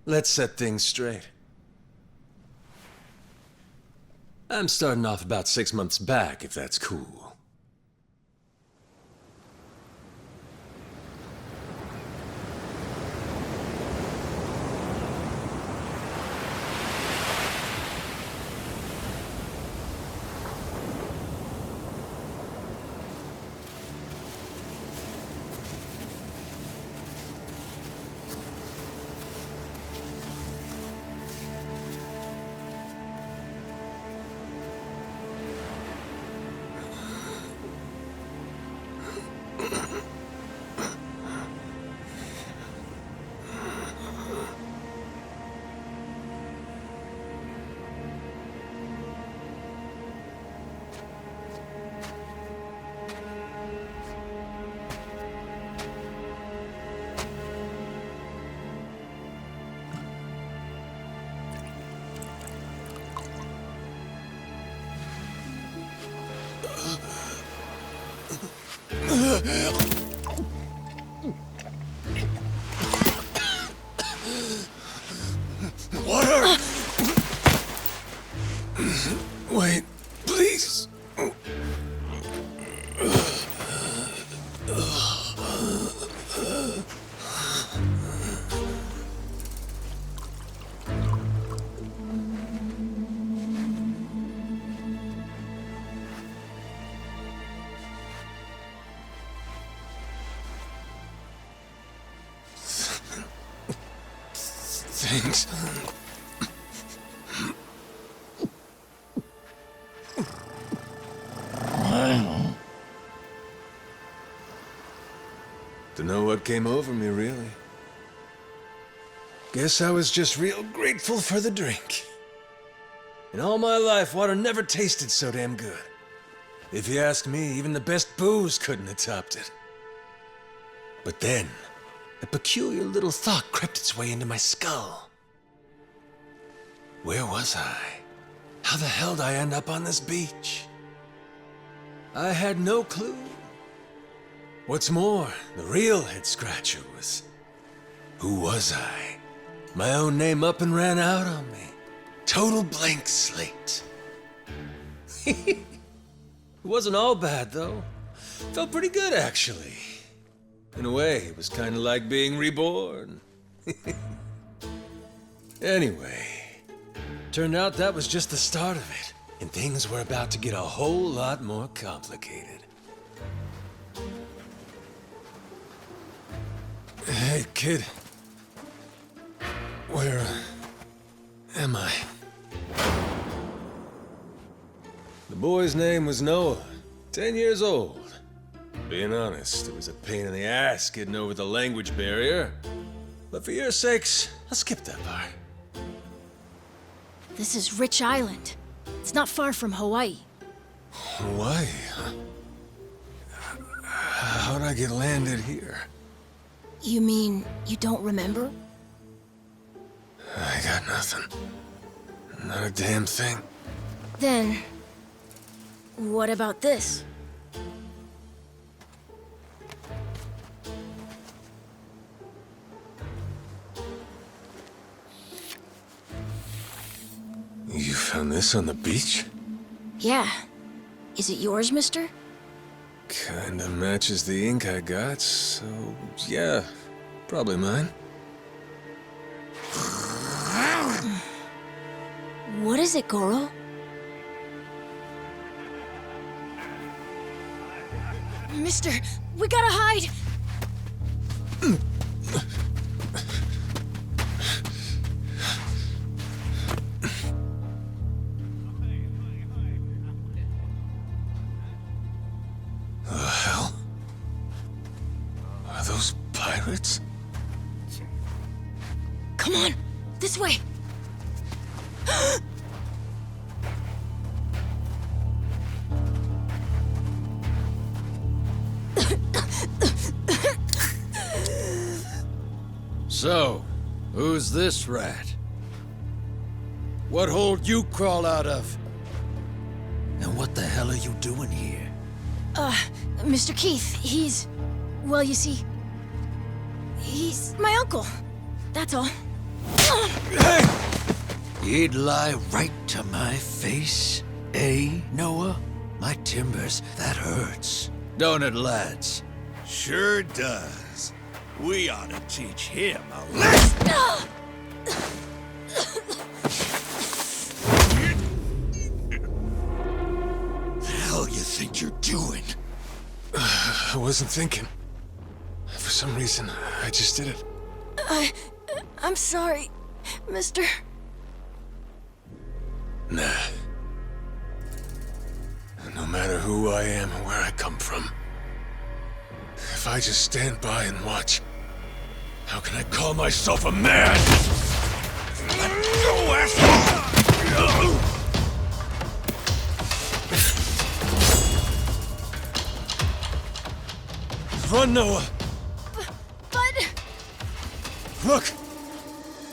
let's set things straight. I'm starting off about 6 months back, if that's cool. Water! Wait, please. Thanks. Dunno what came over me, really. Guess I was just real grateful for the drink. In all my life, water never tasted so damn good. If you ask me, even the best booze couldn't have topped it. But then, a peculiar little thought crept its way into my skull. Where was I? How the hell did I end up on this beach? I had no clue. What's more, the real head-scratcher was, who was I? My own name up and ran out on me. Total blank slate. It wasn't all bad, though. Felt pretty good, actually. In a way, it was kind of like being reborn. Anyway, turned out that was just the start of it, and things were about to get a whole lot more complicated. Hey, kid. Where am I? The boy's name was Noah, 10 years old. Being honest, it was a pain in the ass getting over the language barrier. But for your sakes, I'll skip that part. This is Rich Island. It's not far from Hawaii. Hawaii, huh? How'd I get landed here? You mean you don't remember? I got nothing. Not a damn thing. Then, what about this? You found this on the beach? Yeah. Is it yours, mister? Kinda matches the ink I got, so yeah, probably mine. What is it, Goro? Mister, we gotta hide! The hell? Are those pirates? Come on, this way! So, who's this rat? What hole you crawl out of? And what the hell are you doing here? Mr. Keith, he's... Well, you see... He's my uncle. That's all. He'd lie right to my face, eh, Noah? My timbers, that hurts. Don't it, lads? Sure does. We ought to teach him a lesson. The hell you think you're doing? I wasn't thinking. For some reason, I just did it. I'm sorry, mister. Nah. No matter who I am or where I come from, if I just stand by and watch, how can I call myself a man? Let go, asshole! Run, Noah! But... Look!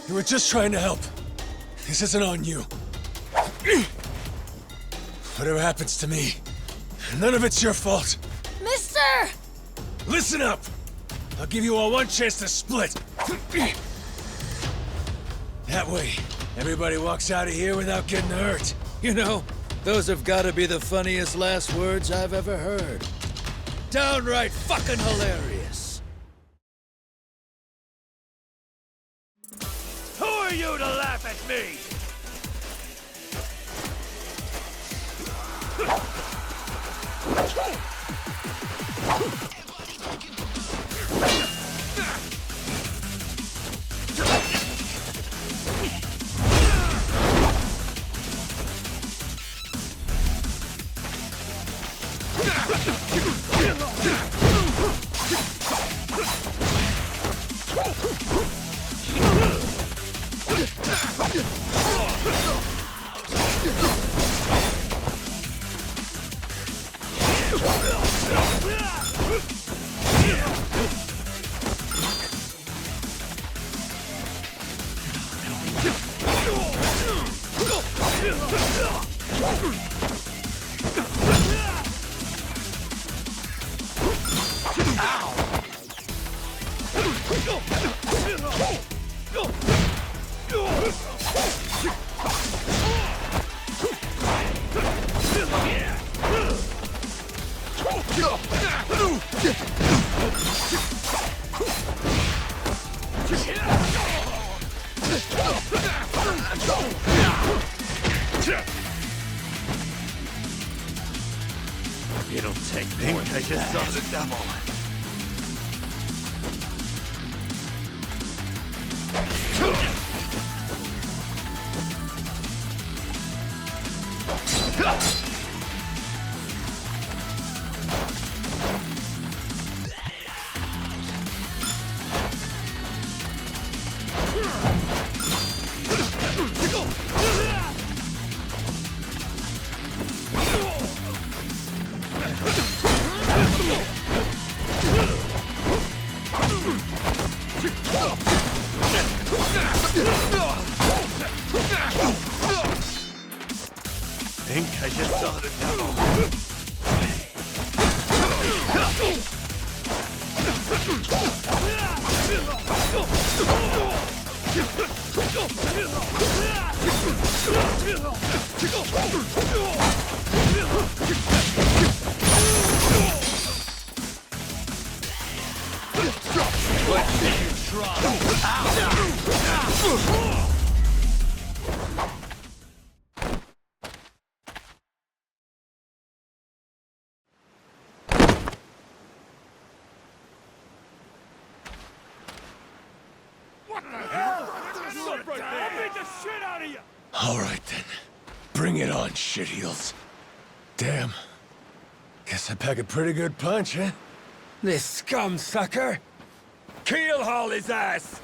You were just trying to help. This isn't on you. Whatever happens to me, none of it's your fault. Mister! Listen up! I'll give you all one chance to split. That way, everybody walks out of here without getting hurt. You know, those have got to be the funniest last words I've ever heard. Downright fucking hilarious. Who are you to laugh at me? It'll take more than just saw the devil. Think I just saw the devil. What did you try? All right then. Bring it on, shitheels. Damn. Guess I pack a pretty good punch, huh? This scum sucker! Keelhaul his ass!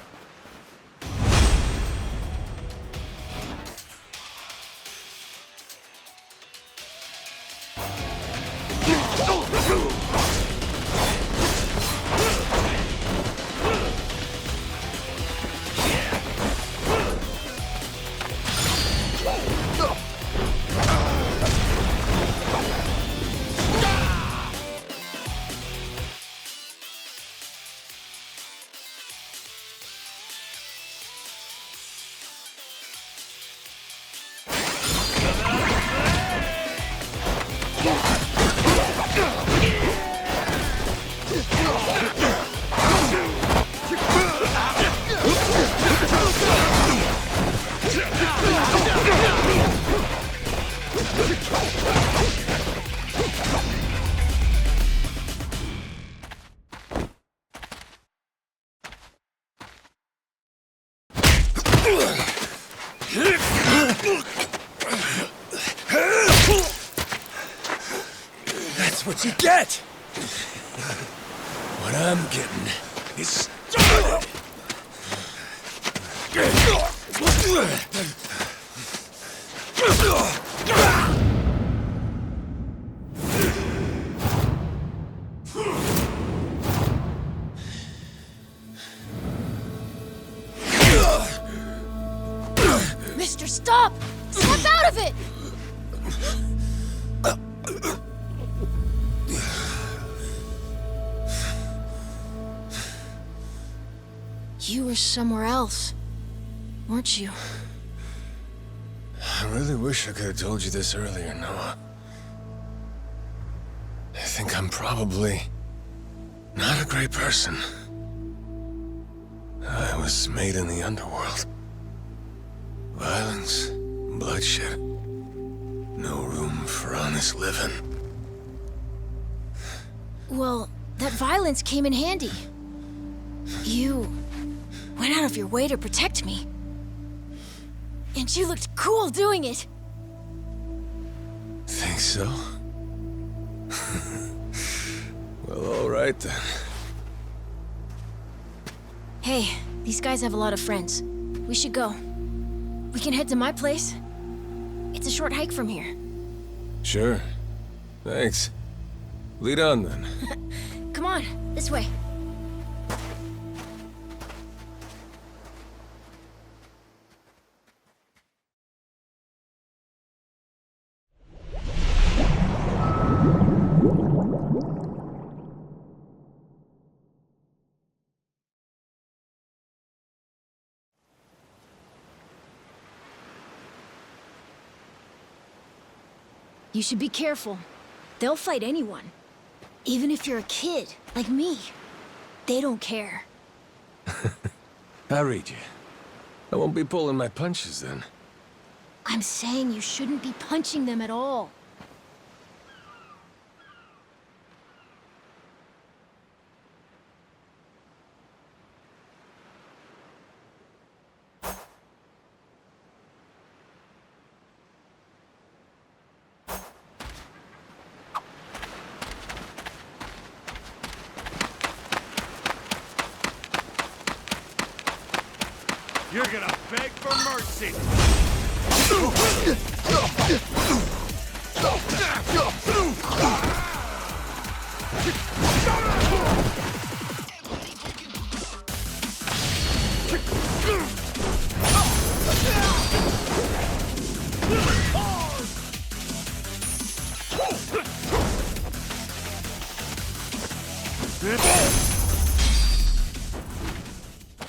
That's what you get! What I'm getting is started! Mister, stop! Step out of it! You were somewhere else, weren't you? I really wish I could have told you this earlier, Noah. I think I'm probably not a great person. I was made in the underworld. Violence, bloodshed. No room for honest living. Well, that violence came in handy. You went out of your way to protect me. And you looked cool doing it. Think so? Well, all right then. Hey, these guys have a lot of friends. We should go. We can head to my place. It's a short hike from here. Sure. Thanks. Lead on then. Come on, this way. You should be careful. They'll fight anyone. Even if you're a kid, like me. They don't care. I read you. I won't be pulling my punches then. I'm saying you shouldn't be punching them at all. You're gonna beg for mercy!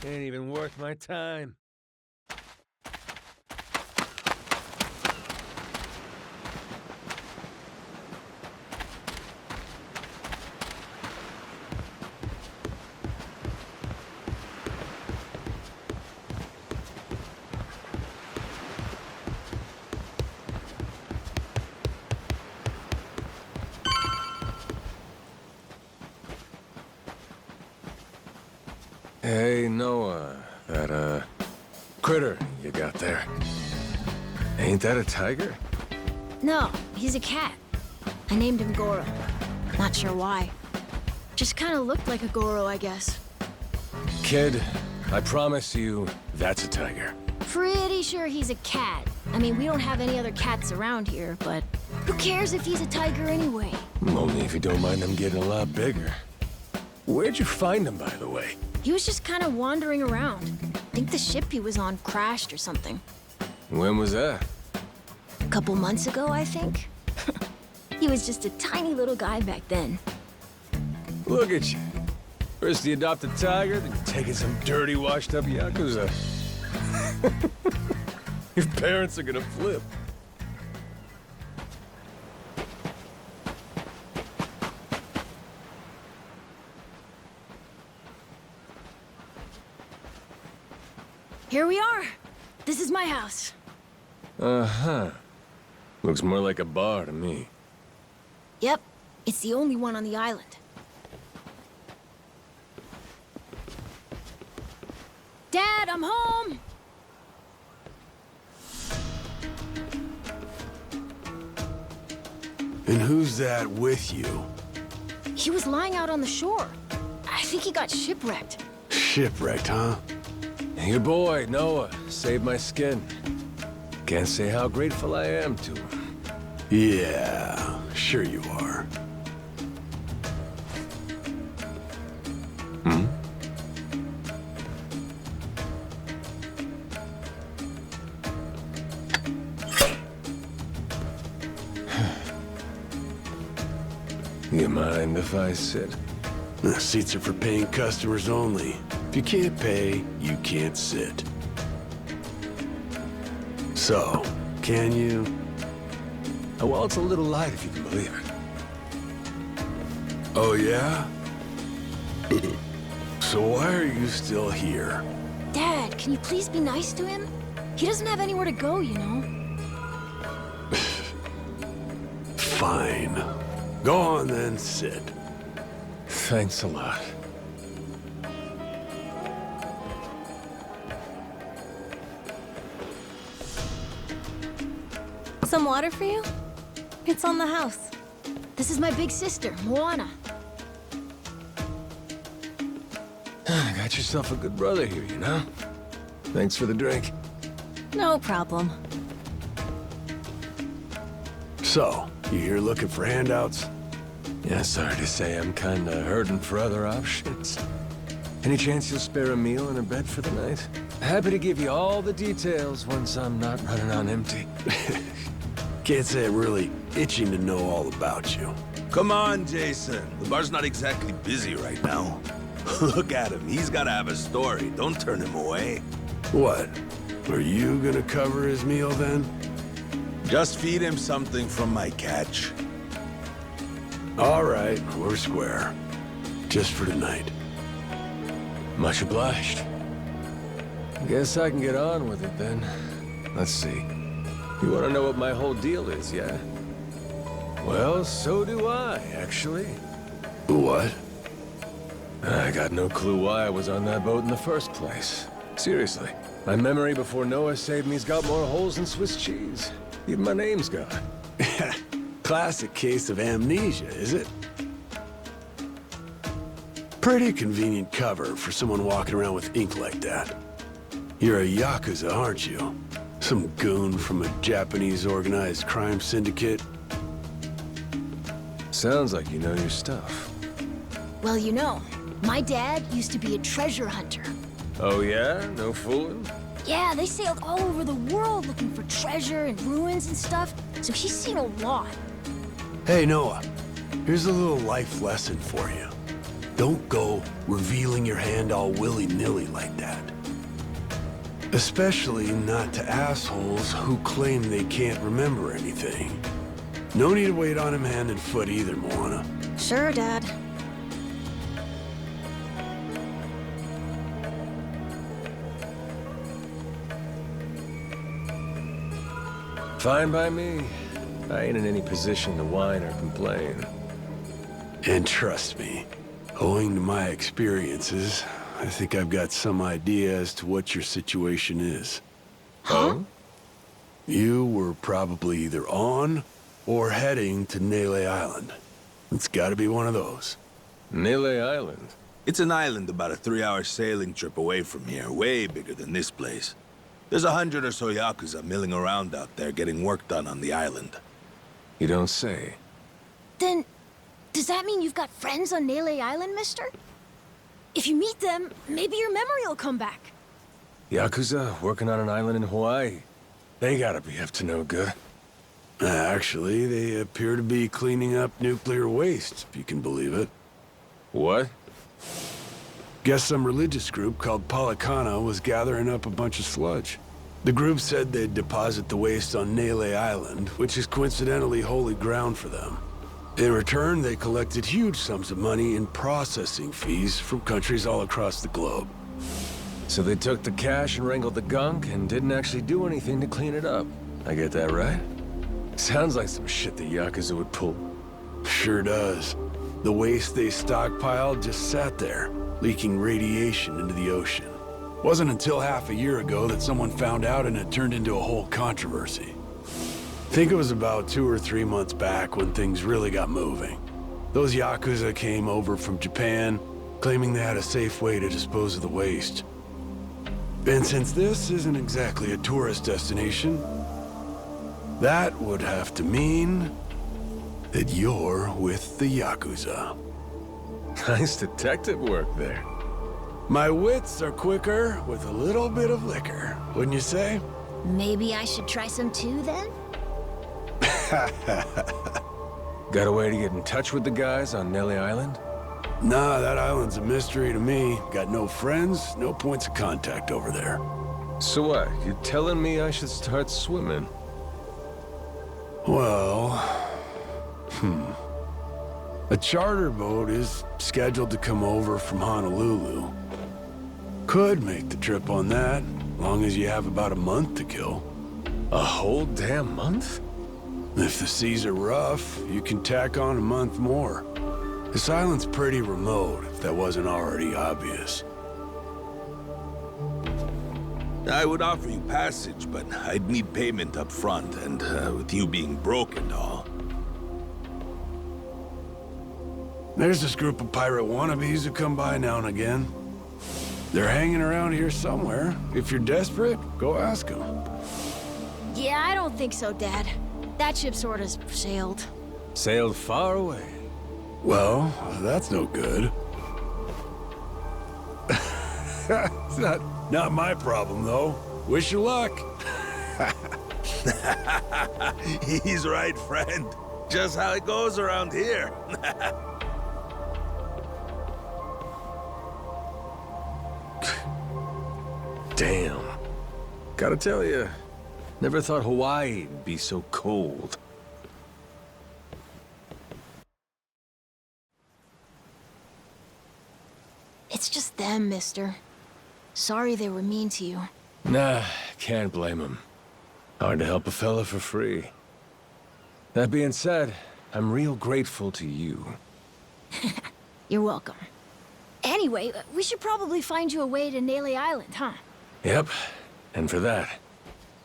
Ain't even worth my time. Hey, Noah, that, critter you got there. Ain't that a tiger? No, he's a cat. I named him Goro. Not sure why. Just kind of looked like a Goro, I guess. Kid, I promise you, that's a tiger. Pretty sure he's a cat. I mean, we don't have any other cats around here, but who cares if he's a tiger anyway? Only if you don't mind them getting a lot bigger. Where'd you find him, by the way? He was just kind of wandering around. I think the ship he was on crashed or something. When was that? A couple months ago, I think. He was just a tiny little guy back then. Look at you. First the adopted tiger, then you're taking some dirty, washed-up Yakuza. Your parents are gonna flip. Here we are. This is my house. Uh-huh. Looks more like a bar to me. Yep, it's the only one on the island. Dad, I'm home! And who's that with you? He was lying out on the shore. I think he got shipwrecked. Shipwrecked, huh? Your boy, Noah, saved my skin. Can't say how grateful I am to him. Yeah, sure you are. Hmm? You mind if I sit? The seats are for paying customers only. If you can't pay, you can't sit. So, can you? Well, it's a little light if you can believe it. Oh, yeah? So why are you still here? Dad, can you please be nice to him? He doesn't have anywhere to go, you know? Fine. Go on then, sit. Thanks a lot. Some water for you? It's on the house. This is my big sister, Moana. Got yourself a good brother here, you know? Thanks for the drink. No problem. So, you here looking for handouts? Yeah, sorry to say I'm kinda hurting for other options. Any chance you'll spare a meal and a bed for the night? Happy to give you all the details once I'm not running on empty. Can't say I'm really itching to know all about you. Come on, Jason. The bar's not exactly busy right now. Look at him. He's gotta have a story. Don't turn him away. What? Are you gonna cover his meal then? Just feed him something from my catch. All right, we're square. Just for tonight. Much obliged. Guess I can get on with it then. Let's see. You want to know what my whole deal is, yeah? Well, so do I, actually. What? I got no clue why I was on that boat in the first place. Seriously. My memory before Noah saved me's got more holes than Swiss cheese. Even my name's gone. Classic case of amnesia, is it? Pretty convenient cover for someone walking around with ink like that. You're a Yakuza, aren't you? Some goon from a Japanese organized crime syndicate? Sounds like you know your stuff. Well, you know, my dad used to be a treasure hunter. Oh yeah? No fooling? Yeah, they sailed all over the world looking for treasure and ruins and stuff, so he's seen a lot. Hey, Noah. Here's a little life lesson for you. Don't go revealing your hand all willy-nilly like that. Especially not to assholes who claim they can't remember anything. No need to wait on him hand and foot either, Moana. Sure, Dad. Fine by me. I ain't in any position to whine or complain. And trust me, owing to my experiences, I think I've got some idea as to what your situation is. Huh? You were probably either on or heading to Nele Island. It's gotta be one of those. Nele Island? It's an island about a 3-hour sailing trip away from here, way bigger than this place. There's 100 or so Yakuza milling around out there getting work done on the island. You don't say. Then, does that mean you've got friends on Nele Island, mister? If you meet them, maybe your memory will come back. Yakuza working on an island in Hawaii. They gotta be up to no good. Actually, they appear to be cleaning up nuclear waste, if you can believe it. What? Guess some religious group called Policana was gathering up a bunch of sludge. The group said they'd deposit the waste on Nele Island, which is coincidentally holy ground for them. In return, they collected huge sums of money in processing fees from countries all across the globe. So they took the cash and wrangled the gunk and didn't actually do anything to clean it up. I get that right? Sounds like some shit the Yakuza would pull. Sure does. The waste they stockpiled just sat there, leaking radiation into the ocean. Wasn't until half a year ago that someone found out and it turned into a whole controversy. Think it was about 2 or 3 months back when things really got moving. Those Yakuza came over from Japan, claiming they had a safe way to dispose of the waste. And since this isn't exactly a tourist destination, that would have to mean that you're with the Yakuza. Nice detective work there. My wits are quicker with a little bit of liquor, wouldn't you say? Maybe I should try some too, then? Got a way to get in touch with the guys on Nelly Island? Nah, that island's a mystery to me. Got no friends, no points of contact over there. So what, you telling me I should start swimming? Well... A charter boat is scheduled to come over from Honolulu. Could make the trip on that, long as you have about a month to kill. A whole damn month? If the seas are rough, you can tack on a month more. This island's pretty remote, if that wasn't already obvious. I would offer you passage, but I'd need payment up front, and with you being broke and all. There's this group of pirate wannabes who come by now and again. They're hanging around here somewhere. If you're desperate, go ask them. Yeah, I don't think so, Dad. That ship sort of sailed. Sailed far away. Well, that's no good. It's not my problem, though. Wish you luck. He's right, friend. Just how it goes around here. Damn. Gotta tell you, never thought Hawaii'd be so cold. It's just them, mister. Sorry they were mean to you. Nah, can't blame him. Hard to help a fella for free. That being said, I'm real grateful to you. You're welcome. Anyway, we should probably find you a way to Nele Island, huh? Yep, and for that,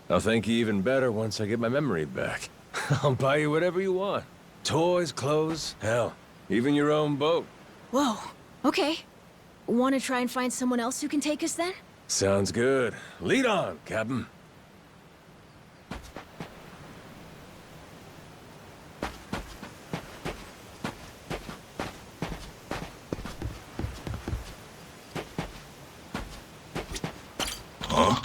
I'll thank you even better once I get my memory back. I'll buy you whatever you want. Toys, clothes, hell, even your own boat. Whoa, okay. Want to try and find someone else who can take us then? Sounds good. Lead on, Captain. Huh?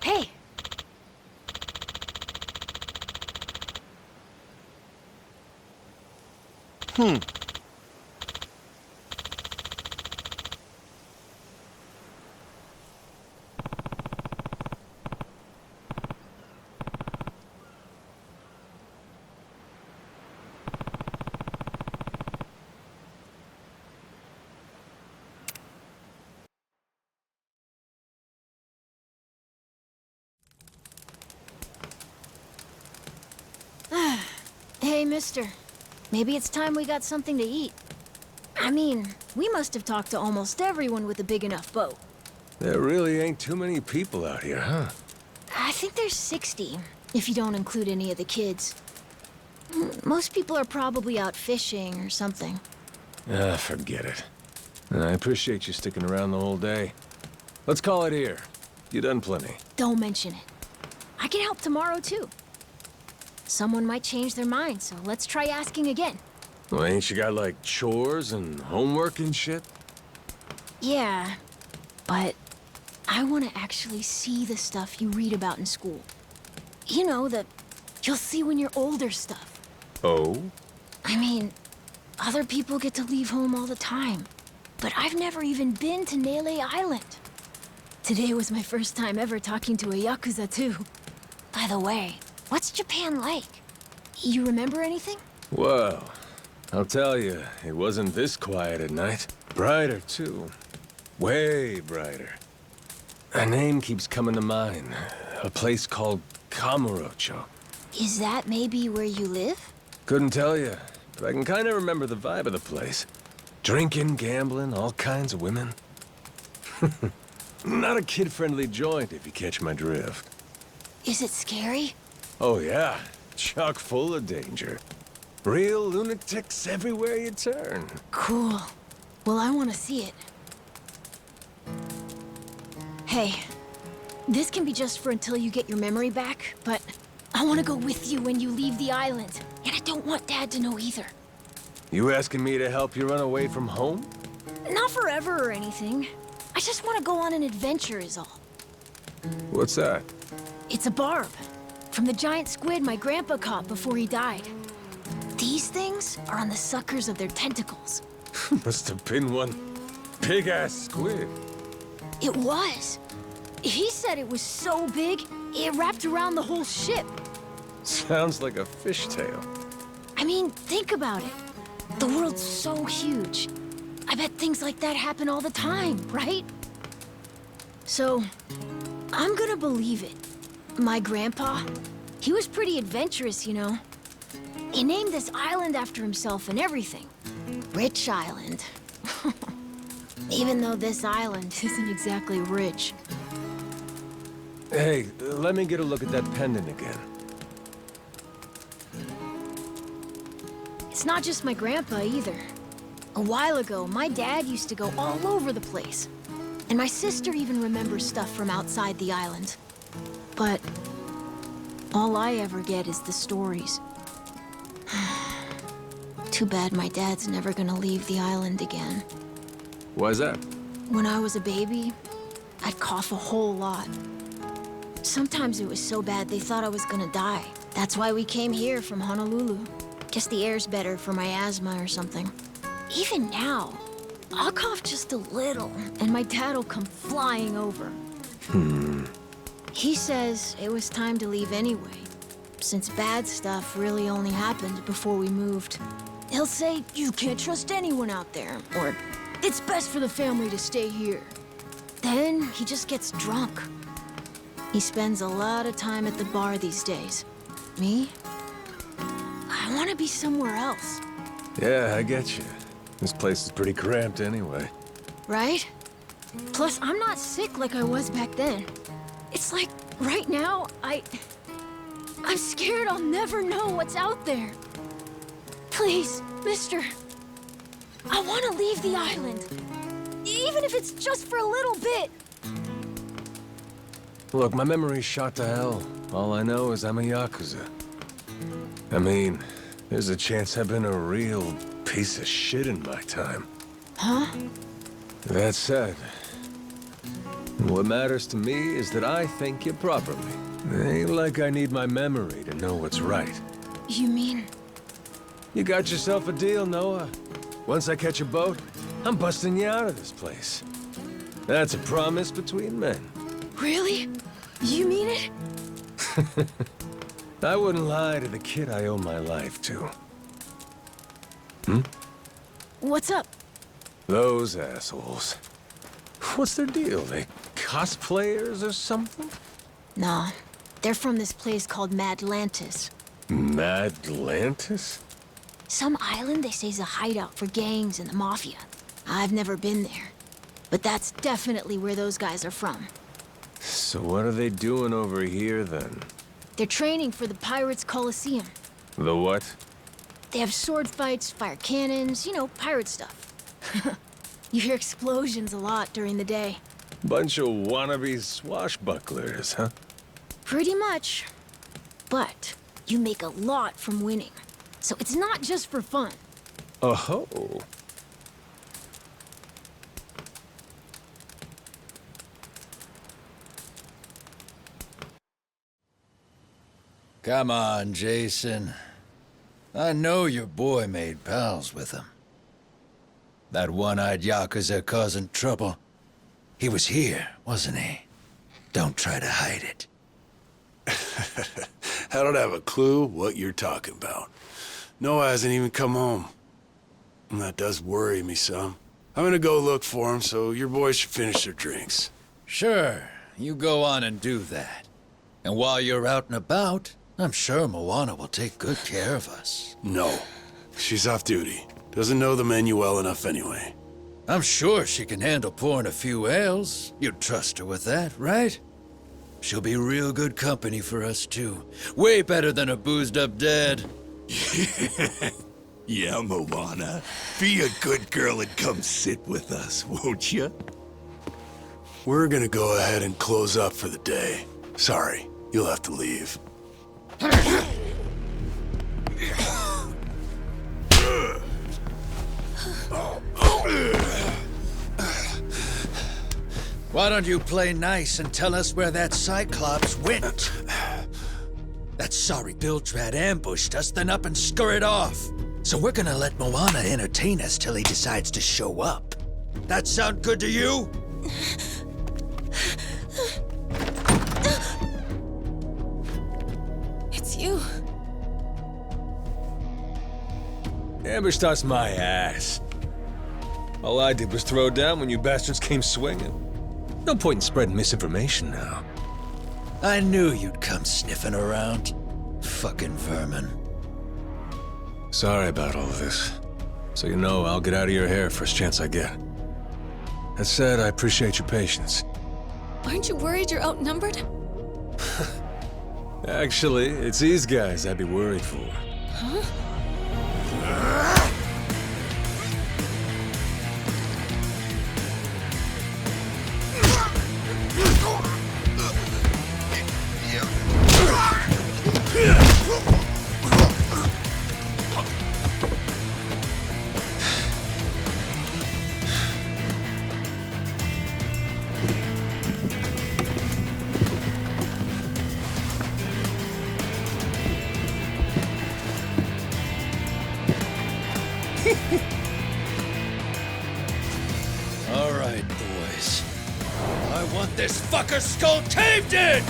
Hey! Hey, mister. Maybe it's time we got something to eat. I mean, we must have talked to almost everyone with a big enough boat. There really ain't too many people out here, huh? I think there's 60, if you don't include any of the kids. Most people are probably out fishing or something. Ah, forget it. I appreciate you sticking around the whole day. Let's call it here. You done plenty. Don't mention it. I can help tomorrow, too. Someone might change their mind, so let's try asking again. Well, ain't you got, like, chores and homework and shit? Yeah, but I want to actually see the stuff you read about in school. You know, the you'll see when you're older stuff. Oh? I mean, other people get to leave home all the time, but I've never even been to Nele Island. Today was my first time ever talking to a Yakuza, too. By the way, what's Japan like? You remember anything? Well, I'll tell you, it wasn't this quiet at night. Brighter, too. Way brighter. A name keeps coming to mind. A place called Kamurocho. Is that maybe where you live? Couldn't tell you, but I can kind of remember the vibe of the place. Drinking, gambling, all kinds of women. Not a kid-friendly joint, if you catch my drift. Is it scary? Oh yeah, chock full of danger. Real lunatics everywhere you turn. Cool. Well, I want to see it. Hey, this can be just for until you get your memory back, but I want to go with you when you leave the island. And I don't want Dad to know either. You asking me to help you run away from home? Not forever or anything. I just want to go on an adventure is all. What's that? It's a barb. From the giant squid my grandpa caught before he died. These things are on the suckers of their tentacles. Must have been one big-ass squid. It was. He said it was so big, it wrapped around the whole ship. Sounds like a fishtail. I mean, think about it. The world's so huge. I bet things like that happen all the time, right? So, I'm gonna believe it. My grandpa, he was pretty adventurous, you know. He named this island after himself and everything. Rich Island. Even though this island isn't exactly rich. Hey, let me get a look at that pendant again. It's not just my grandpa either. A while ago, my dad used to go all over the place. And my sister even remembers stuff from outside the island. But all I ever get is the stories. Too bad my dad's never gonna leave the island again. Why's that? When I was a baby, I'd cough a whole lot. Sometimes it was so bad they thought I was gonna die. That's why we came here from Honolulu. Guess the air's better for my asthma or something. Even now, I'll cough just a little, and my dad'll come flying over. He says it was time to leave anyway, since bad stuff really only happened before we moved. He'll say, you can't trust anyone out there, or it's best for the family to stay here. Then he just gets drunk. He spends a lot of time at the bar these days. Me? I want to be somewhere else. Yeah, I get you. This place is pretty cramped anyway. Right? Plus, I'm not sick like I was back then. It's like, right now, I'm scared I'll never know what's out there. Please, mister. I want to leave the island. Even if it's just for a little bit. Look, my memory's shot to hell. All I know is I'm a Yakuza. I mean, there's a chance I've been a real piece of shit in my time. Huh? That said, what matters to me is that I think you properly. Ain't like I need my memory to know what's right. You mean? You got yourself a deal, Noah. Once I catch a boat, I'm busting you out of this place. That's a promise between men. Really? You mean it? I wouldn't lie to the kid I owe my life to. What's up? Those assholes. What's their deal? They cosplayers or something? Nah, they're from this place called Madlantis. Madlantis? Some island they say is a hideout for gangs and the mafia. I've never been there. But that's definitely where those guys are from. So what are they doing over here, then? They're training for the Pirates Coliseum. The what? They have sword fights, fire cannons, you know, pirate stuff. You hear explosions a lot during the day. Bunch of wannabe swashbucklers, huh? Pretty much. But you make a lot from winning. So it's not just for fun. Oh. Come on, Jason. I know your boy made pals with him. That one-eyed Yakuza causing trouble. He was here, wasn't he? Don't try to hide it. I don't have a clue what you're talking about. Noah hasn't even come home. And that does worry me some. I'm gonna go look for him, so your boys should finish their drinks. Sure, you go on and do that. And while you're out and about, I'm sure Moana will take good care of us. No. She's off duty. Doesn't know the menu well enough anyway. I'm sure she can handle pouring a few ales. You'd trust her with that, right? She'll be real good company for us, too. Way better than a boozed-up dad. Yeah, Moana. Be a good girl and come sit with us, won't you? We're gonna go ahead and close up for the day. Sorry, you'll have to leave. Why don't you play nice and tell us where that Cyclops went? That sorry Biltrad ambushed us, then up and scurried off. So we're gonna let Moana entertain us till he decides to show up. That sound good to you? It's you. Ambushed us my ass. All I did was throw down when you bastards came swinging. No point in spreading misinformation now. I knew you'd come sniffing around. Fucking vermin. Sorry about all of this. So you know, I'll get out of your hair first chance I get. That said, I appreciate your patience. Aren't you worried you're outnumbered? Actually, it's these guys I'd be worried for. Huh? All right, boys. I want this fucker's skull caved in!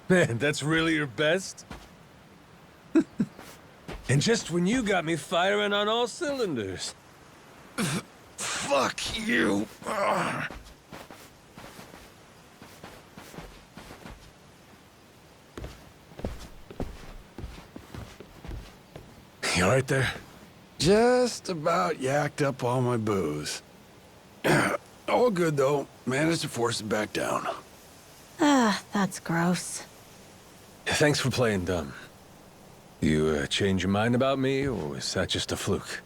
Man, that's really your best? And just when you got me firing on all cylinders. Fuck you! You alright there? Just about yacked up all my booze. All good, though. Managed to force it back down. That's gross. Thanks for playing dumb. You change your mind about me, or was that just a fluke?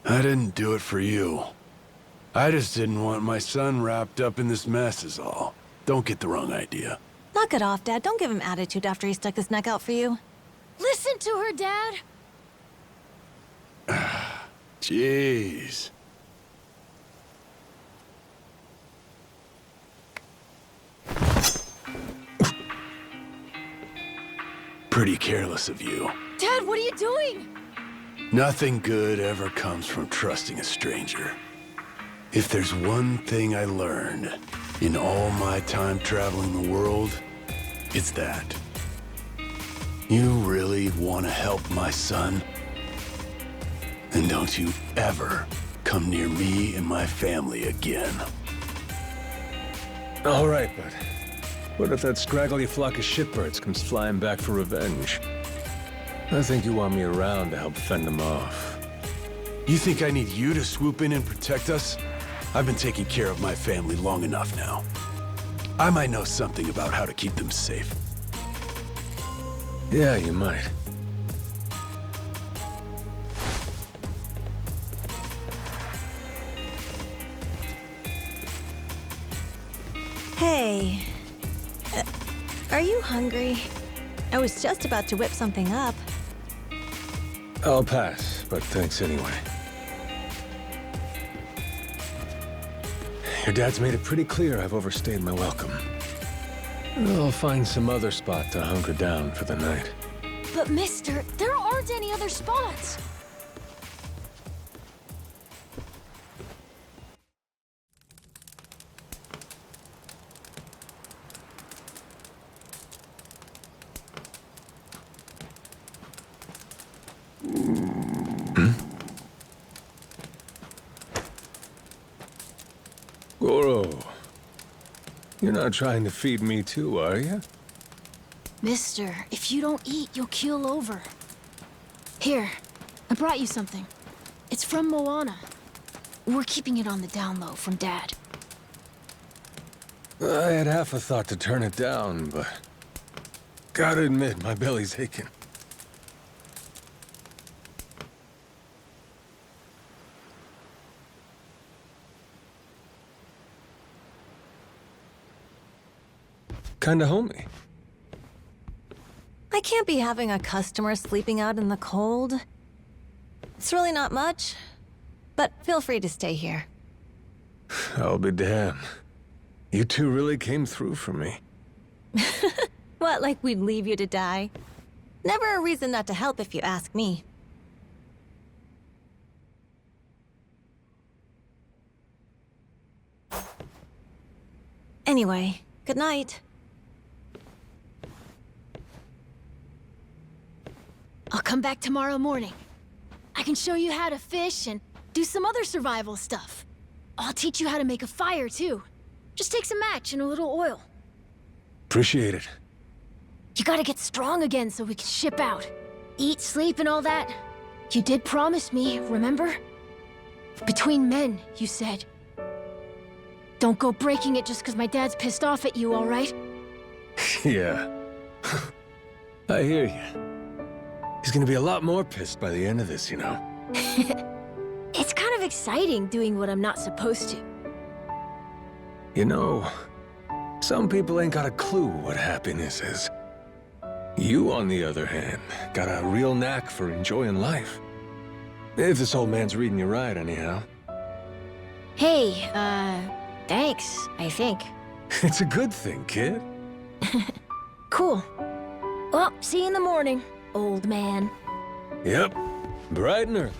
I didn't do it for you. I just didn't want my son wrapped up in this mess is all. Don't get the wrong idea. Knock it off, Dad. Don't give him attitude after he stuck his neck out for you. Listen to her, Dad. Jeez. Pretty careless of you. Dad, what are you doing? Nothing good ever comes from trusting a stranger. If there's one thing I learned in all my time traveling the world, it's that. You really want to help my son? Then don't you ever come near me and my family again. All right, but what if that scraggly flock of shitbirds comes flying back for revenge? I think you want me around to help fend them off. You think I need you to swoop in and protect us? I've been taking care of my family long enough now. I might know something about how to keep them safe. Yeah, you might. Hey. Are you hungry? I was just about to whip something up. I'll pass, but thanks anyway. Your dad's made it pretty clear I've overstayed my welcome. I'll find some other spot to hunker down for the night. But mister, there aren't any other spots. Goro, you're not trying to feed me too, are you? Mister, if you don't eat, you'll keel over. Here, I brought you something. It's from Moana. We're keeping it on the down low from Dad. I had half a thought to turn it down, but gotta admit, my belly's aching. Kinda homey. I can't be having a customer sleeping out in the cold. It's really not much, but feel free to stay here. I'll be damned. You two really came through for me. What, like we'd leave you to die? Never a reason not to help if you ask me. Anyway, good night. I'll come back tomorrow morning. I can show you how to fish and do some other survival stuff. I'll teach you how to make a fire, too. Just take some match and a little oil. Appreciate it. You gotta get strong again so we can ship out. Eat, sleep, and all that. You did promise me, remember? Between men, you said. Don't go breaking it just because my dad's pissed off at you, all right? Yeah. I hear you. He's gonna be a lot more pissed by the end of this, you know. It's kind of exciting doing what I'm not supposed to. You know, some people ain't got a clue what happiness is. You, on the other hand, got a real knack for enjoying life. If this old man's reading you right, anyhow. Hey, thanks, I think. It's a good thing, kid. Cool. Well, see you in the morning, old man. Yep, bright and early.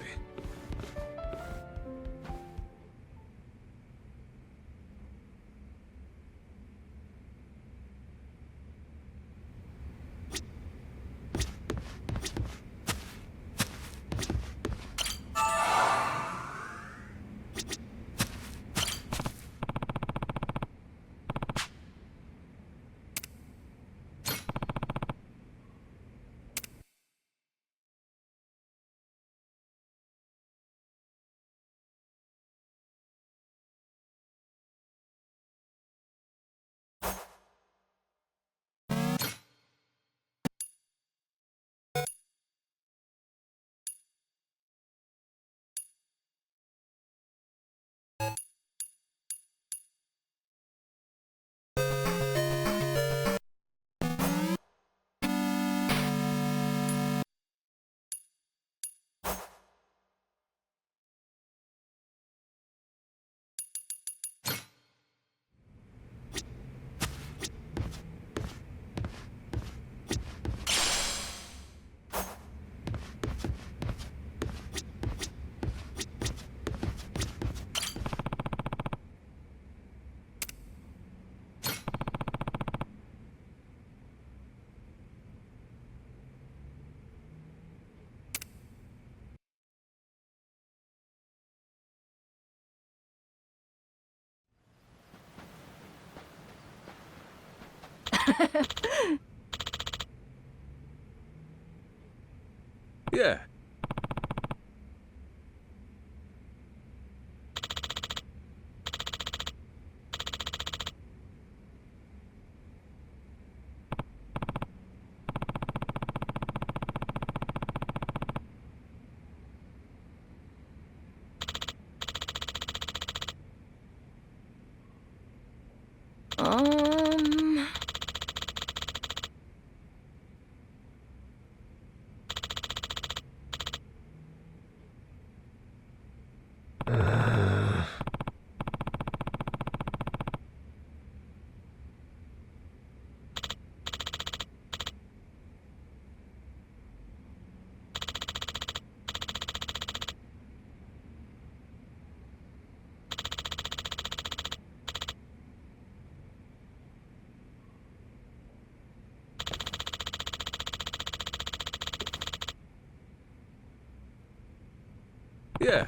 Yeah. Um... Yeah.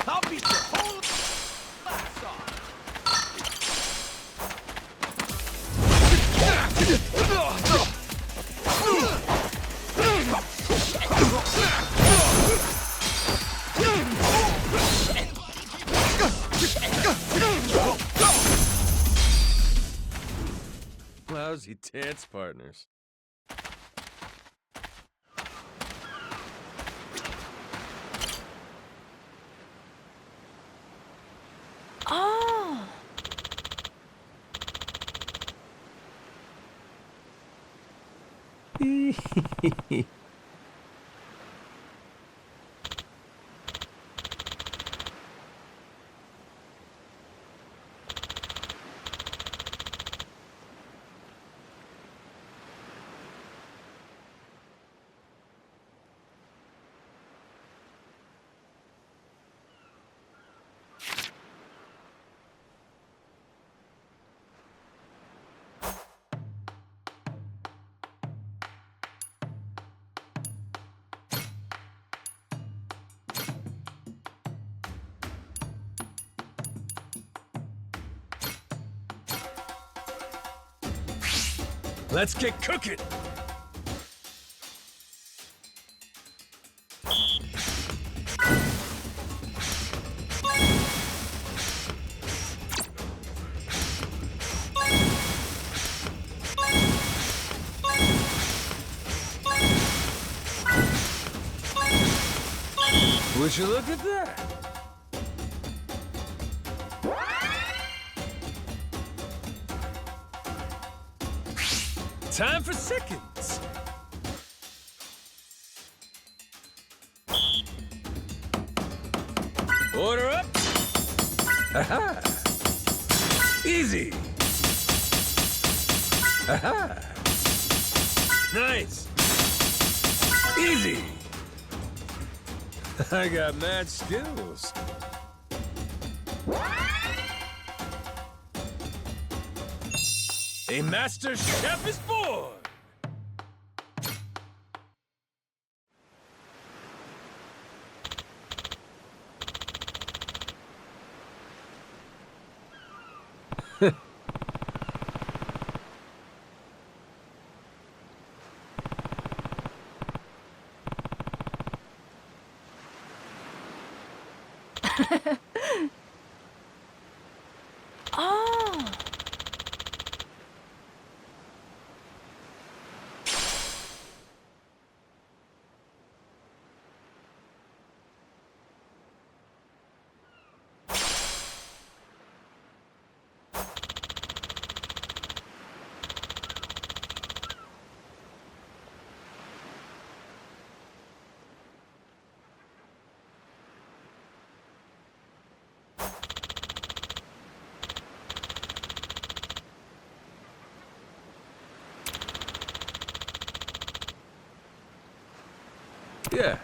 I'll beat your whole ass off. Lousy dance partners. Oh! Let's get cooking! Would you look at that? Time for seconds. Order up. Aha. Easy. Aha. Nice. Easy. I got mad skills. A master chef is born! Oh. Yeah.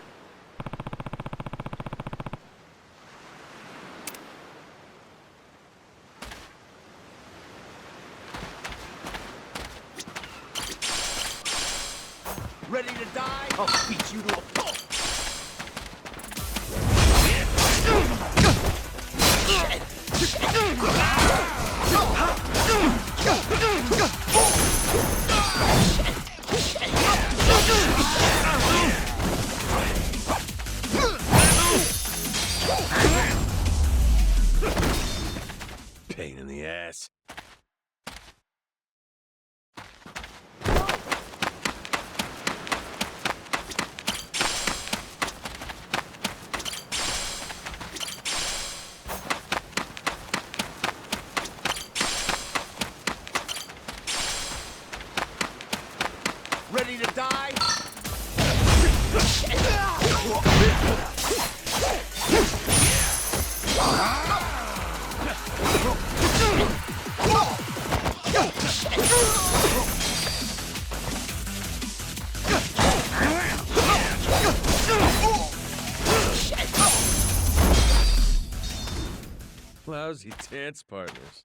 Ready to die? I'll beat you to a pulp. Pain in the ass. Ready to die? Lousy dance partners.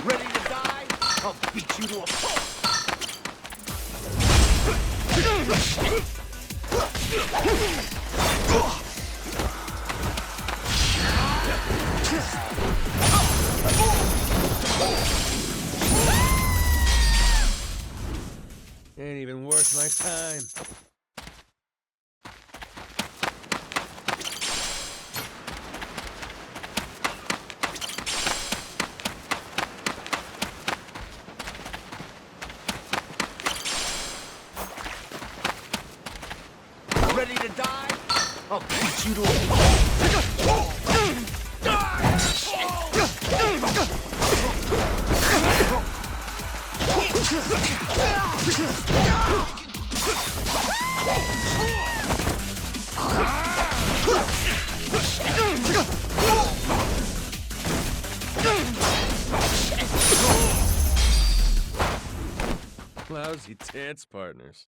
Ready to die? I'll beat you to a pulp. Ain't even worth my time. Ready to die? I'll beat you to a pulp. Lousy dance partners.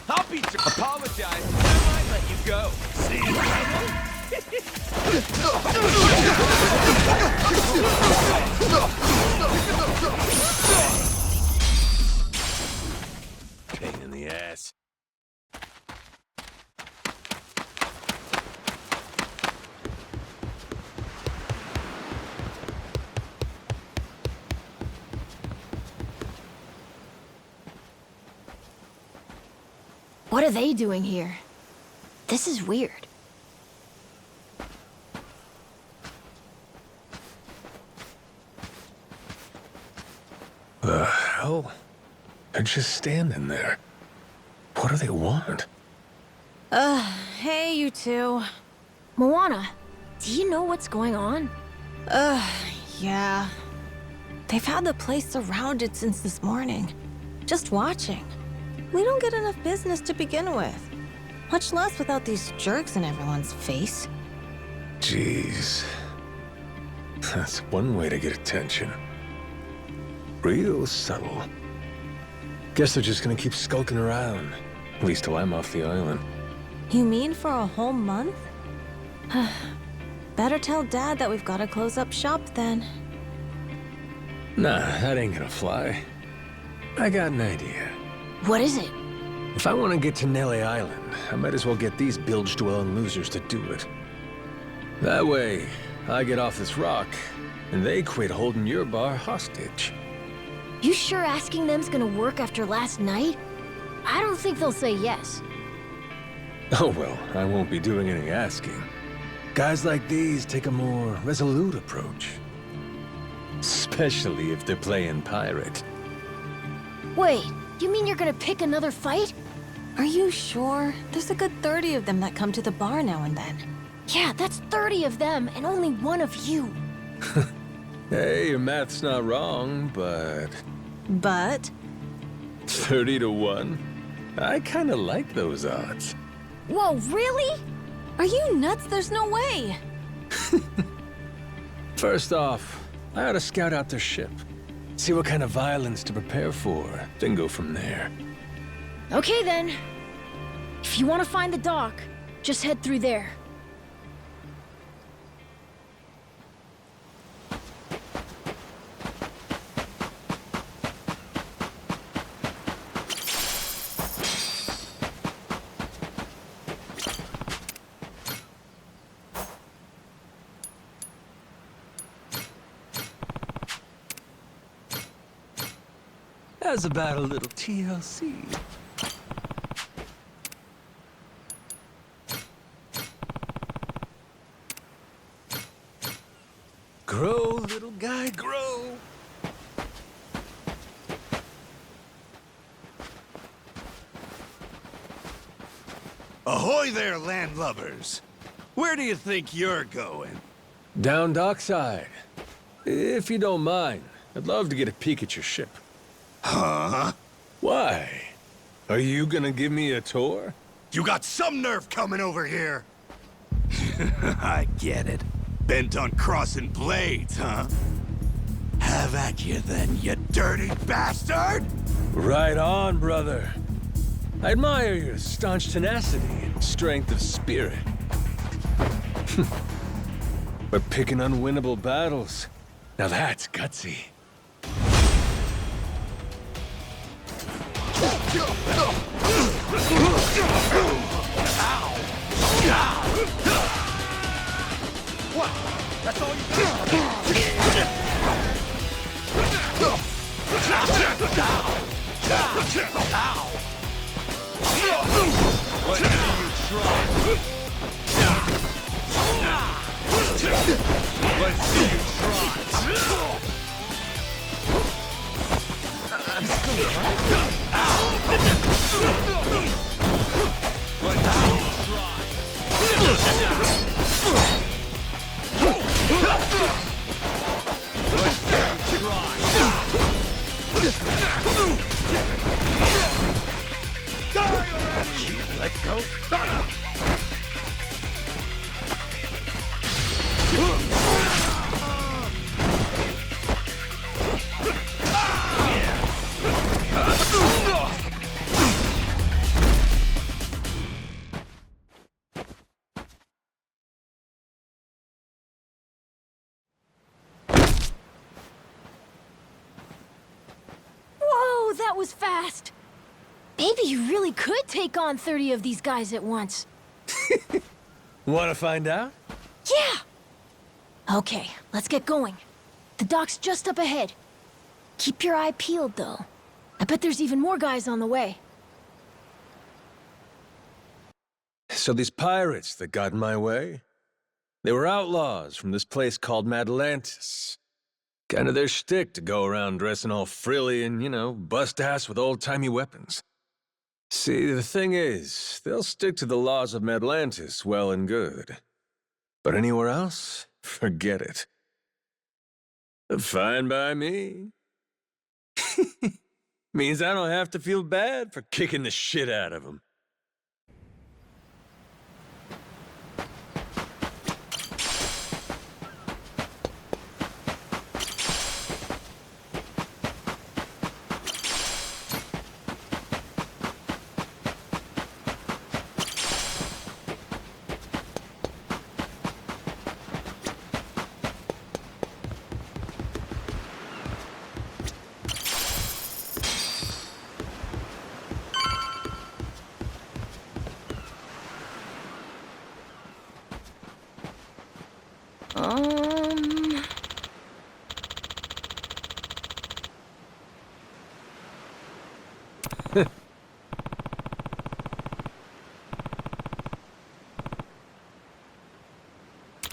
I'll beat you. Apologize. I might let you go. See? Pain in the ass. What are they doing here? This is weird. The hell? They're just standing there. What do they want? Hey, you two. Moana, do you know what's going on? Yeah. They've had the place surrounded since this morning. Just watching. We don't get enough business to begin with. Much less without these jerks in everyone's face. Jeez. That's one way to get attention. Real subtle. Guess they're just gonna keep skulking around. At least till I'm off the island. You mean for a whole month? Better tell Dad that we've got to close up shop then. Nah, that ain't gonna fly. I got an idea. What is it? If I want to get to Nele Island, I might as well get these bilge-dwelling losers to do it. That way, I get off this rock, and they quit holding your bar hostage. You sure asking them's gonna work after last night? I don't think they'll say yes. Oh well, I won't be doing any asking. Guys like these take a more resolute approach. Especially if they're playing pirate. Wait, you mean you're gonna pick another fight? Are you sure? There's a good 30 of them that come to the bar now and then. Yeah, that's 30 of them, and only one of you. Hey, your math's not wrong, but... But 30 to 1? I kinda like those odds. Whoa, really? are you nuts? There's no way. First off, I ought to scout out their ship. See what kind of violence to prepare for, then go from there. Okay then. If you want to find the dock, just head through there. How's about a little TLC? Grow, little guy, grow. Ahoy there, landlubbers! Where do you think you're going? Down dockside. If you don't mind, I'd love to get a peek at your ship. Huh? Why? Are you gonna give me a tour? You got some nerve coming over here! I get it. Bent on crossing blades, huh? Have at you then, you dirty bastard! Right on, brother. I admire your staunch tenacity and strength of spirit. But picking unwinnable battles, now that's gutsy. What? That's all you got? Let's see you try. Let's see you try. I'm still Let's see you try. Let's go. Whoa, that was fast! Maybe you really could take on 30 of these guys at once. Wanna find out? Yeah! Okay, let's get going. The dock's just up ahead. Keep your eye peeled, though. I bet there's even more guys on the way. So these pirates that got in my way, they were outlaws from this place called Madlantis. Kinda their shtick to go around dressing all frilly and, you know, bust ass with old-timey weapons. See, the thing is, they'll stick to the laws of Madlantis well and good. But anywhere else, forget it. Fine by me. Means I don't have to feel bad for kicking the shit out of them.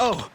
Oh!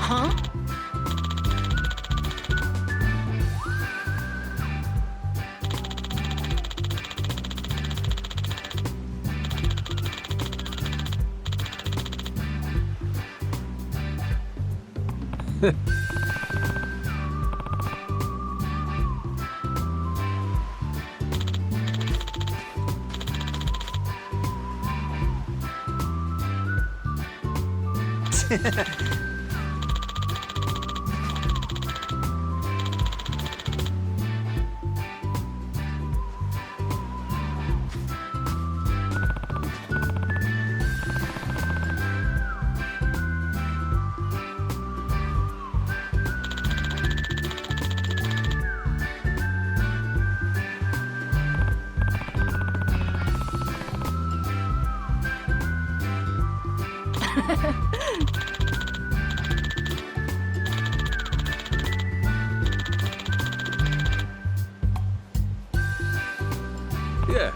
Huh? Yeah.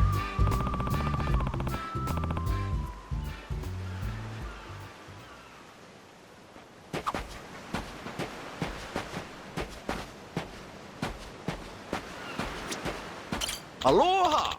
Aloha!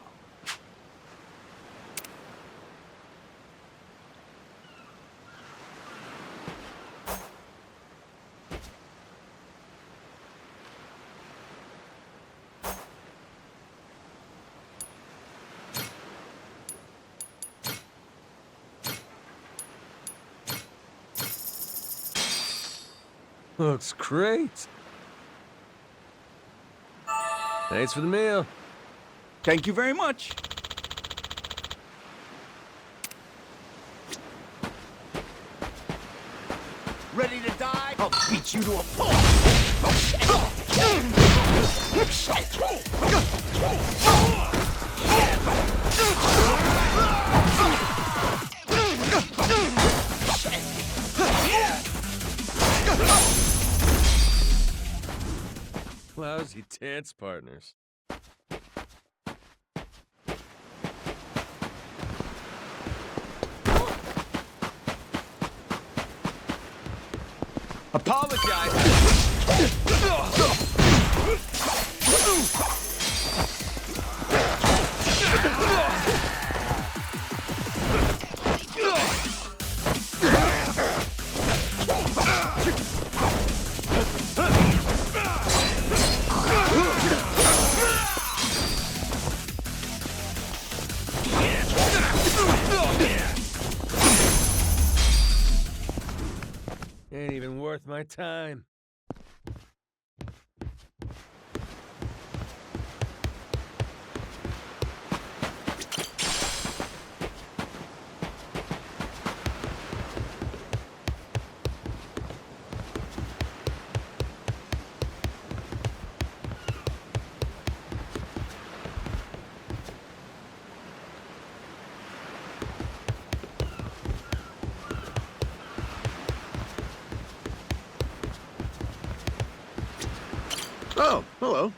Looks great. Thanks for the meal. Thank you very much. Ready to die? I'll beat you to a pulp! Lousy dance partners. Ain't even worth my time. Oh, hello.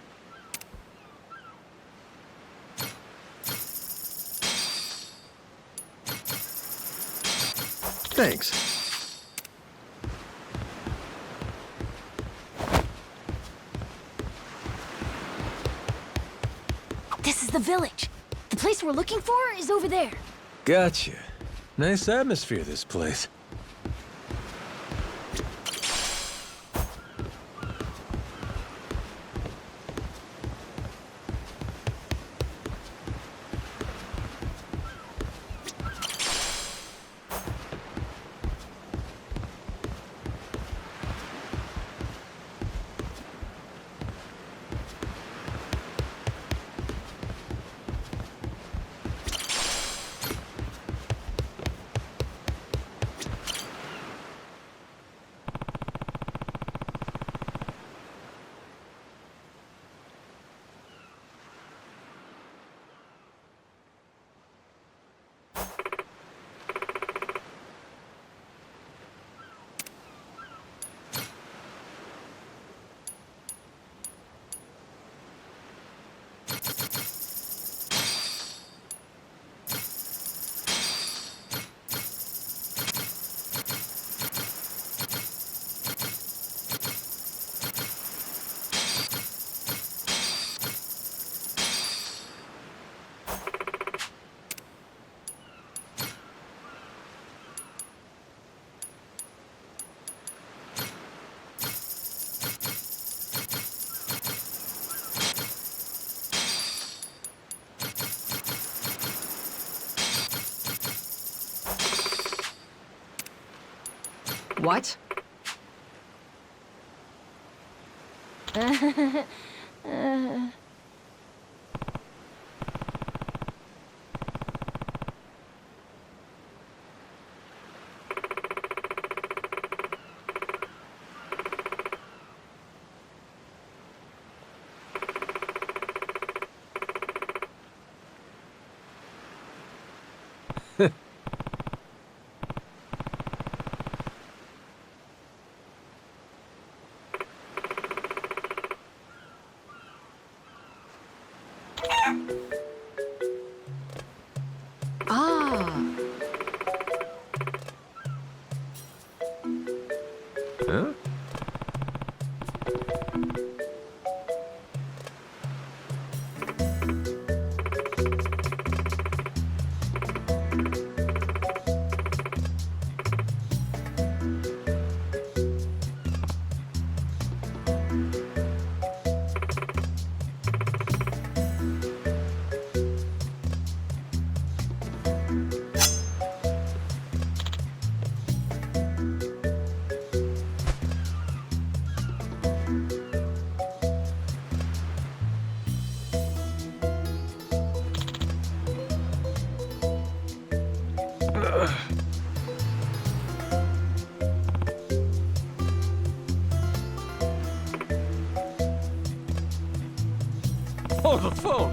Thanks. This is the village. The place we're looking for is over there. Gotcha. Nice atmosphere, this place. What? Ah. Huh? Oh, the phone!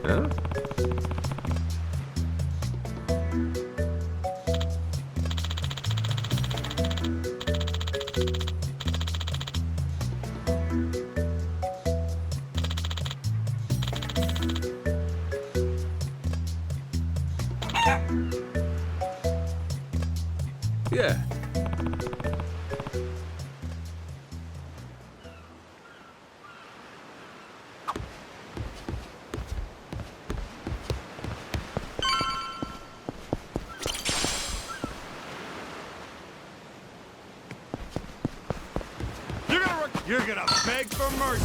Huh? Yeah. You're gonna beg for mercy.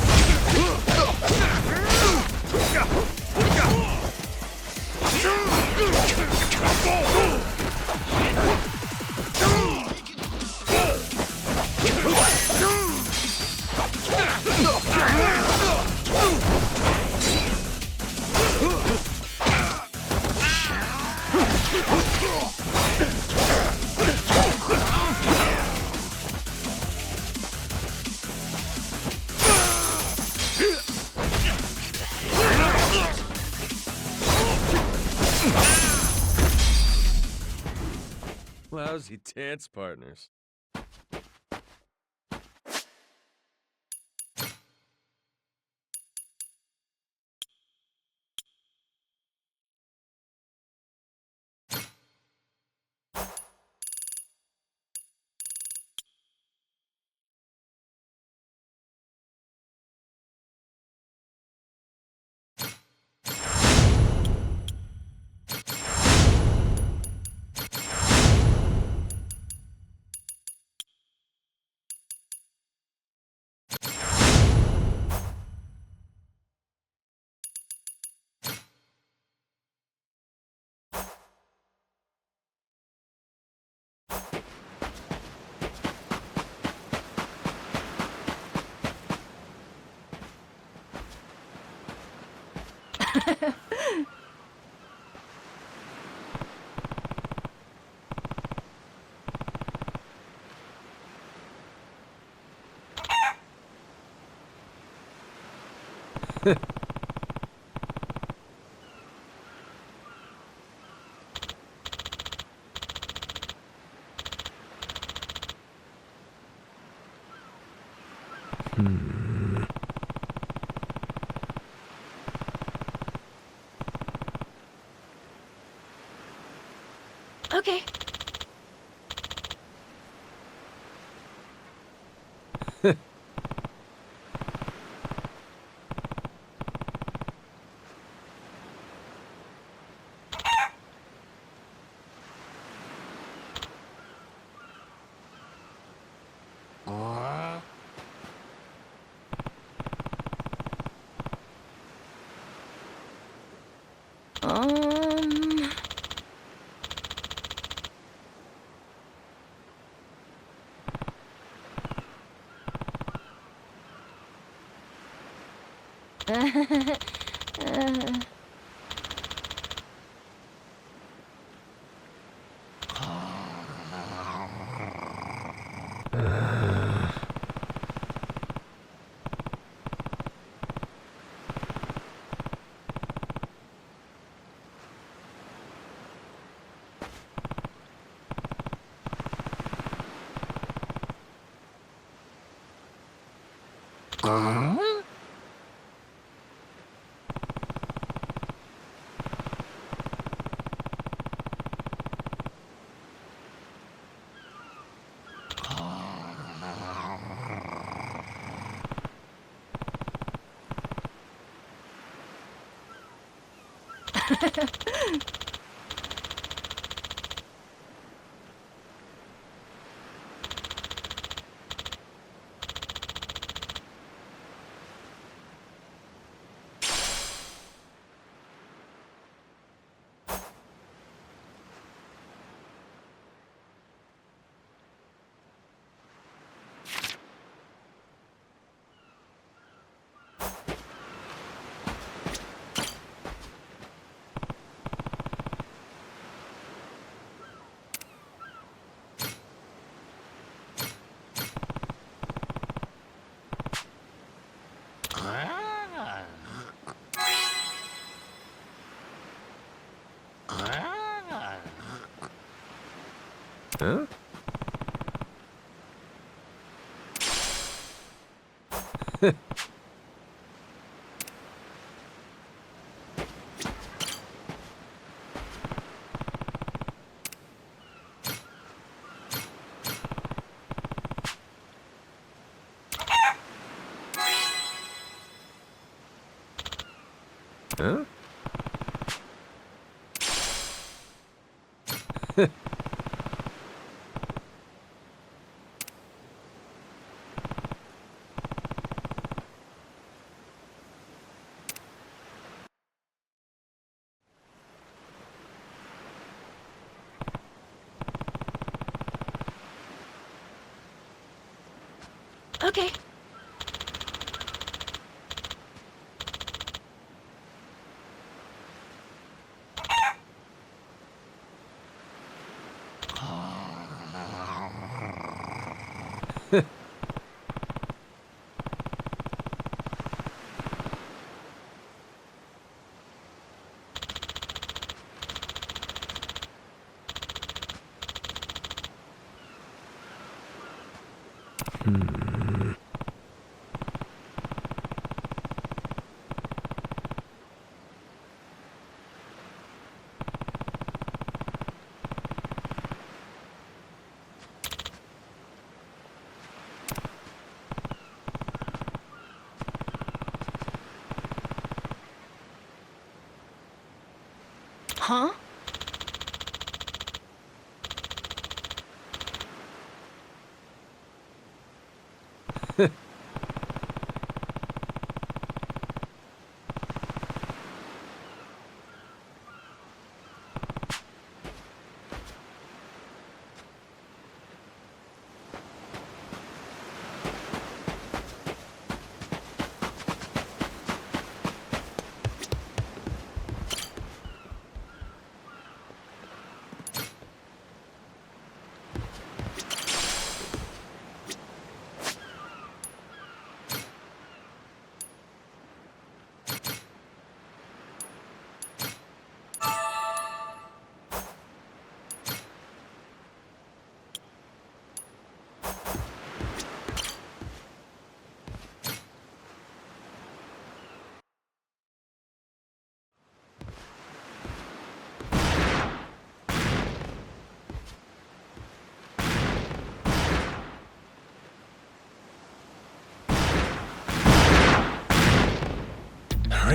Lousy dance partners. Okay. Um... Huh? Huh? Okay. Huh?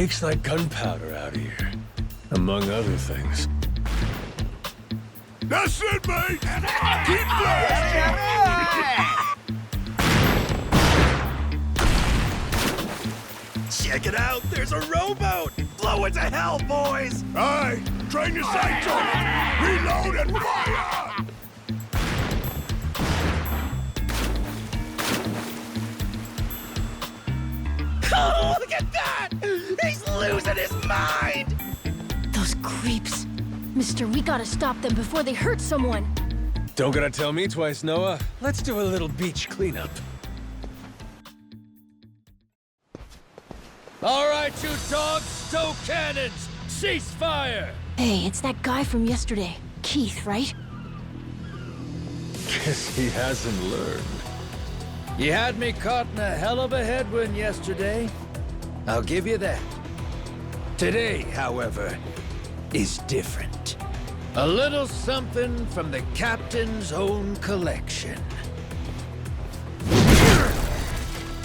Reeks like gunpowder out here, among other things. That's it, mate! Keep blasting! Check it out, there's a rowboat! Blow it to hell, boys! Aye, train your sights on it! Reload and fire! Oh, look at that! He's losing his mind! Those creeps. Mister, we gotta stop them before they hurt someone. Don't gotta tell me twice, Noah. Let's do a little beach cleanup. All right, you dogs, stow cannons! Cease fire! Hey, it's that guy from yesterday. Keith, right? Guess he hasn't learned. You had me caught in a hell of a headwind yesterday. I'll give you that. Today, however, is different. A little something from the captain's own collection.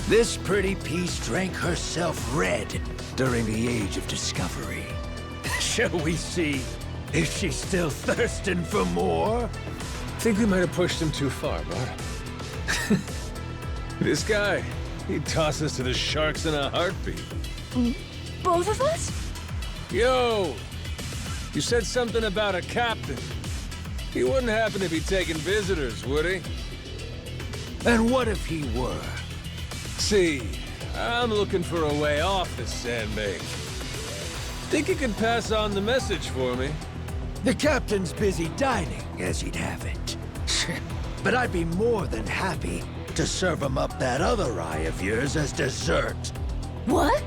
This pretty piece drank herself red during the Age of Discovery. Shall we see if she's still thirsting for more? Think we might have pushed him too far, bud. This guy, he'd toss us to the sharks in a heartbeat. Both of us? Yo! You said something about a captain. He wouldn't happen to be taking visitors, would he? And what if he were? See, I'm looking for a way off this sandbank. Think you could pass on the message for me? The captain's busy dining, as he'd have it. But I'd be more than happy to serve him up that other eye of yours as dessert. What?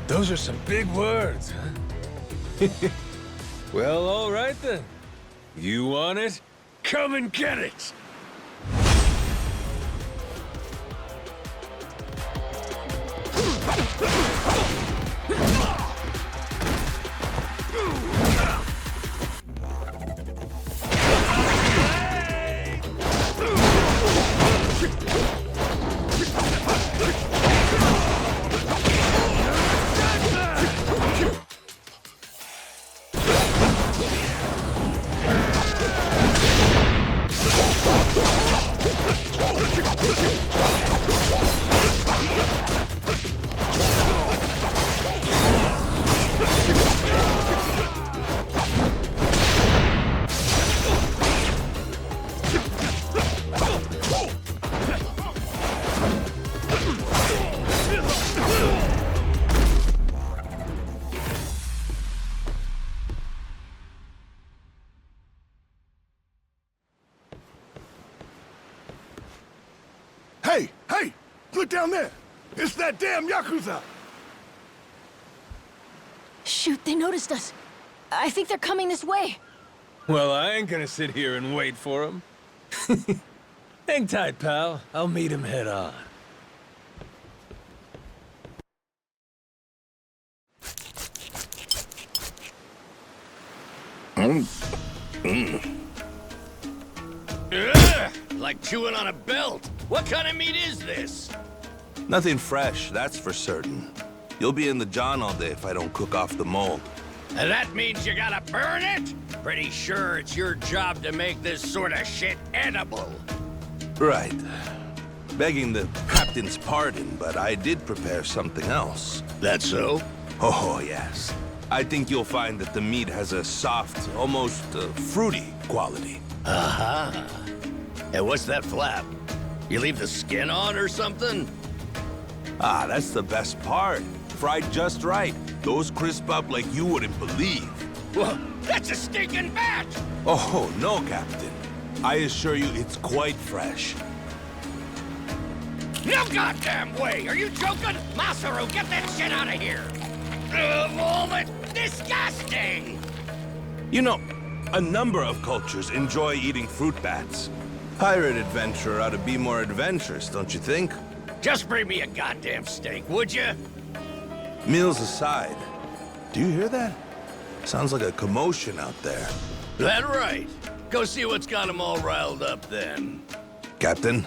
Those are some big words, huh? Well, all right then. You want it? Come and get it! Hey, hey! Look down there! It's that damn Yakuza! Shoot, they noticed us. I think they're coming this way. Well, I ain't gonna sit here and wait for him. Hang tight, pal. I'll meet him head on. Ugh, like chewing on a belt. What kind of meat is this? Nothing fresh, that's for certain. You'll be in the John all day if I don't cook off the mold. And that means you gotta burn it? Pretty sure it's your job to make this sort of shit edible. Right. Begging the captain's pardon, but I did prepare something else. That so? Oh, yes. I think you'll find that the meat has a soft, almost fruity quality. Aha. And what's that flap? You leave the skin on or something? Ah, that's the best part. Fried just right. Those crisp up like you wouldn't believe. Well, that's a stinking bat! Oh, no, Captain. I assure you it's quite fresh. No goddamn way! Are you joking? Masaru, get that shit out of here! Vomit! Disgusting! You know, a number of cultures enjoy eating fruit bats. Pirate adventurer ought to be more adventurous, don't you think? Just bring me a goddamn steak, would you? Meals aside, do you hear that? Sounds like a commotion out there. That right. Go see what's got them all riled up then. Captain?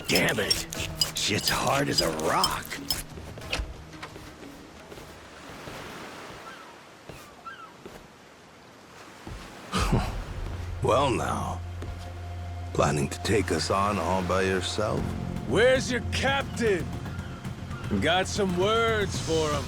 Damn it. Shit's hard as a rock. Well now. Planning to take us on all by yourself? Where's your captain? Got some words for him.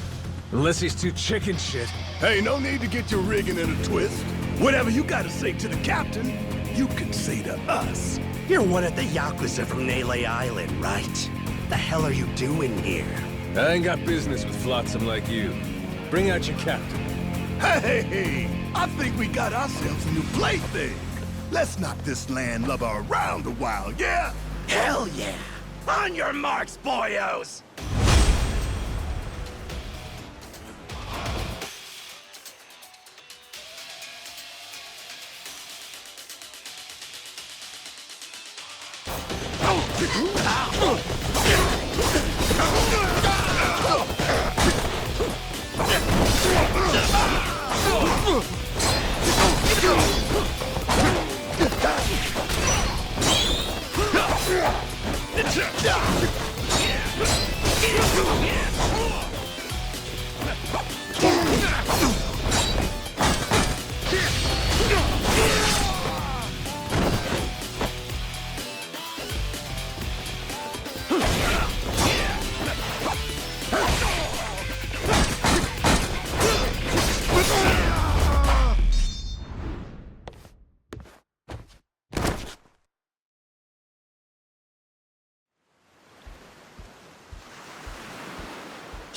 Unless he's too chicken shit. Hey, no need to get your rigging in a twist. Whatever you gotta say to the captain, you can say to us. You're one of the Yakuza from Nele Island, right? The hell are you doing here? I ain't got business with flotsam like you. Bring out your captain. Hey, I think we got ourselves a new plaything. Let's knock this landlubber around a while, yeah? Hell yeah! On your marks, boyos!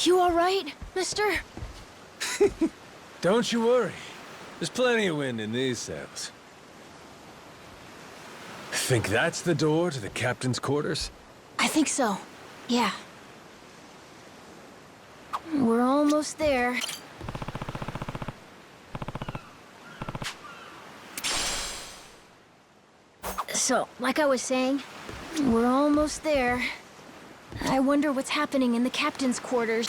You all right, mister? Don't you worry. There's plenty of wind in these sails. Think that's the door to the captain's quarters? I think so. Yeah. We're almost there. So, like I was saying, we're almost there. I wonder what's happening in the captain's quarters.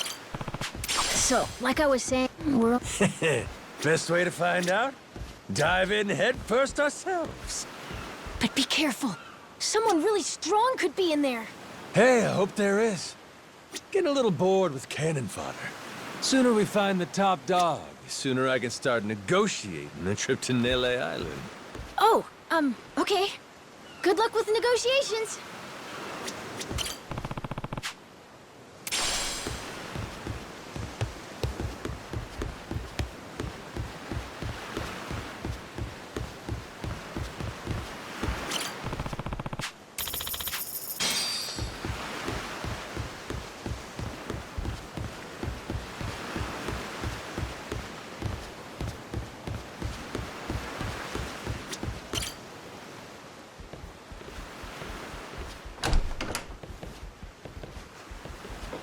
So, like I was saying, we're... Best way to find out? Dive in head first ourselves. But be careful. Someone really strong could be in there. Hey, I hope there is. Getting a little bored with cannon fodder. Sooner we find the top dog, the sooner I can start negotiating a trip to Nele Island. Oh, okay. Good luck with the negotiations.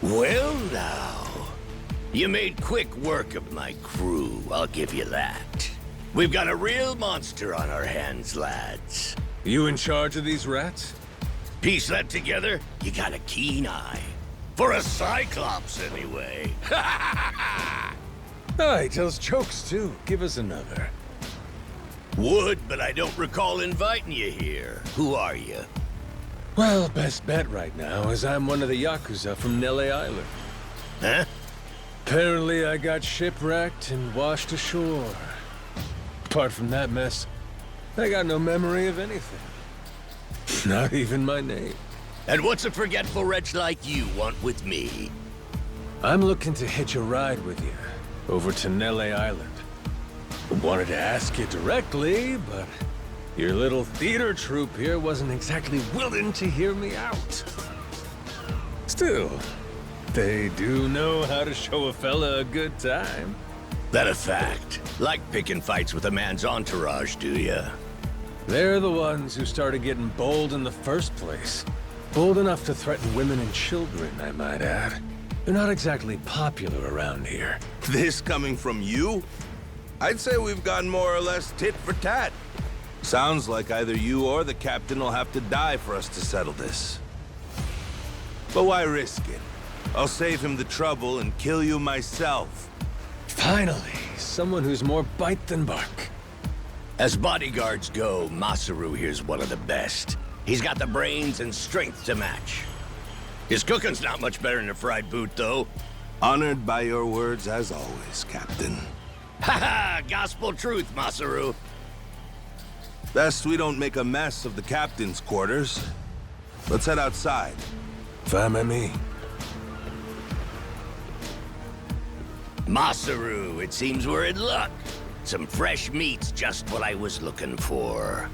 Well now, you made quick work of my crew, I'll give you that. We've got a real monster on our hands, lads. You in charge of these rats? Piece that together, you got a keen eye. For a Cyclops, anyway. Oh, he tells jokes too. Give us another. Would, but I don't recall inviting you here. Who are you? Well, best bet right now is I'm one of the Yakuza from Nele Island. Huh? Apparently I got shipwrecked and washed ashore. Apart from that mess, I got no memory of anything. Not even my name. And what's a forgetful wretch like you want with me? I'm looking to hitch a ride with you over to Nele Island. Wanted to ask you directly, but your little theater troupe here wasn't exactly willing to hear me out. Still, they do know how to show a fella a good time. That a fact? Like picking fights with a man's entourage, do ya? They're the ones who started getting bold in the first place. Bold enough to threaten women and children, I might add. They're not exactly popular around here. This coming from you? I'd say we've gone more or less tit for tat. Sounds like either you or the captain will have to die for us to settle this. But why risk it? I'll save him the trouble and kill you myself. Finally, someone who's more bite than bark. As bodyguards go, Masaru here's one of the best. He's got the brains and strength to match. His cooking's not much better than a fried boot, though. Honored by your words as always, Captain. Ha-ha! Gospel truth, Masaru. Best we don't make a mess of the captain's quarters. Let's head outside. Fine by me. Masaru, it seems we're in luck. Some fresh meat's just what I was looking for.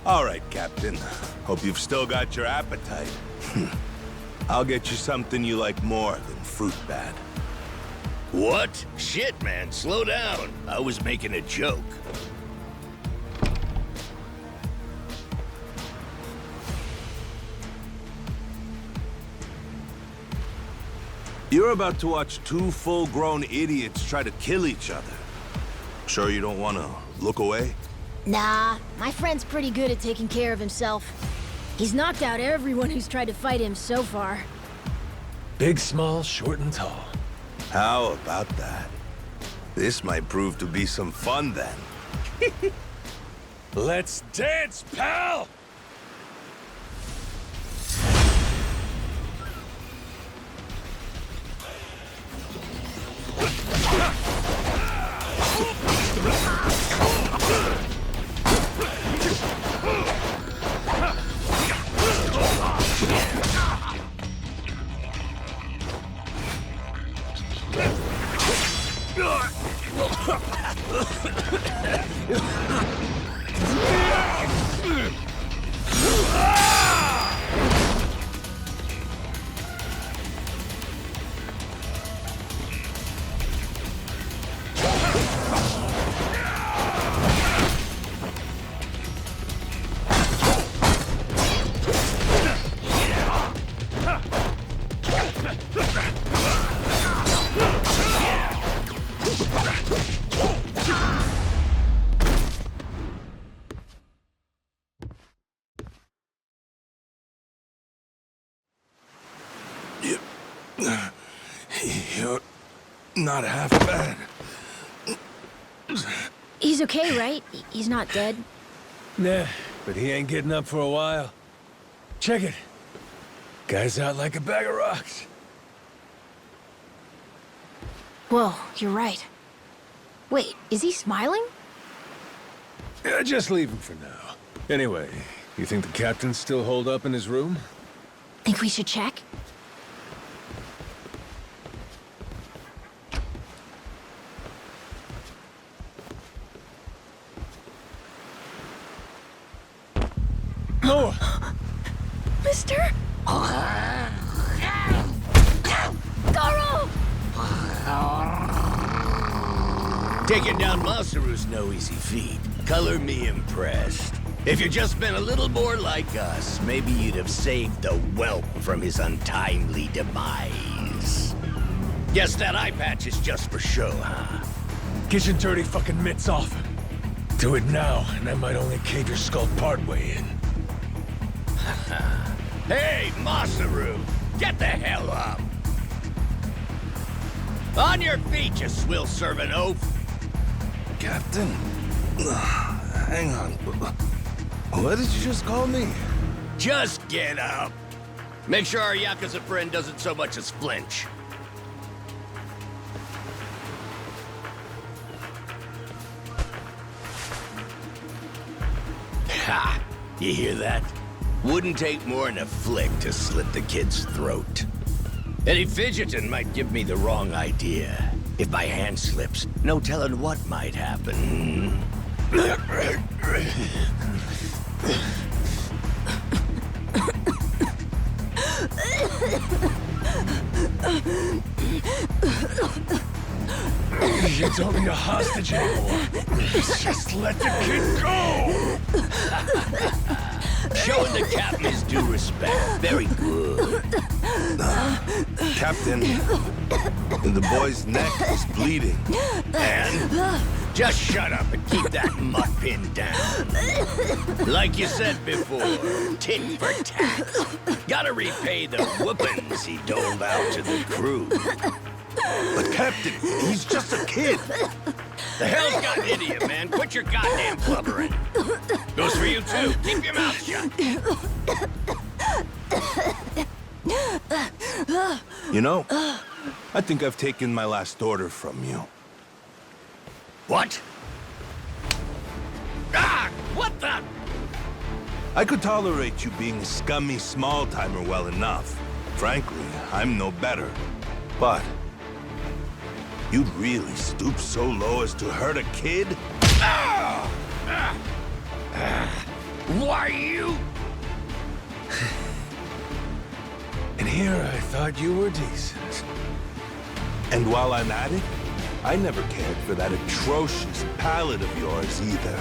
All right, Captain. Hope you've still got your appetite. I'll get you something you like more than fruit bat. What? Shit, man, slow down. I was making a joke. You're about to watch two full-grown idiots try to kill each other. Sure you don't want to look away? Nah, my friend's pretty good at taking care of himself. He's knocked out everyone who's tried to fight him so far. Big, small, short, and tall. How about that? This might prove to be some fun then. Let's dance, pal! not half bad. He's okay, right? He's not dead? Nah, but he ain't getting up for a while. Check it. Guy's out like a bag of rocks. Whoa, you're right. Wait, is he smiling? Yeah, just leave him for now. Anyway, you think the captain's still holed up in his room? Think we should check? No! Mister? Goro! Taking down Masaru's no easy feat. Color me impressed. If you'd just been a little more like us, maybe you'd have saved the whelp from his untimely demise. Guess that eye patch is just for show, huh? Get your dirty fucking mitts off him. Do it now, and I might only cave your skull partway in. Hey, Masaru! Get the hell up! On your feet, you swill servant oaf! Captain? Hang on. What did you just call me? Just get up! Make sure our Yakuza friend doesn't so much as flinch. Ha! You hear that? Wouldn't take more than a flick to slit the kid's throat. Any fidgeting might give me the wrong idea. If my hand slips, no telling what might happen. You don't need a hostage anymore. Just let the kid go! Showing the captain his due respect. Very good. Captain, the boy's neck is bleeding. And just shut up and keep that mutt pinned down. Like you said before, tit for tat. Gotta repay the whoopings he doled out to the crew. But Captain, he's just a kid. The hell's gotten into you, man? Quit your goddamn blubbering. Goes for you, too. Keep your mouth shut. You know, I think I've taken my last order from you. What? Ah! What the? I could tolerate you being a scummy small-timer well enough. Frankly, I'm no better. But you'd really stoop so low as to hurt a kid? Why you? And here I thought you were decent. And while I'm at it, I never cared for that atrocious palate of yours either.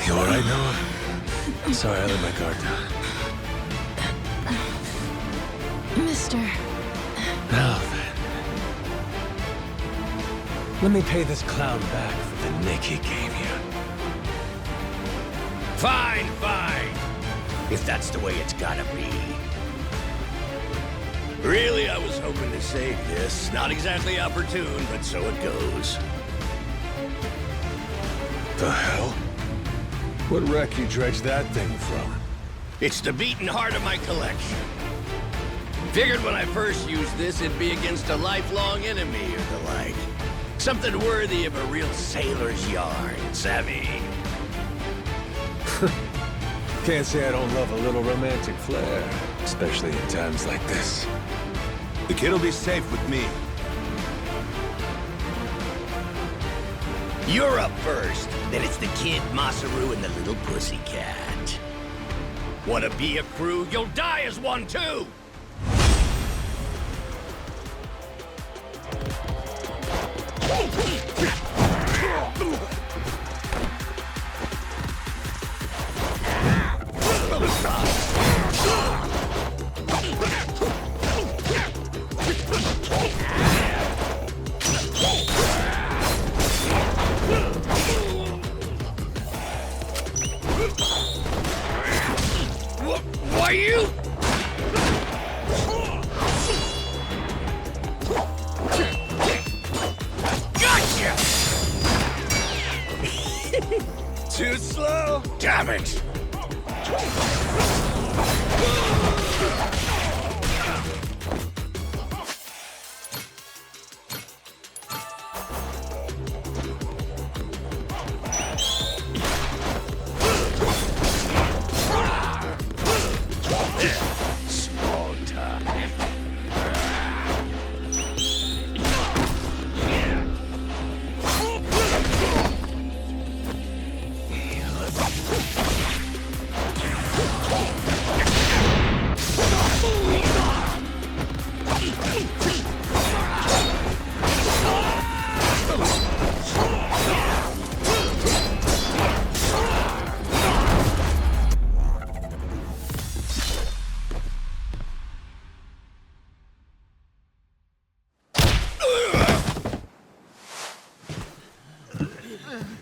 You all right, Noah? Sorry, I let my guard down. Mister... Now then. Let me pay this clown back for the nick he gave you. Fine, fine. If that's the way it's gotta be. Really, I was hoping to save this. Not exactly opportune, but so it goes. The hell? What wreck you dredged that thing from? It's the beating heart of my collection. Figured when I first used this, it'd be against a lifelong enemy or the like. Something worthy of a real sailor's yarn, savvy? Can't say I don't love a little romantic flair, especially in times like this. The kid'll be safe with me. You're up first, then it's the kid, Masaru, and the little pussycat. Wanna be a crew? You'll die as one, too! Why you? too slow? Damn it! Small time.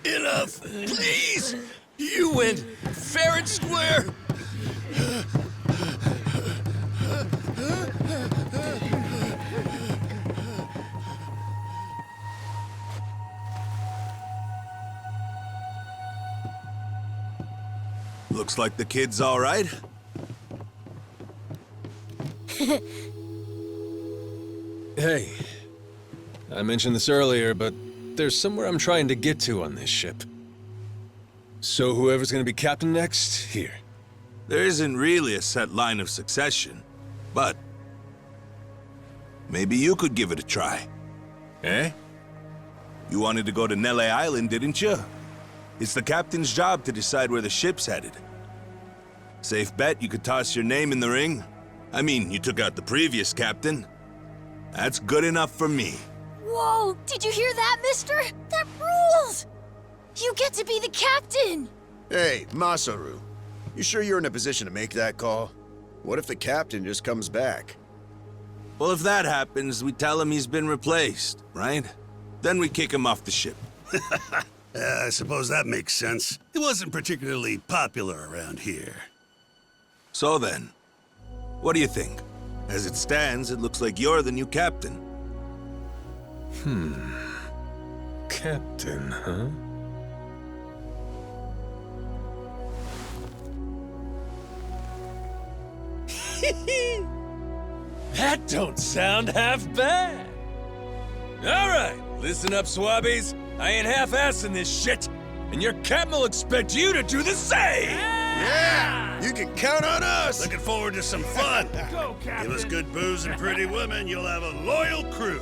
Enough, please! You went fair and square! Looks like the kid's all right. Hey, I mentioned this earlier, but there's somewhere I'm trying to get to on this ship. So whoever's gonna be captain next, here. There isn't really a set line of succession, but maybe you could give it a try. Eh? You wanted to go to Nele Island, didn't you? It's the captain's job to decide where the ship's headed. Safe bet you could toss your name in the ring. I mean, you took out the previous captain. That's good enough for me. Whoa, did you hear that, mister? That rules! You get to be the captain! Hey, Masaru. You sure you're in a position to make that call? What if the captain just comes back? Well, if that happens, we tell him he's been replaced, right? Then we kick him off the ship. I suppose that makes sense. He wasn't particularly popular around here. So then, what do you think? As it stands, it looks like you're the new captain. Captain, huh? That don't sound half bad. All right, listen up, swabbies. I ain't half-assing this shit, and your captain will expect you to do the same. Yeah! You can count on us! Looking forward to some fun. Go, Captain. Give us good booze and pretty women, you'll have a loyal crew.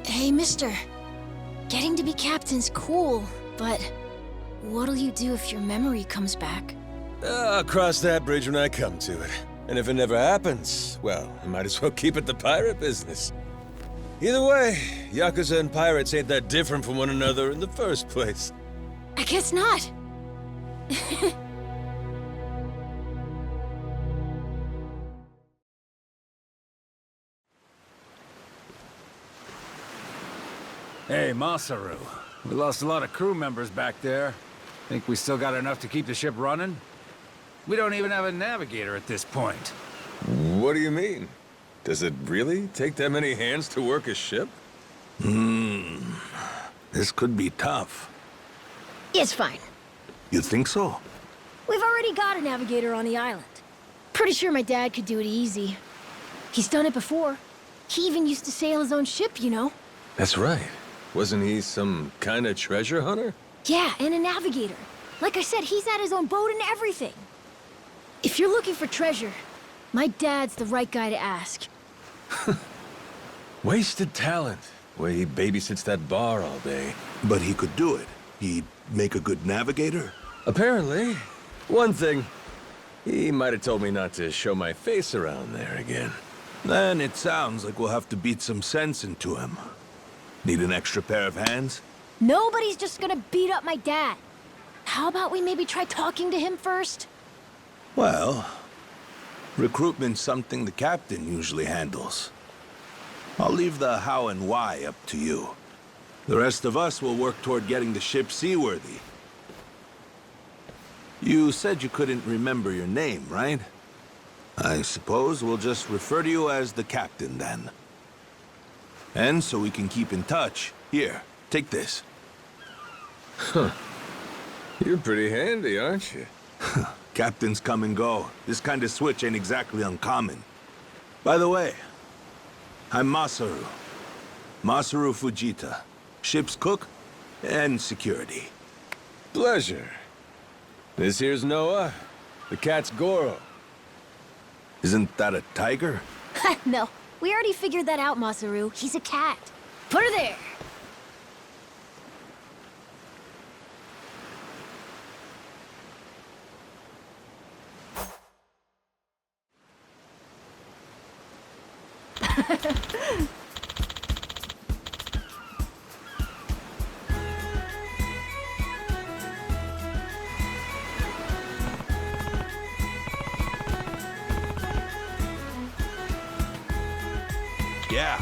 Hey, mister. Getting to be captain's cool, but what'll you do if your memory comes back? I'll cross that bridge when I come to it. And if it never happens, well, I might as well keep it the pirate business. Either way, Yakuza and pirates ain't that different from one another in the first place. I guess not. Hey, Masaru. We lost a lot of crew members back there. Think we still got enough to keep the ship running? We don't even have a navigator at this point. What do you mean? Does it really take that many hands to work a ship? This could be tough. It's fine. You think so? We've already got a navigator on the island. Pretty sure my dad could do it easy. He's done it before. He even used to sail his own ship, you know? That's right. Wasn't he some kind of treasure hunter? Yeah, and a navigator. Like I said, he's had his own boat and everything. If you're looking for treasure, my dad's the right guy to ask. Wasted talent. Way he babysits that bar all day. But he could do it. He'd make a good navigator. Apparently. One thing, he might have told me not to show my face around there again. Then it sounds like we'll have to beat some sense into him. Need an extra pair of hands? Nobody's just gonna beat up my dad. How about we maybe try talking to him first? Well, recruitment's something the captain usually handles. I'll leave the how and why up to you. The rest of us will work toward getting the ship seaworthy. You said you couldn't remember your name, right? I suppose we'll just refer to you as the captain, then. And so we can keep in touch, here, take this. Huh. You're pretty handy, aren't you? Captains come and go. This kind of switch ain't exactly uncommon. By the way, I'm Masaru. Masaru Fujita. Ship's cook and security. Pleasure. This here's Noah. The cat's Goro. Isn't that a tiger? No, we already figured that out, Masaru. He's a cat. Put her there. Yeah.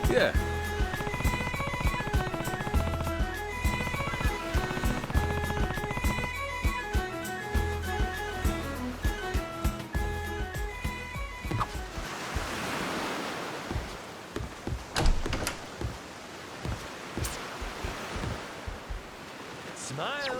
Yeah. Smile.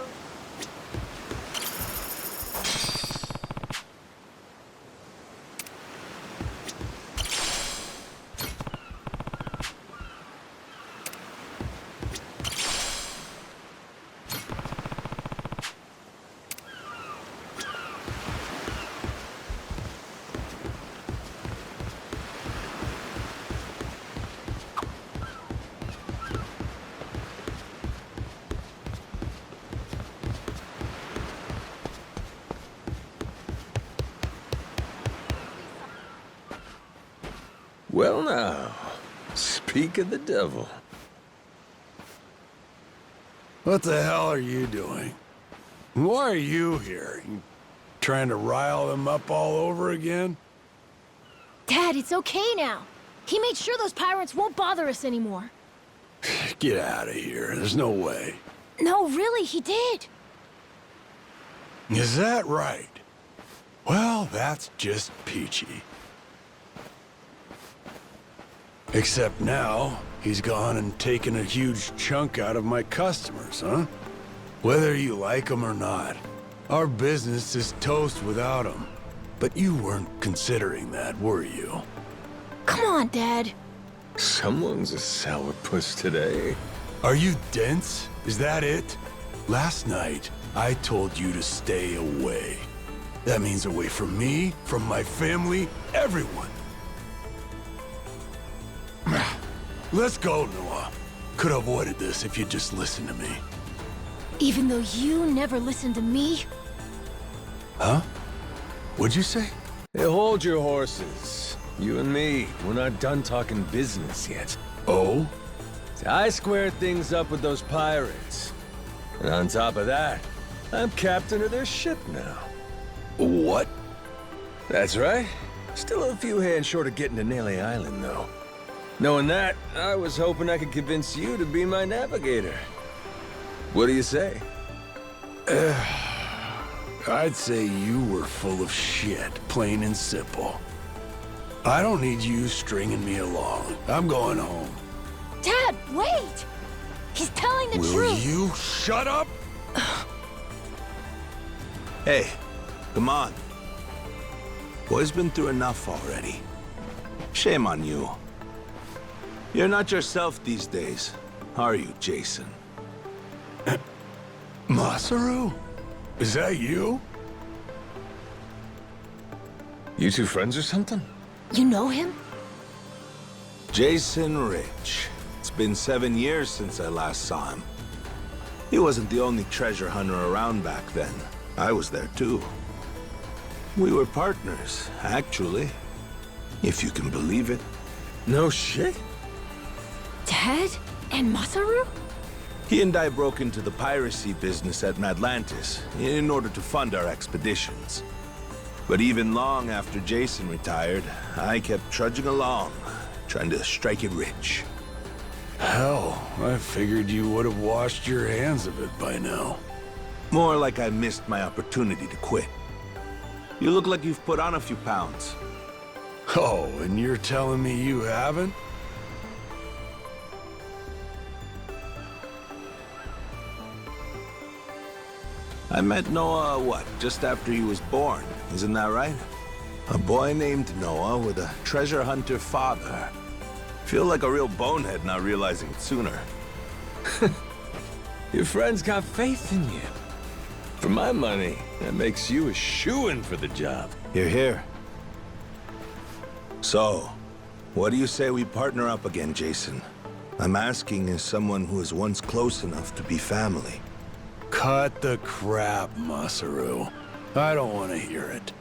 Well now, speak of the devil. What the hell are you doing? Why are you here? You trying to rile them up all over again? Dad, it's okay now. He made sure those pirates won't bother us anymore. Get out of here. There's no way. No, really, he did. Is that right? Well, that's just peachy. Except now, he's gone and taken a huge chunk out of my customers, huh? Whether you like them or not, our business is toast without him. But you weren't considering that, were you? Come on, Dad. Someone's a sourpuss today. Are you dense? Is that it? Last night, I told you to stay away. That means away from me, from my family, everyone. Let's go, Noah. Could have avoided this if you'd just listened to me. Even though you never listened to me? Huh? What'd you say? Hey, hold your horses. You and me, we're not done talking business yet. Oh? I squared things up with those pirates. And on top of that, I'm captain of their ship now. What? That's right. Still a few hands short of getting to Nele Island, though. Knowing that, I was hoping I could convince you to be my navigator. What do you say? I'd say you were full of shit, plain and simple. I don't need you stringing me along. I'm going home. Dad, wait! He's telling the Will truth! you shut up? Hey, come on. Boy's been through enough already. Shame on you. You're not yourself these days, are you, Jason? Masaru? Is that you? You two friends or something? You know him? Jason Rich. It's been 7 years since I last saw him. He wasn't the only treasure hunter around back then. I was there too. We were partners, actually. If you can believe it. No shit? Dad? And Masaru? He and I broke into the piracy business at Madlantis in order to fund our expeditions. But even long after Jason retired, I kept trudging along, trying to strike it rich. Hell, I figured you would have washed your hands of it by now. More like I missed my opportunity to quit. You look like you've put on a few pounds. Oh, and you're telling me you haven't? I met Noah, what, just after he was born, isn't that right? A boy named Noah with a treasure hunter father. Feel like a real bonehead not realizing it sooner. Your friend's got faith in you. For my money, that makes you a shoo-in for the job. You're here. So, what do you say we partner up again, Jason? I'm asking as someone who was once close enough to be family. Cut the crap, Masaru. I don't want to hear it.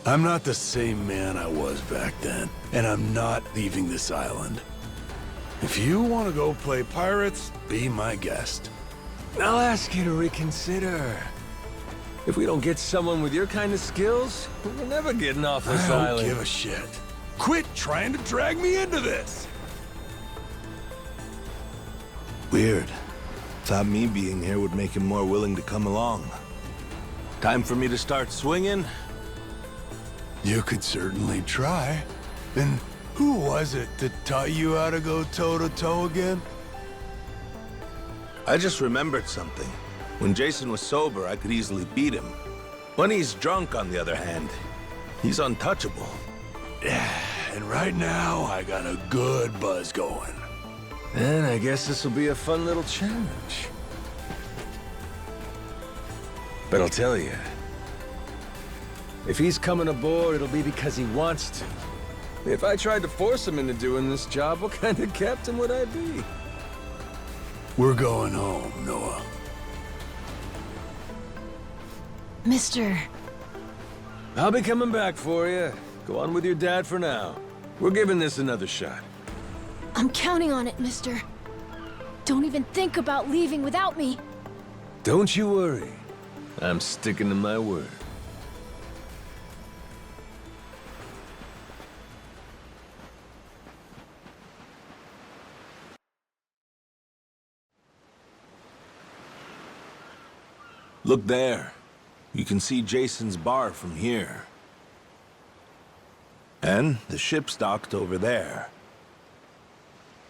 I'm not the same man I was back then, and I'm not leaving this island. If you want to go play pirates, be my guest. I'll ask you to reconsider. If we don't get someone with your kind of skills, we're never getting off this I don't island. give a shit. Quit trying to drag me into this! Weird. Thought me being here would make him more willing to come along. Time for me to start swinging? You could certainly try. And who was it that taught you how to go toe-to-toe again? I just remembered something. When Jason was sober, I could easily beat him. When he's drunk, on the other hand, he's untouchable. Yeah, and right now, I got a good buzz going. And I guess this will be a fun little challenge. But I'll tell you, if he's coming aboard, it'll be because he wants to. If I tried to force him into doing this job, what kind of captain would I be? We're going home, Noah. Mister. I'll be coming back for you. Go on with your dad for now. We're giving this another shot. I'm counting on it, mister. Don't even think about leaving without me. Don't you worry. I'm sticking to my word. Look there. You can see Jason's bar from here. And the ship's docked over there.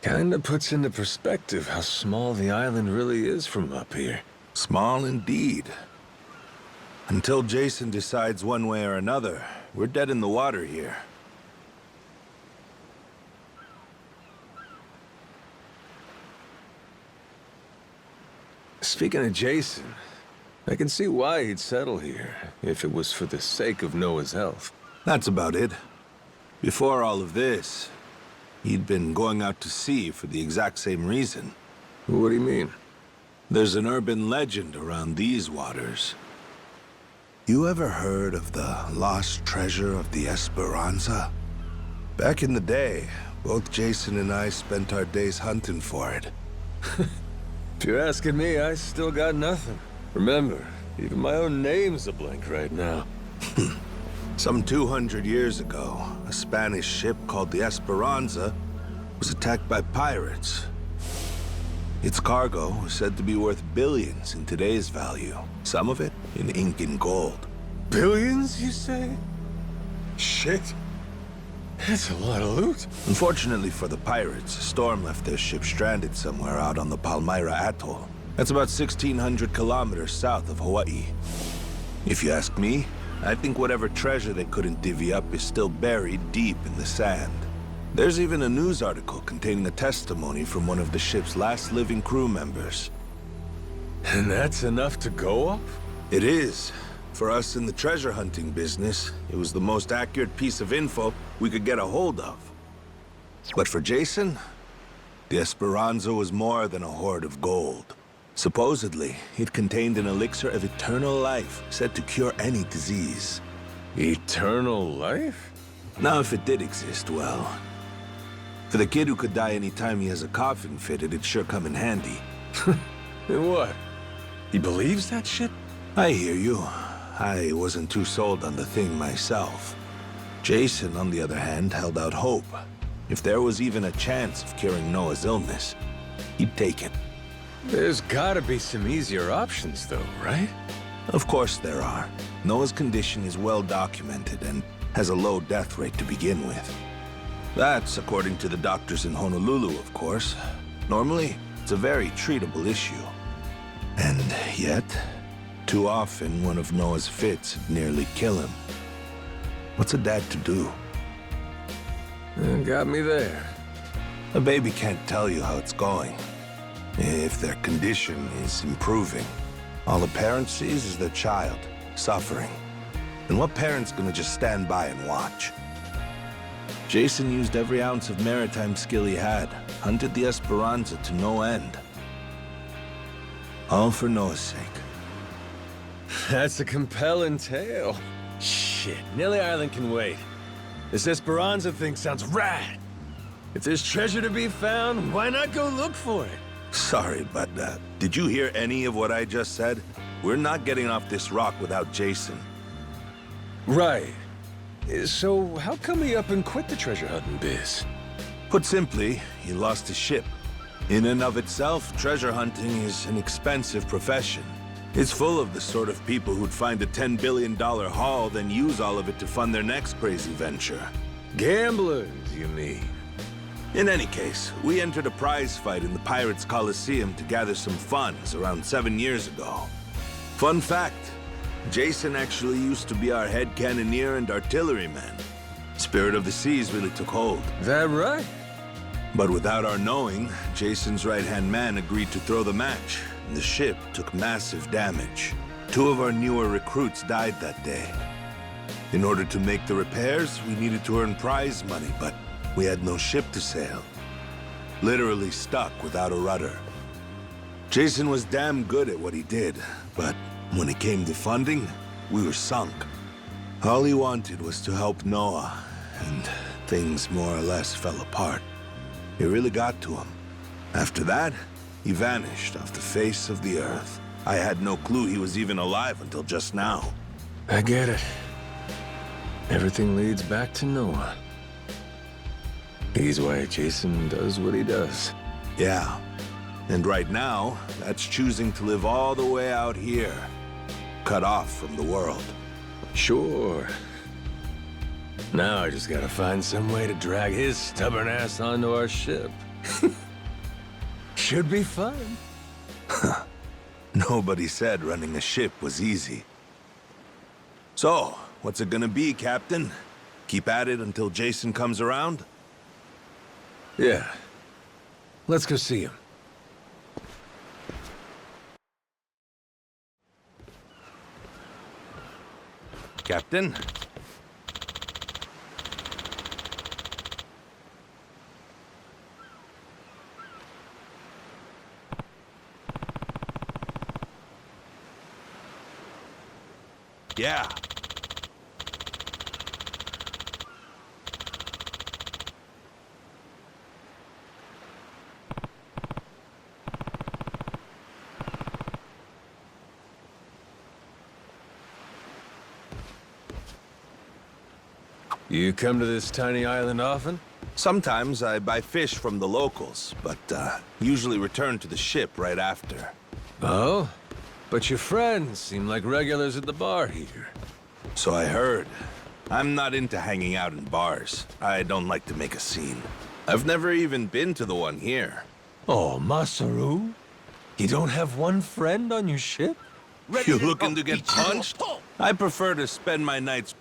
Kinda puts into perspective how small the island really is from up here. Small indeed. Until Jason decides one way or another, we're dead in the water here. Speaking of Jason, I can see why he'd settle here, if it was for the sake of Noah's health. That's about it. Before all of this, he'd been going out to sea for the exact same reason. What do you mean? There's an urban legend around these waters. You ever heard of the lost treasure of the Esperanza? Back in the day, both Jason and I spent our days hunting for it. If you're asking me, I still got nothing. Remember, even my own name's a blank right now. Some 200 years ago, a Spanish ship called the Esperanza was attacked by pirates. Its cargo was said to be worth billions in today's value, some of it in ink and gold. Billions, you say? Shit. That's a lot of loot. Unfortunately for the pirates, a storm left their ship stranded somewhere out on the Palmyra Atoll. That's about 1,600 kilometers south of Hawaii. If you ask me, I think whatever treasure they couldn't divvy up is still buried deep in the sand. There's even a news article containing a testimony from one of the ship's last living crew members. And that's enough to go off? It is. For us in the treasure hunting business, it was the most accurate piece of info we could get a hold of. But for Jason, the Esperanza was more than a hoard of gold. Supposedly, it contained an elixir of eternal life, said to cure any disease. Eternal life? Now, if it did exist, well... For the kid who could die any time he has a coffin fitted, it'd sure come in handy. And what? He believes that shit? I hear you. I wasn't too sold on the thing myself. Jason, on the other hand, held out hope. If there was even a chance of curing Noah's illness, he'd take it. There's gotta be some easier options, though, right? Of course there are. Noah's condition is well documented and has a low death rate to begin with. That's according to the doctors in Honolulu, of course. Normally, it's a very treatable issue. And yet, too often one of Noah's fits would nearly kill him. What's a dad to do? Got me there. A baby can't tell you how it's going. If their condition is improving, all a parent sees is their child suffering. And what parent's gonna just stand by and watch? Jason used every ounce of maritime skill he had, hunted the Esperanza to no end. All for Noah's sake. That's a compelling tale. Shit, Nili Island can wait. This Esperanza thing sounds rad. If there's treasure to be found, why not go look for it? Sorry, but did you hear any of what I just said? We're not getting off this rock without Jason. Right. So how come he up and quit the treasure hunting biz? Put simply, he lost his ship. In and of itself, treasure hunting is an expensive profession. It's full of the sort of people who'd find a $10 billion haul, then use all of it to fund their next crazy venture. Gamblers, you mean? In any case, we entered a prize fight in the Pirates Coliseum to gather some funds around 7 years ago. Fun fact, Jason actually used to be our head cannoneer and artilleryman. Spirit of the Seas really took hold. That right? But without our knowing, Jason's right-hand man agreed to throw the match, and the ship took massive damage. 2 of our newer recruits died that day. In order to make the repairs, we needed to earn prize money, but we had no ship to sail. Literally stuck without a rudder. Jason was damn good at what he did, but when it came to funding, we were sunk. All he wanted was to help Noah, and things more or less fell apart. It really got to him. After that, he vanished off the face of the earth. I had no clue he was even alive until just now. I get it. Everything leads back to Noah. He's why Jason does what he does. Yeah. And right now, that's choosing to live all the way out here, cut off from the world. Sure. Now I just gotta find some way to drag his stubborn ass onto our ship. Should be fun. Nobody said running a ship was easy. So, what's it gonna be, Captain? Keep at it until Jason comes around? Yeah. Let's go see him. Captain? Yeah. You come to this tiny island often? Sometimes I buy fish from the locals, but usually return to the ship right after. Oh? But your friends seem like regulars at the bar here. So I heard. I'm not into hanging out in bars. I don't like to make a scene. I've never even been to the one here. Oh, Masaru? You don't have one friend on your ship? You looking to get punched? I prefer to spend my nights...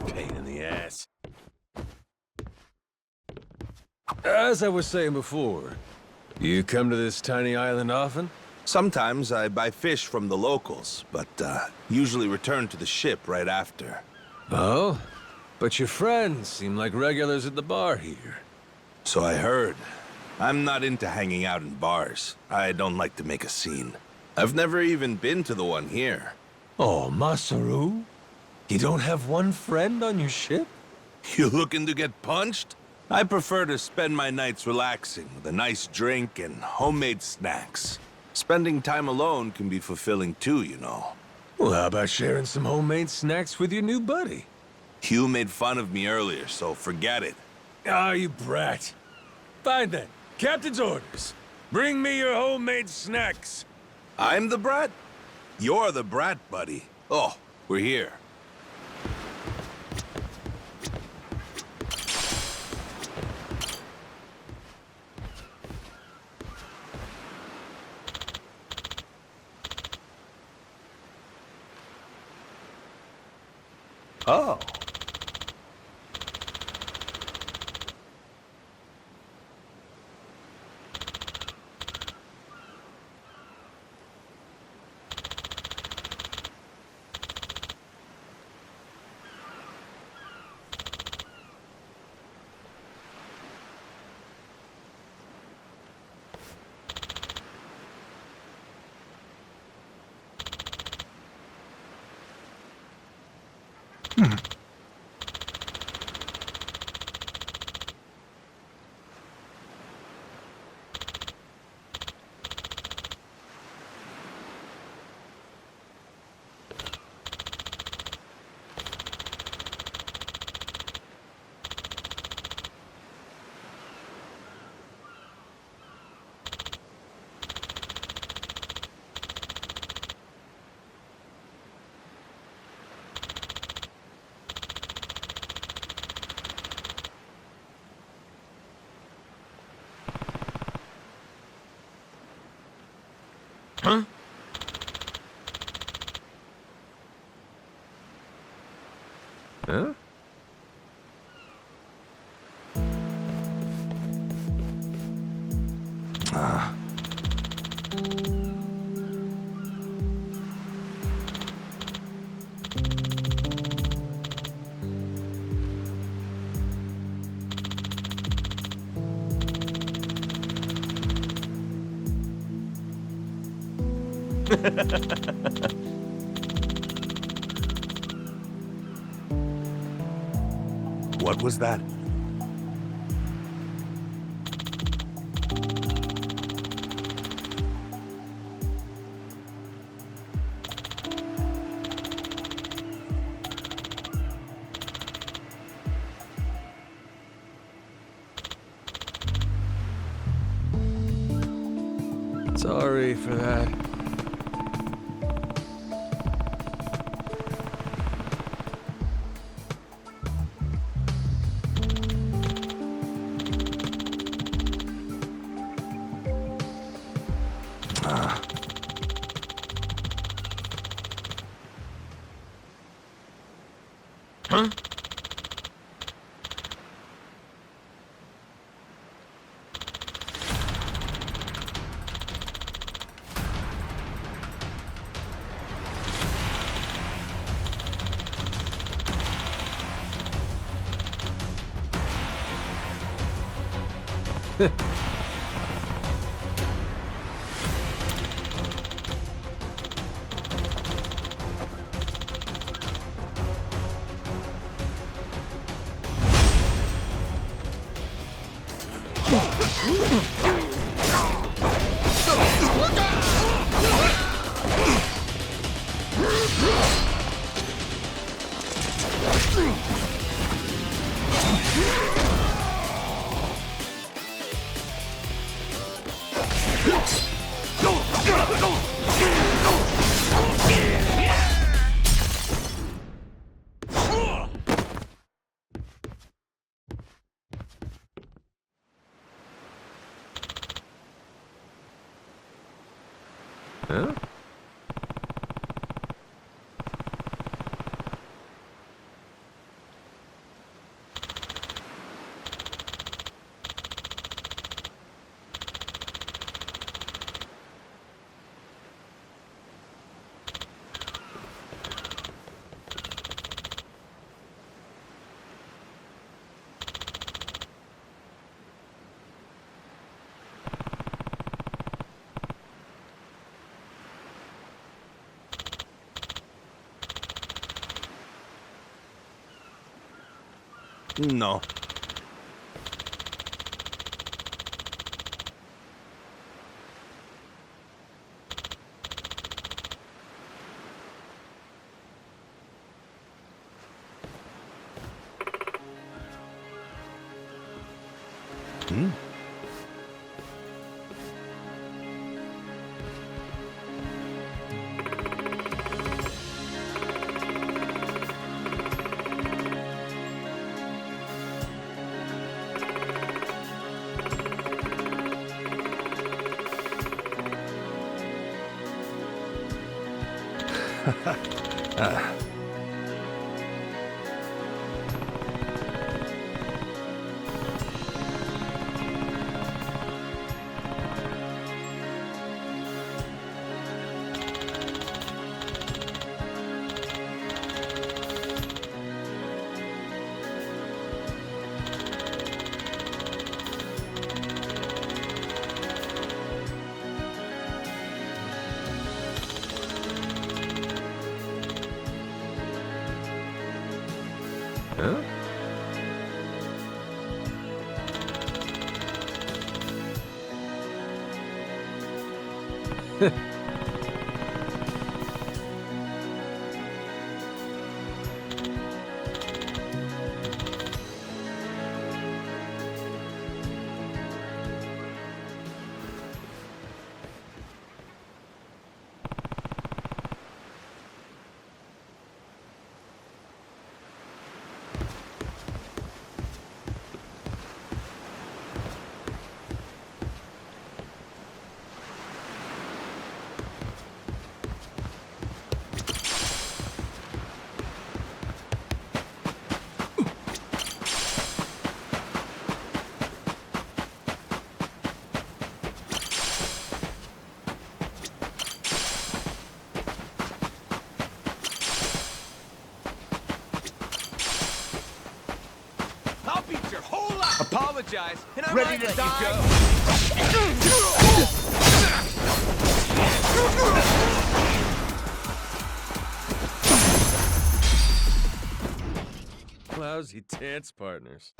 Pain in the ass. As I was saying before, you come to this tiny island often? Sometimes I buy fish from the locals, but usually return to the ship right after. Oh? But your friends seem like regulars at the bar here. So I heard. I'm not into hanging out in bars. I don't like to make a scene. I've never even been to the one here. Oh, Masaru? You don't have one friend on your ship? You looking to get punched? I prefer to spend my nights relaxing with a nice drink and homemade snacks. Spending time alone can be fulfilling too, you know. Well, how about sharing some homemade snacks with your new buddy? You made fun of me earlier, so forget it. Ah, you brat. Fine then. Captain's orders. Bring me your homemade snacks. I'm the brat? You're the brat, buddy. Oh, we're here. Oh. Huh? Huh? Ah. What was that? Sorry for that. Huh? Huh? No. Huh? I'll beat your whole life. Apologize, and I Ready might to let die? you go. Lousy dance partners.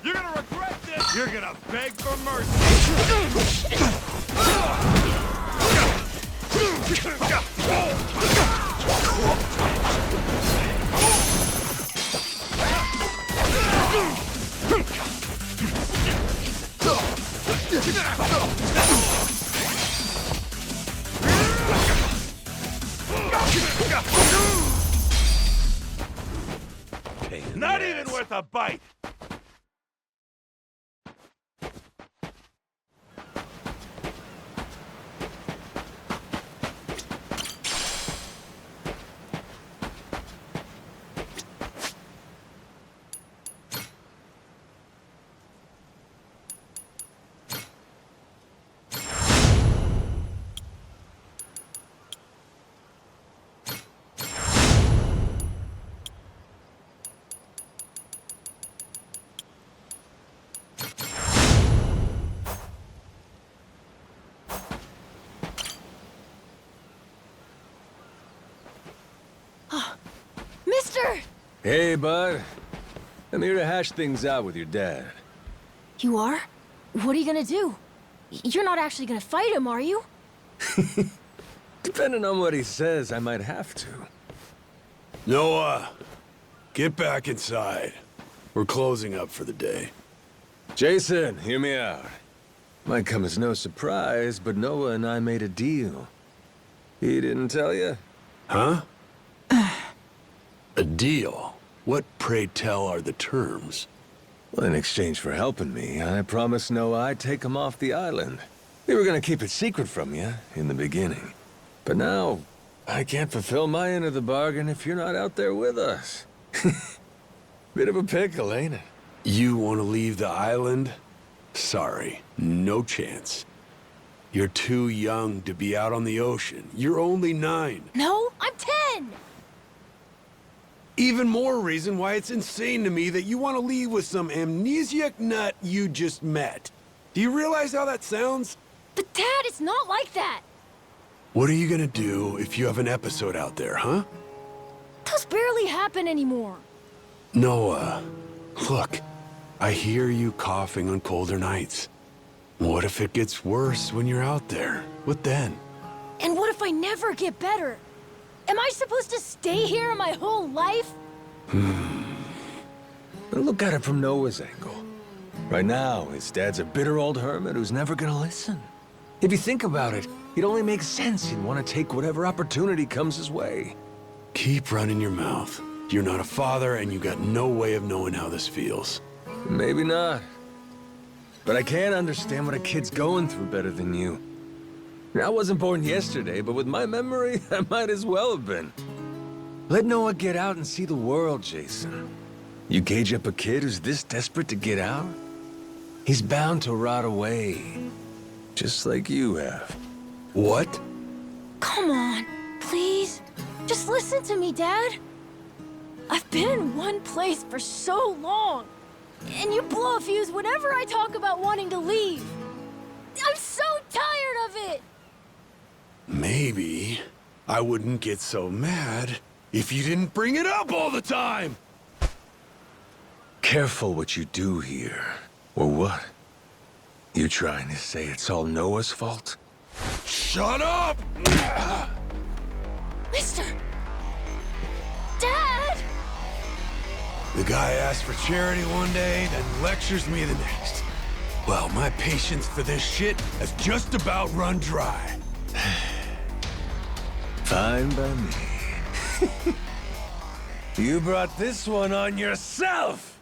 You're gonna regret this. You're gonna beg for mercy. Not even worth a bite. Mister! Hey, bud. I'm here to hash things out with your dad. You are? What are you gonna do? You're not actually gonna fight him, are you? Depending on what he says, I might have to. Noah, get back inside. We're closing up for the day. Jason, hear me out. Might come as no surprise, but Noah and I made a deal. He didn't tell you? Huh? A deal? What, pray tell, are the terms? Well, in exchange for helping me, I promised Noah I'd take him off the island. We were gonna keep it secret from you in the beginning. But now, I can't fulfill my end of the bargain if you're not out there with us. Bit of a pickle, ain't it? You want to leave the island? Sorry, no chance. You're too young to be out on the ocean. You're only 9. No, I'm 10! Even more reason why it's insane to me that you want to leave with some amnesiac nut you just met. Do you realize how that sounds? But Dad, it's not like that! What are you gonna do if you have an episode out there, huh? Those barely happen anymore. Noah, look, I hear you coughing on colder nights. What if it gets worse when you're out there? What then? And what if I never get better? Am I supposed to stay here my whole life? But look at it from Noah's angle. Right now, his dad's a bitter old hermit who's never gonna listen. If you think about it, it only makes sense he'd want to take whatever opportunity comes his way. Keep running your mouth. You're not a father, and you got no way of knowing how this feels. Maybe not. But I can't understand what a kid's going through better than you. I wasn't born yesterday, but with my memory, I might as well have been. Let Noah get out and see the world, Jason. You gauge up a kid who's this desperate to get out? He's bound to rot away. Just like you have. What? Come on, please. Just listen to me, Dad. I've been in one place for so long. And you blow a fuse whenever I talk about wanting to leave. I'm so tired of it! Maybe I wouldn't get so mad if you didn't bring it up all the time! Careful what you do here. Or what? You trying to say it's all Noah's fault? Shut up! Mister! Dad! The guy asks for charity one day, then lectures me the next. Well, my patience for this shit has just about run dry. Fine by me. You brought this one on yourself!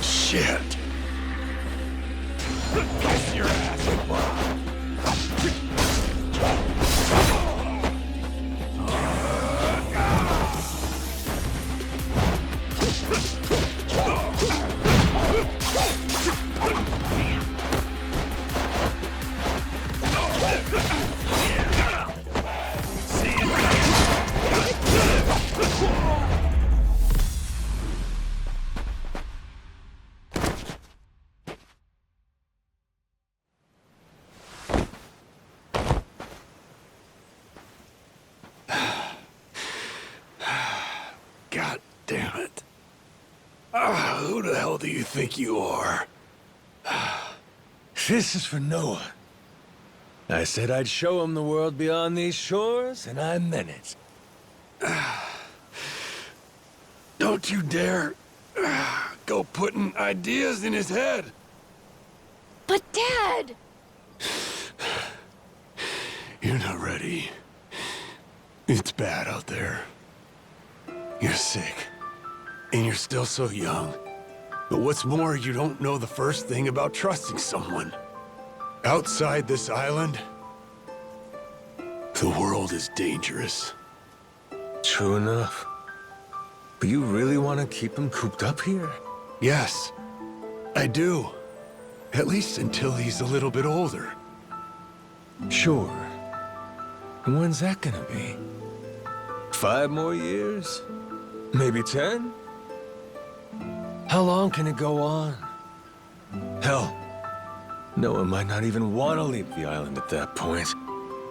Shit. Kiss your ass. God damn it. Who the hell do you think you are? This is for Noah. I said I'd show him the world beyond these shores, and I meant it. Don't you dare go putting ideas in his head. But Dad! You're not ready. It's bad out there. You're sick. And you're still so young. But what's more, you don't know the first thing about trusting someone. Outside this island, the world is dangerous. True enough. But you really want to keep him cooped up here? Yes, I do. At least until he's a little bit older. Sure. And when's that gonna be? 5 more years? Maybe 10? How long can it go on? Hell, Noah might not even want to leave the island at that point.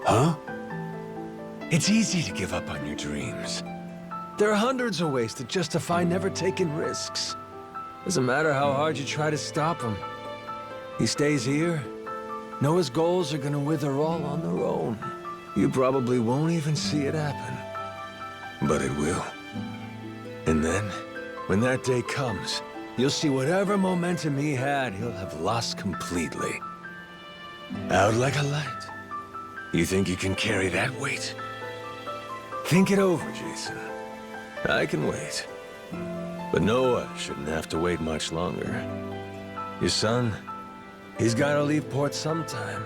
Huh? It's easy to give up on your dreams. There are hundreds of ways to justify never taking risks. Doesn't matter how hard you try to stop him. He stays here. Noah's goals are gonna wither all on their own. You probably won't even see it happen. But it will. And then, when that day comes, you'll see whatever momentum he had, he'll have lost completely. Out like a light. You think you can carry that weight? Think it over, Jason. I can wait. But Noah shouldn't have to wait much longer. Your son, he's gotta leave port sometime.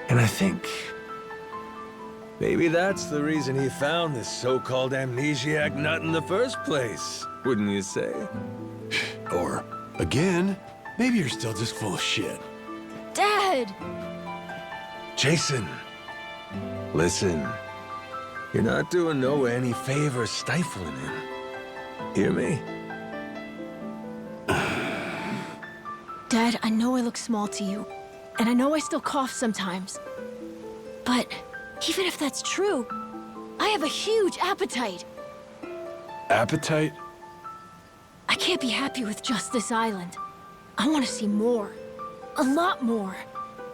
And I think maybe that's the reason he found this so-called amnesiac nut in the first place, wouldn't you say? Or, again, maybe you're still just full of shit. Dad! Jason, listen. You're not doing Noah any favors stifling him. Hear me? Dad, I know I look small to you, and I know I still cough sometimes. But even if that's true, I have a huge appetite. Appetite? I can't be happy with just this island. I want to see more. A lot more.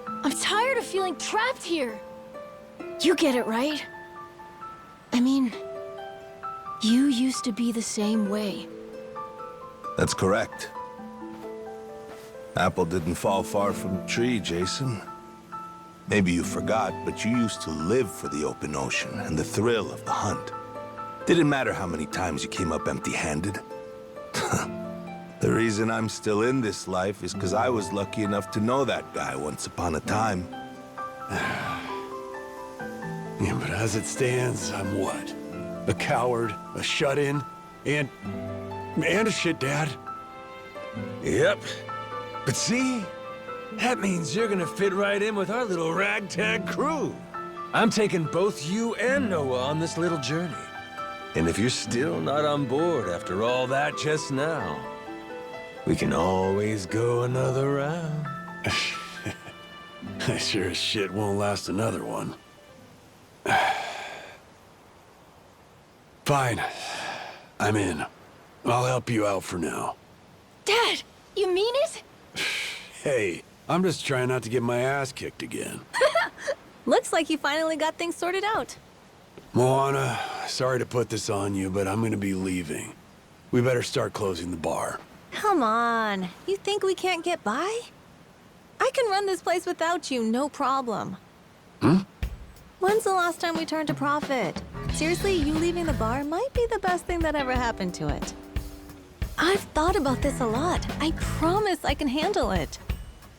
I'm tired of feeling trapped here. You get it, right? I mean, you used to be the same way. That's correct. Apple didn't fall far from the tree, Jason. Maybe you forgot, but you used to live for the open ocean and the thrill of the hunt. Didn't matter how many times you came up empty-handed. The reason I'm still in this life is because I was lucky enough to know that guy once upon a time. Yeah, but as it stands, I'm what? A coward, a shut-in, and a shit dad. Yep. But see? That means you're gonna fit right in with our little ragtag crew. I'm taking both you and Noah on this little journey. And if you're still not on board after all that just now, we can always go another round. I sure as shit won't last another one. Fine. I'm in. I'll help you out for now. Dad, you mean it? Hey, I'm just trying not to get my ass kicked again. Looks like you finally got things sorted out. Moana, sorry to put this on you, but I'm gonna be leaving. We better start closing the bar. Come on. You think we can't get by? I can run this place without you, no problem. Hmm? When's the last time we turned a profit? Seriously, you leaving the bar might be the best thing that ever happened to it. I've thought about this a lot. I promise I can handle it.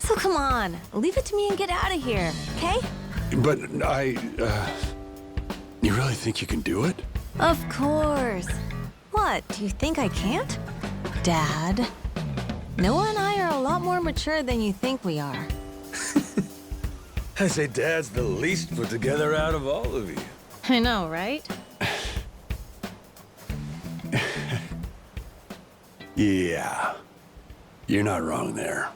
So come on, leave it to me and get out of here, okay? But you really think you can do it? Of course. What, do you think I can't? Dad, Noah and I are a lot more mature than you think we are. I say Dad's the least put together out of all of you. I know, right? Yeah. You're not wrong there.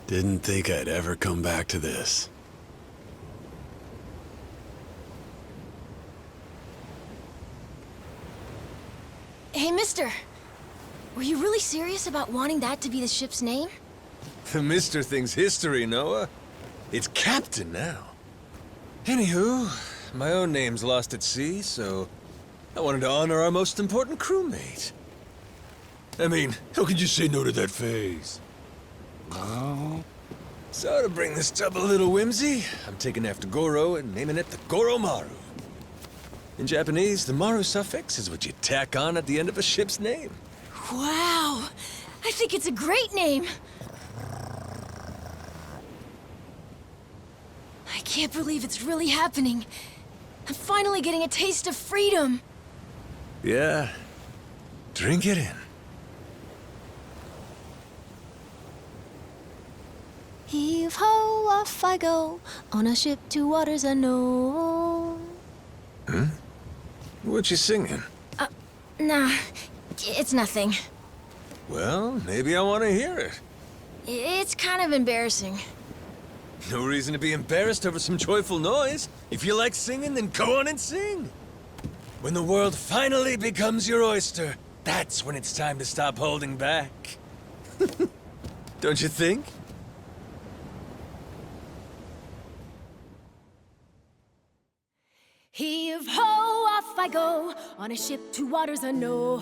Didn't think I'd ever come back to this. Hey, mister. Were you really serious about wanting that to be the ship's name? The Mister thing's history, Noah. It's Captain now. Anywho, my own name's lost at sea, so I wanted to honor our most important crewmate. I mean, how could you say no to that phase? Oh. So to bring this tub a little whimsy, I'm taking after Goro and naming it the Goromaru. In Japanese, the Maru suffix is what you tack on at the end of a ship's name. Wow! I think it's a great name! I can't believe it's really happening. I'm finally getting a taste of freedom. Yeah. Drink it in. Heave-ho, off I go, on a ship to waters unknown. Hmm? What you singing? Nah, it's nothing. Well, maybe I want to hear it. It's kind of embarrassing. No reason to be embarrassed over some joyful noise. If you like singing, then go on and sing. When the world finally becomes your oyster, that's when it's time to stop holding back. Don't you think? Heave-ho, off I go, on a ship to waters unknown.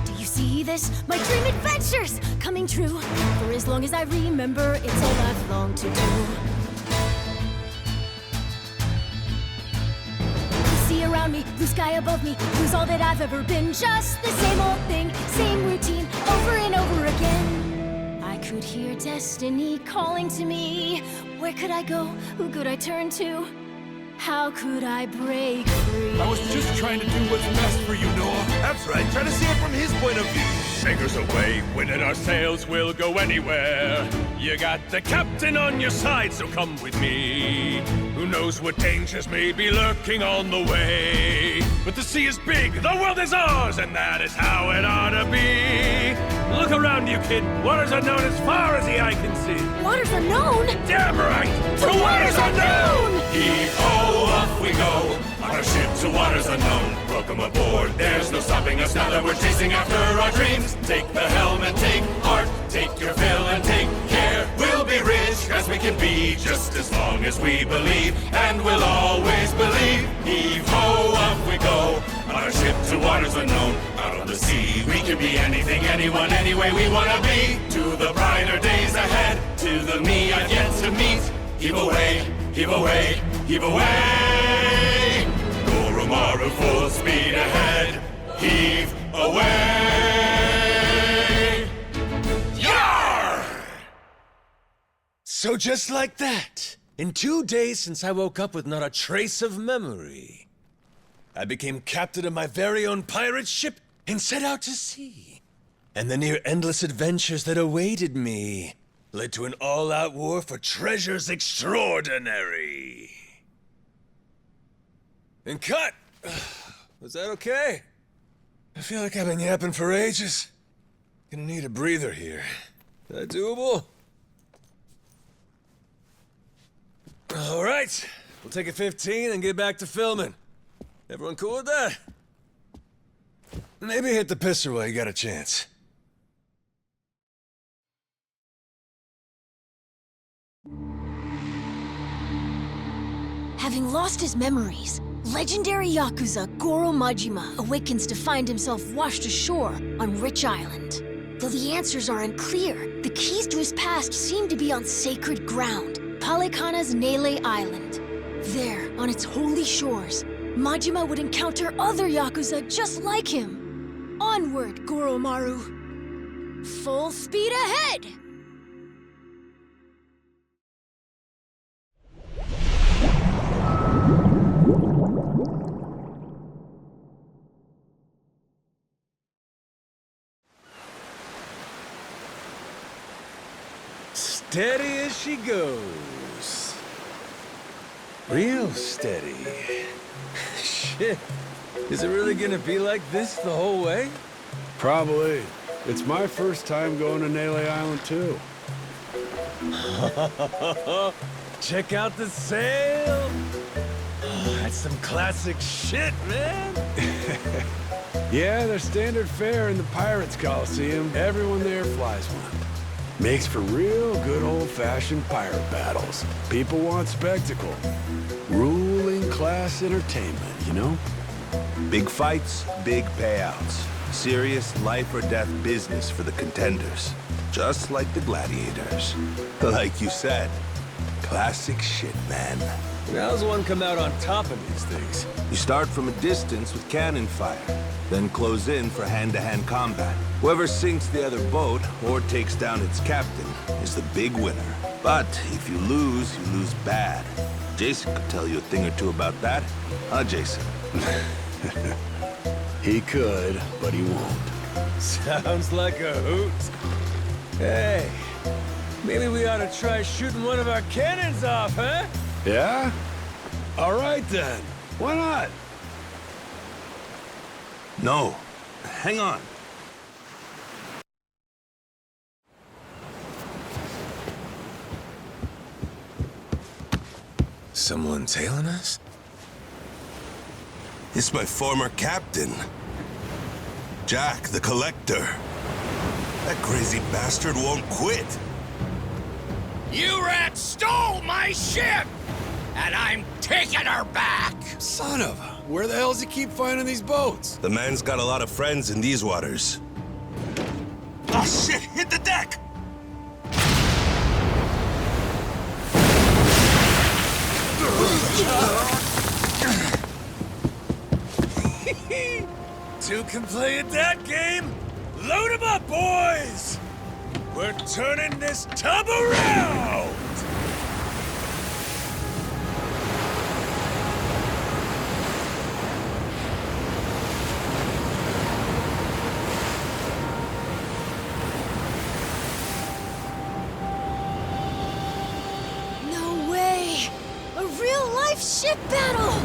Do you see this? My dream adventures coming true. For as long as I remember, it's all I've longed to do. Sea around me, blue sky above me, who's all that I've ever been. Just the same old thing, same routine, over and over again. I could hear destiny calling to me. Where could I go? Who could I turn to? How could I break free? I was just trying to do what's best for you, Noah. That's right, trying to see it from his point of view. Fingers away, winning our sails, we'll go anywhere. You got the captain on your side, so come with me. Who knows what dangers may be lurking on the way. But the sea is big, the world is ours, and that is how it ought to be. Look around you, kid. Waters unknown as far as the eye can see. Waters unknown? Damn right! To waters unknown! Heave-ho, off we go, on our ship to waters unknown. Welcome aboard, there's no stopping us now that we're chasing after our dreams. Take the helm and take heart, take your fill and take care. We'll be rich as we can be, just as long as we believe, and we'll always believe. Heave-ho, off we go, on our ship to waters unknown. Out on the sea, we can be anything, anyone, any way we wanna be. To the brighter days ahead, to the me I've yet to meet. Heave away, heave away, heave away. Goromaru full speed ahead. Heave away. Yar! So just like that, in 2 days since I woke up with not a trace of memory, I became captain of my very own pirate ship and set out to sea. And the near endless adventures that awaited me led to an all-out war for treasures extraordinary. And cut! Was that okay? I feel like I've been yapping for ages. Gonna need a breather here. Is that doable? All right, we'll take a 15 and get back to filming. Everyone cool with that? Maybe hit the pisser while you got a chance. Having lost his memories, legendary Yakuza Goro Majima awakens to find himself washed ashore on Rich Island. Though the answers are unclear, the keys to his past seem to be on sacred ground, Palikana's Nele Island. There, on its holy shores, Majima would encounter other Yakuza just like him. Onward, Goromaru. Full speed ahead! Steady as she goes. Real steady. Shit. Is it really gonna be like this the whole way? Probably. It's my first time going to Nele Island, too. Check out the sail! Oh, that's some classic shit, man! Yeah, their standard fare in the Pirates Coliseum. Everyone there flies one. Makes for real good old-fashioned pirate battles. People want spectacle. Ruling class entertainment, you know? Big fights, big payouts. Serious life or death business for the contenders. just like the gladiators. Like you said, classic shit, man. How's one come out on top of these things? You start from a distance with cannon fire, then close in for hand-to-hand combat. Whoever sinks the other boat or takes down its captain is the big winner. But if you lose bad. Jason could tell you a thing or two about that. Huh, Jason? He could, but he won't. Sounds like a hoot. Hey, maybe we ought to try shooting one of our cannons off, huh? Yeah? All right then. Why not? No. Hang on. Someone tailing us? It's my former captain. Jack, the Collector. That crazy bastard won't quit. You rats stole my ship! And I'm taking her back! Son of a... Where the hell does he keep finding these boats? The man's got a lot of friends in these waters. Ah, shit! Hit the deck! Two can play at that game? Load 'em up, boys! We're turning this tub around! No way! A real-life ship battle!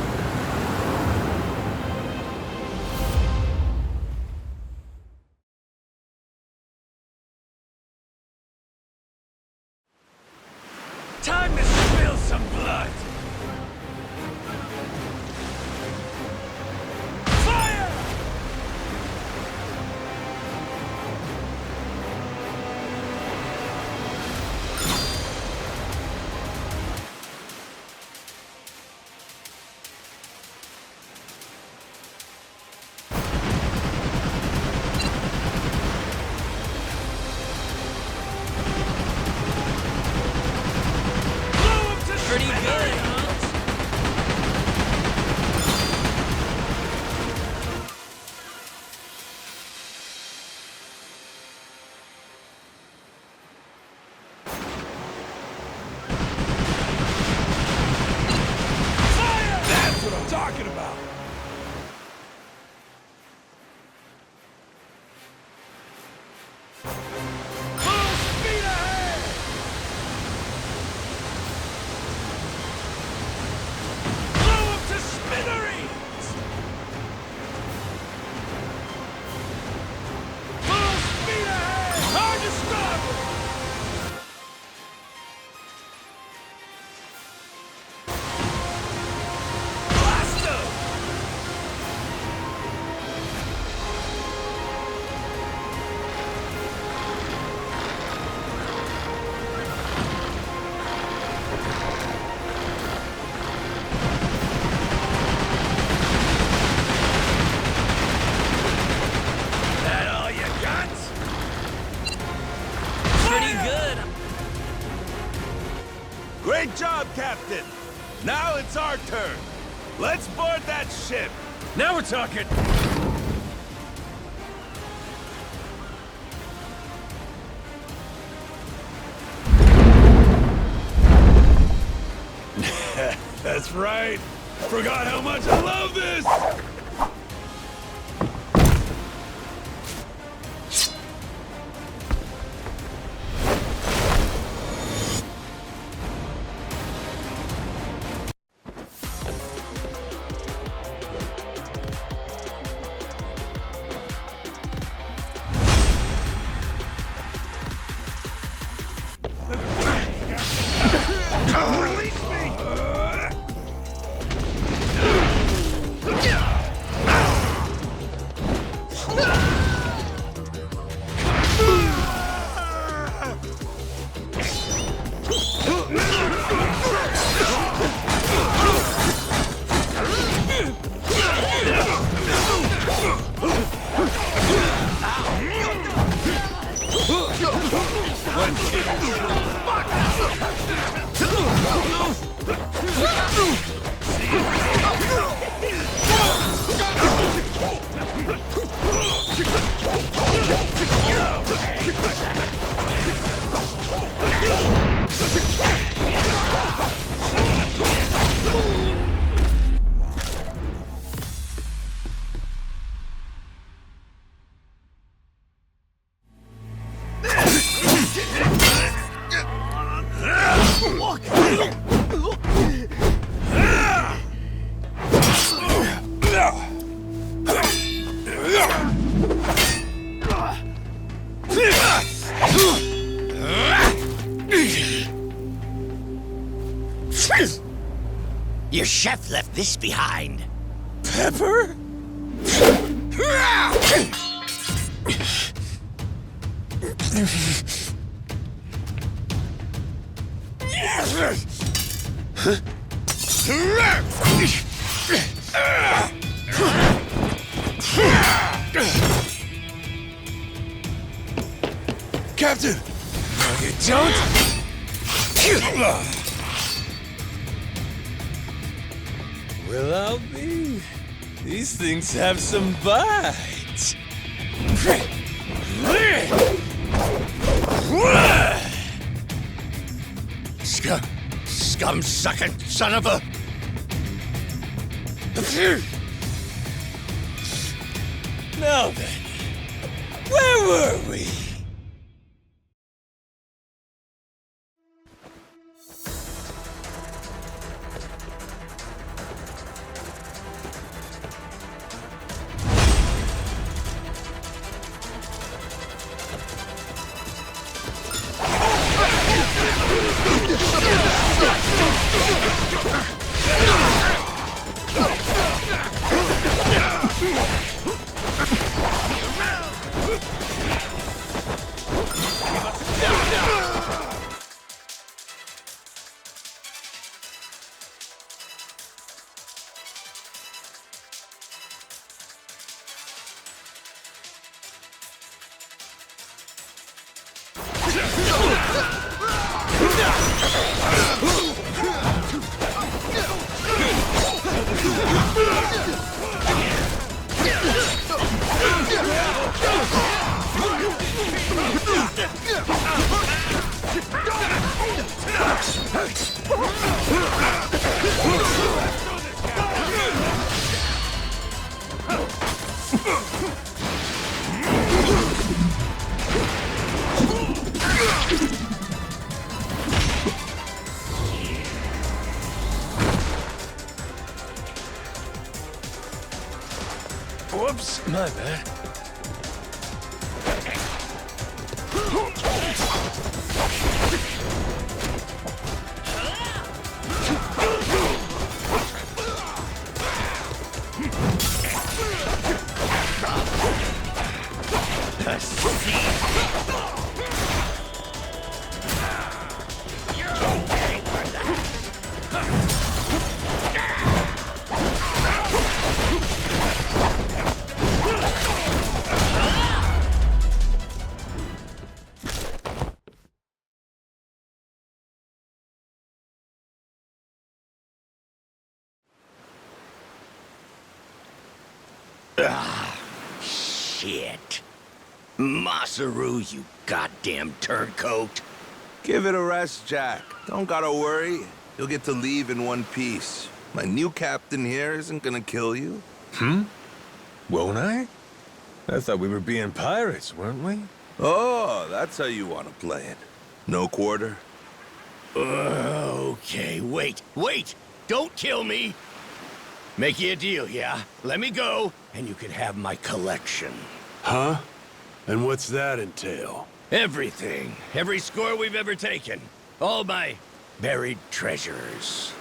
Time to spill some blood! Fire! Pretty good, huh? Fire! That's what I'm talking about! Full speed ahead! Blow 'em to smithereens! Full speed ahead! Hard to stop! Blast 'em! That all you got? Pretty good. Great job, Captain! Now it's our turn. Let's board that ship. Now we're talking. That's right. Forgot how much I love this! Release me! Your chef left this behind. Pepper? Captain! No, you don't! Well, I'll be. These things have some bite. Scum-sucking son of a... Now then, where were we? Whoops, my bad. Shit. Masaru, you goddamn turncoat. Give it a rest, Jack. Don't gotta worry. You'll get to leave in one piece. My new captain here isn't gonna kill you. Won't I? I thought we were being pirates, weren't we? Oh, that's how you want to play it. No quarter? Okay, wait. Don't kill me. Make you a deal, yeah? Let me go, and you can have my collection. Huh? And what's that entail? Everything. Every score we've ever taken. All my buried treasures.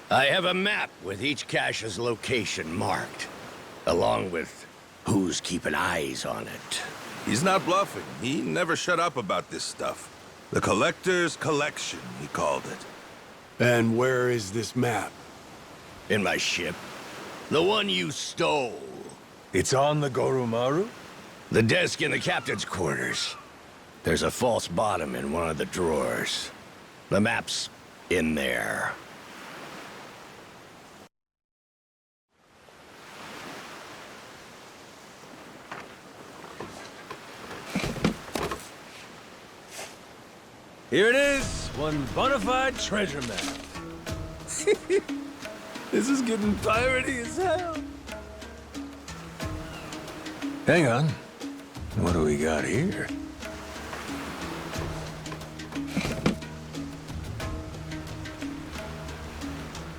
I have a map with each cache's location marked, along with who's keeping eyes on it. He's not bluffing. He never shut up about this stuff. The Collector's Collection, he called it. And where is this map? In my ship. The one you stole. It's on the Goromaru? The desk in the captain's quarters. There's a false bottom in one of the drawers. The map's in there. Here it is, one bona fide treasure map. This is getting piratey as hell. Hang on. What do we got here?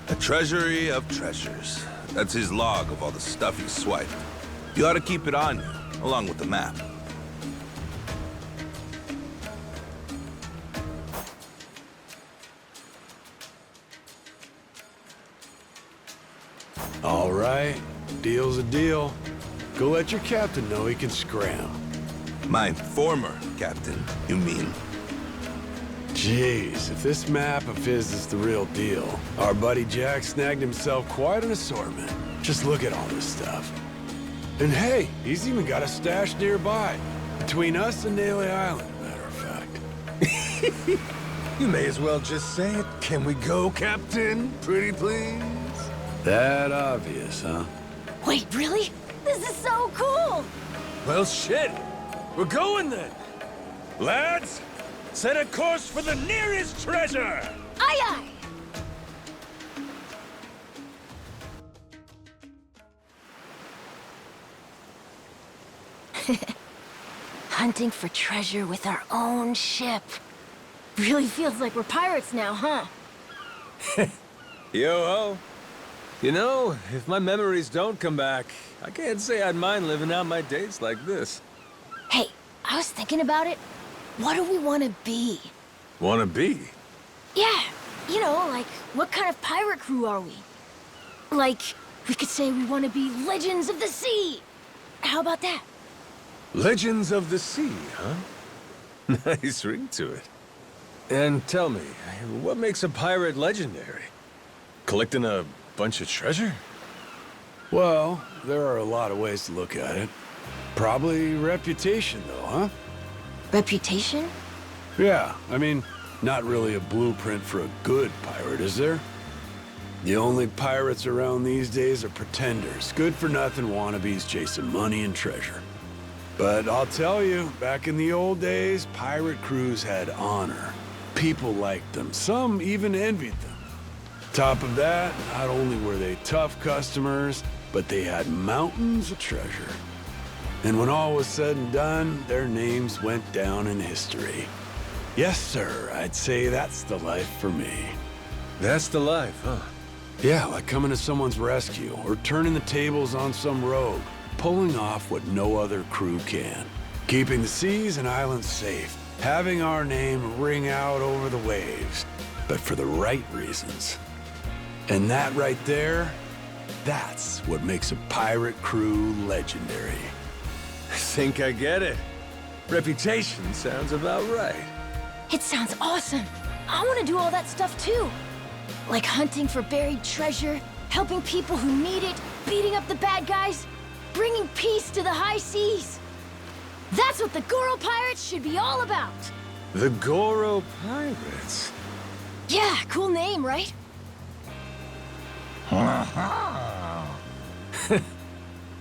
A treasury of treasures. That's his log of all the stuff he swiped. You ought to keep it on you, along with the map. All right, deal's a deal. Go let your captain know he can scram. My former captain, you mean? Jeez, if this map of his is the real deal, our buddy Jack snagged himself quite an assortment. Just look at all this stuff. And hey, he's even got a stash nearby. Between us and Naylor Island, matter of fact. You may as well just say it. Can we go, Captain? Pretty please? That obvious, huh? Wait, really? This is so cool! Well, shit. We're going then. Lads, set a course for the nearest treasure! Aye, aye! Hunting for treasure with our own ship. Really feels like we're pirates now, huh? Yo-ho. You know, if my memories don't come back, I can't say I'd mind living out my days like this. Hey, I was thinking about it. What do we want to be? Wanna be? Yeah, you know, like, what kind of pirate crew are we? Like, we could say we want to be Legends of the Sea. How about that? Legends of the Sea, huh? Nice ring to it. And tell me, what makes a pirate legendary? Collecting a bunch of treasure? Well, there are a lot of ways to look at it. Probably reputation, though, huh? Reputation? Yeah, I mean, not really a blueprint for a good pirate, is there? The only pirates around these days are pretenders, good-for-nothing wannabes chasing money and treasure. But I'll tell you, back in the old days, pirate crews had honor. People liked them, some even envied them. Top of that, not only were they tough customers, but they had mountains of treasure. And when all was said and done, their names went down in history. Yes, sir, I'd say that's the life for me. That's the life, huh? Yeah, like coming to someone's rescue, or turning the tables on some rogue, pulling off what no other crew can. Keeping the seas and islands safe, having our name ring out over the waves, but for the right reasons. And that right there, that's what makes a pirate crew legendary. I think I get it. Reputation sounds about right. It sounds awesome. I want to do all that stuff too. Like hunting for buried treasure, helping people who need it, beating up the bad guys, bringing peace to the high seas. That's what the Goro Pirates should be all about. The Goro Pirates? Yeah, cool name, right?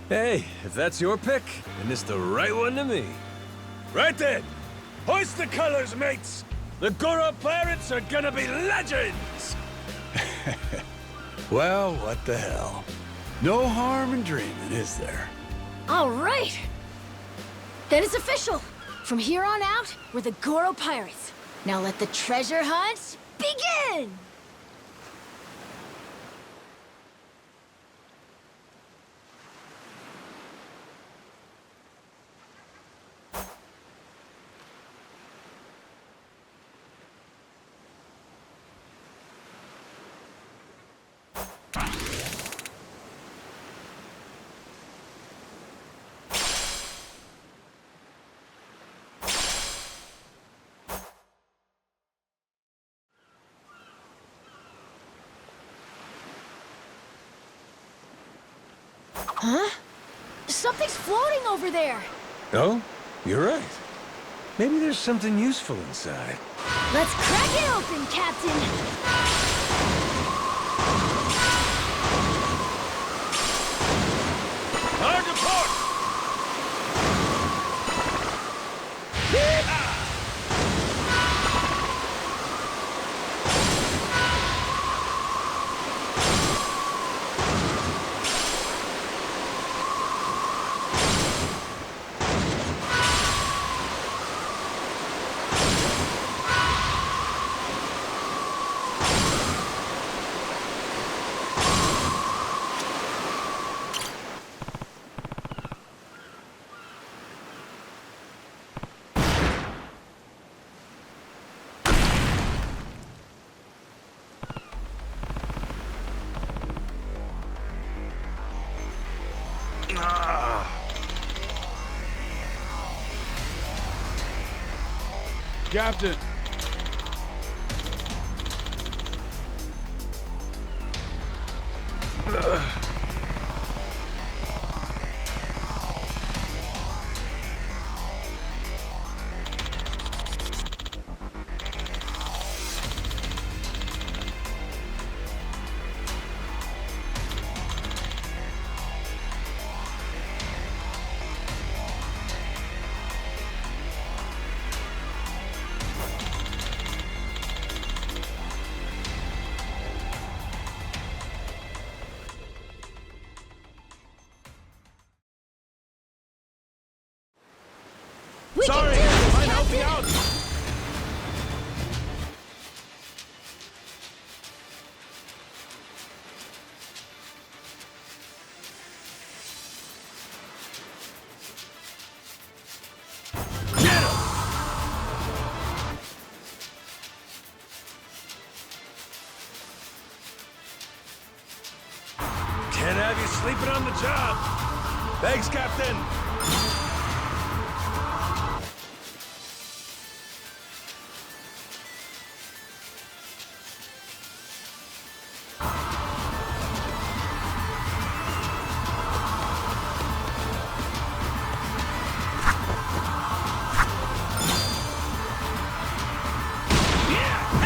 Hey, if that's your pick, then it's the right one to me. Right then! Hoist the colors, mates! The Goro Pirates are gonna be legends! Well, what the hell? No harm in dreaming, is there? All right. Then it's official. From here on out, we're the Goro Pirates. Now let the treasure hunt begin! Huh? Something's floating over there. Oh, you're right. Maybe there's something useful inside. Let's crack it open, Captain! Hard to port! Captain! Sorry, might help me out. Can't have you sleeping on the job. Thanks, Captain.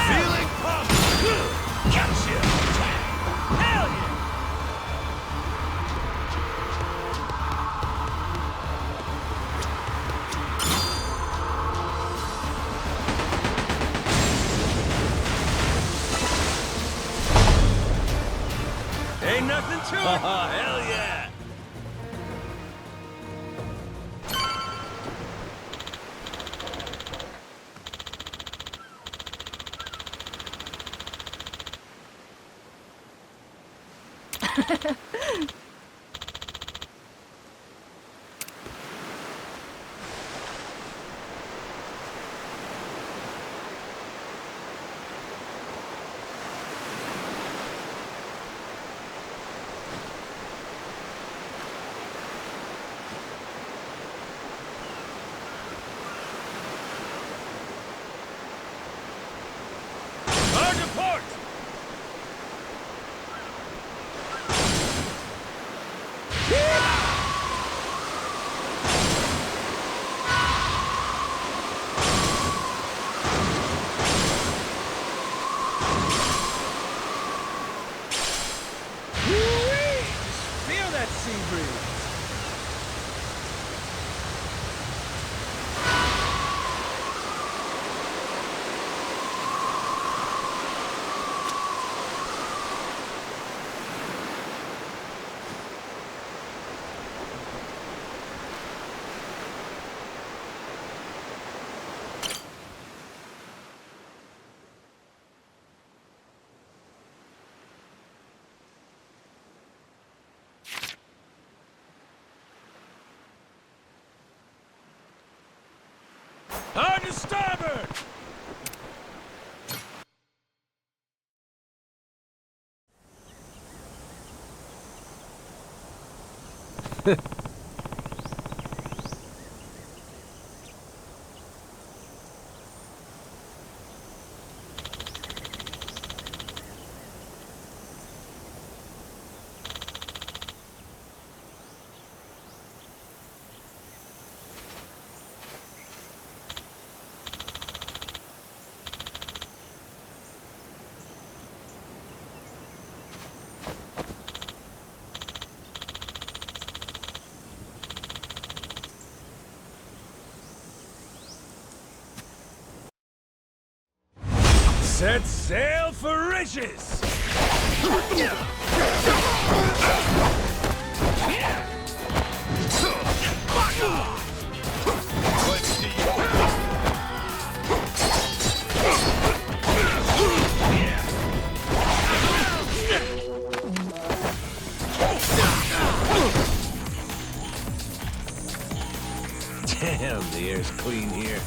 Feeling pumped. Gotcha. Hell yeah. Ain't nothing to it. Oh, hell yeah. Hard to port. Feel that sea breeze. Hard to starboard. Set sail for riches! Damn, the air's clean here.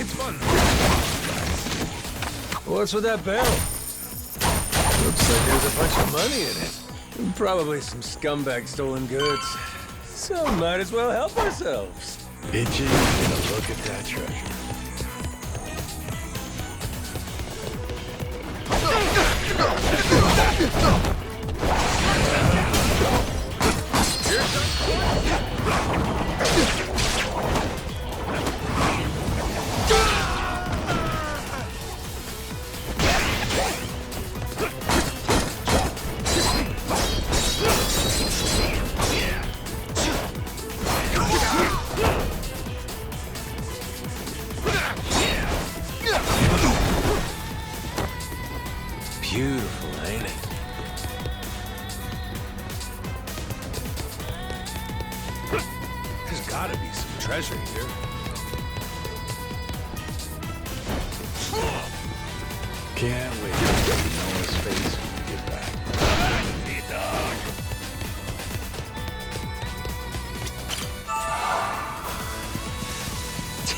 It's fun. What's with that barrel? Looks like there's a bunch of money in it. Probably some scumbag stolen goods. So might as well help ourselves. Itching to look at that treasure. Beautiful, ain't it? There's gotta be some treasure here. Can't wait to see Noah's face when we get back.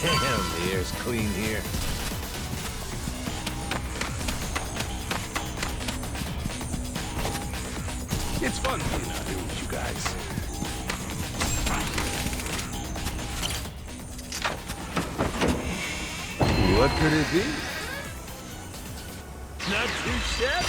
Damn, the air's clean here. It's fun being out here with you guys. What could it be? Not too shabby.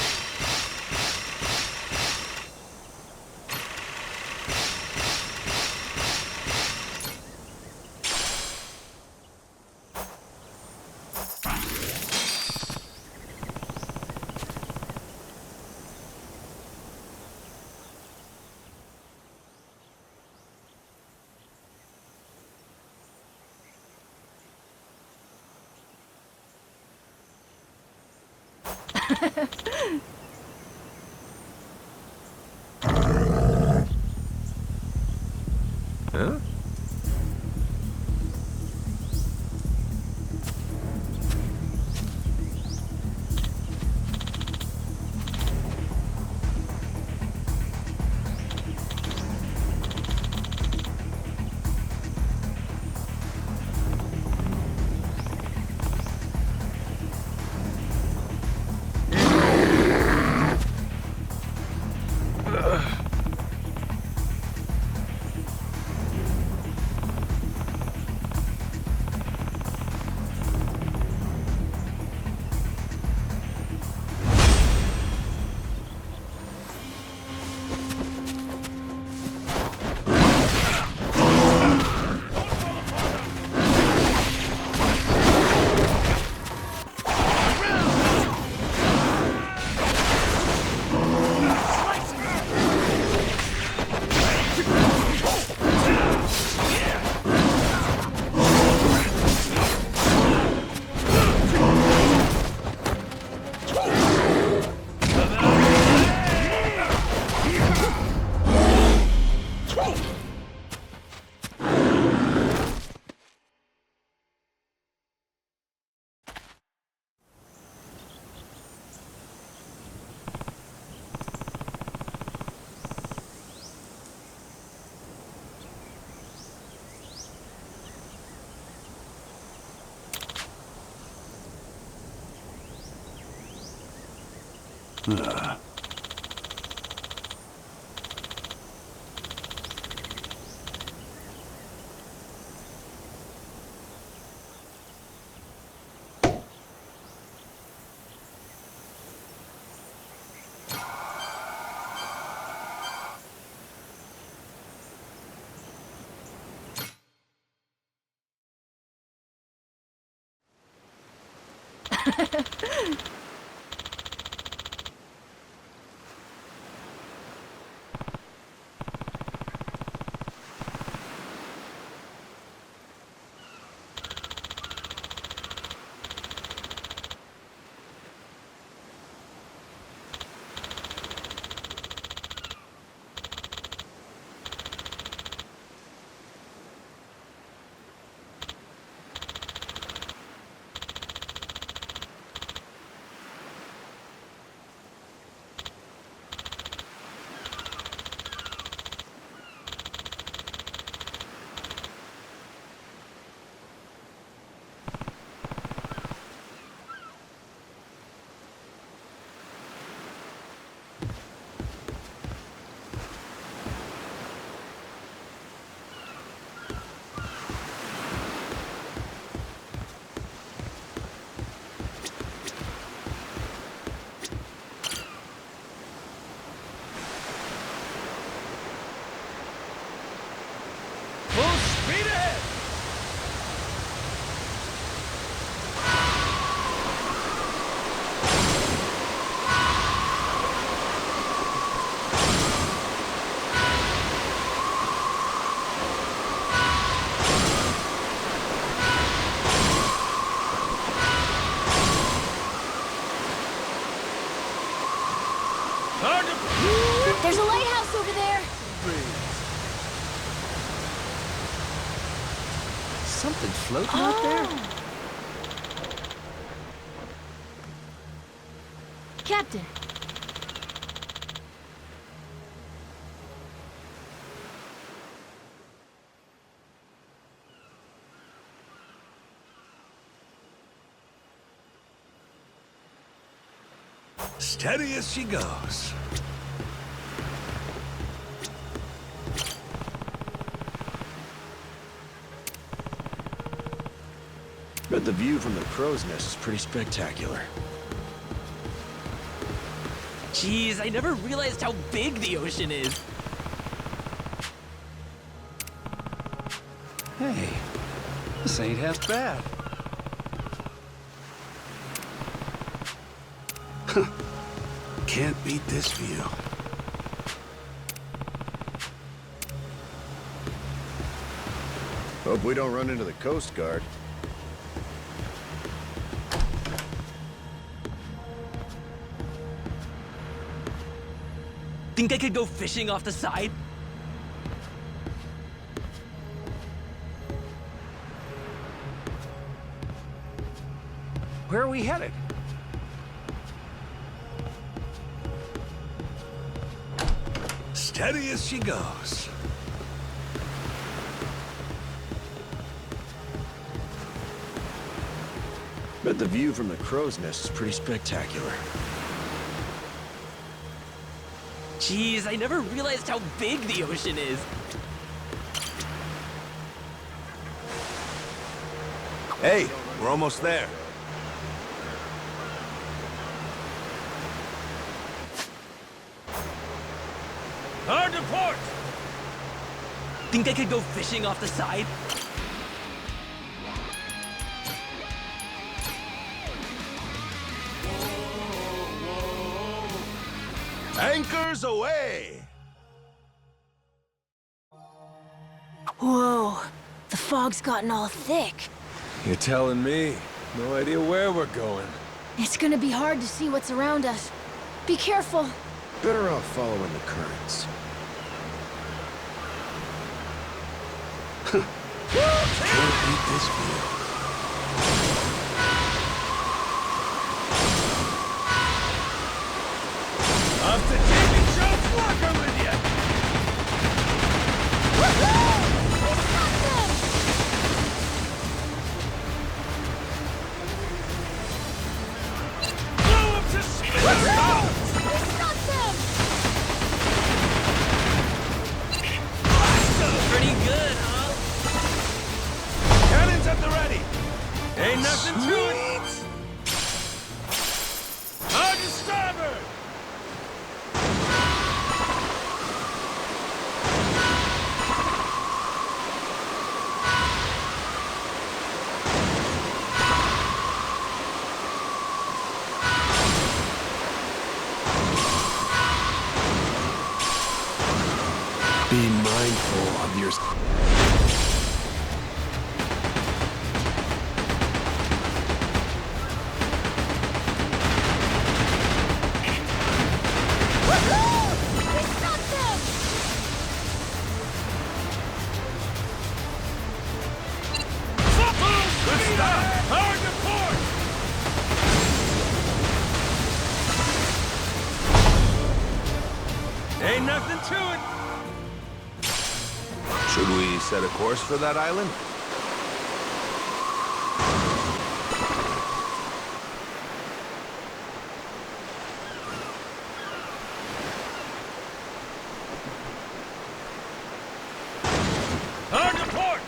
Huh? There's a lighthouse over there! Something floating out there? Captain! Steady as she goes. But the view from the crow's nest is pretty spectacular. Jeez, I never realized how big the ocean is. Hey, this ain't half bad. Can't beat this view. Hope we don't run into the Coast Guard. Think I could go fishing off the side? Where are we headed? Steady as she goes. But the view from the crow's nest is pretty spectacular. Jeez, I never realized how big the ocean is. Hey, we're almost there. Hard to port! Think I could go fishing off the side? Anchors away! Whoa, the fog's gotten all thick. You're telling me. No idea where we're going. It's gonna be hard to see what's around us. Be careful. Better off following the currents. Can't beat this view. Off to David Jones Walker with you! Blow up to Pretty good, huh? Cannons at the ready! Ain't nothing to it! Hard to starboard! Be mindful of your... Good stuff! Hard to port! Ain't nothing to it! Should we set a course for that island? Hard to port!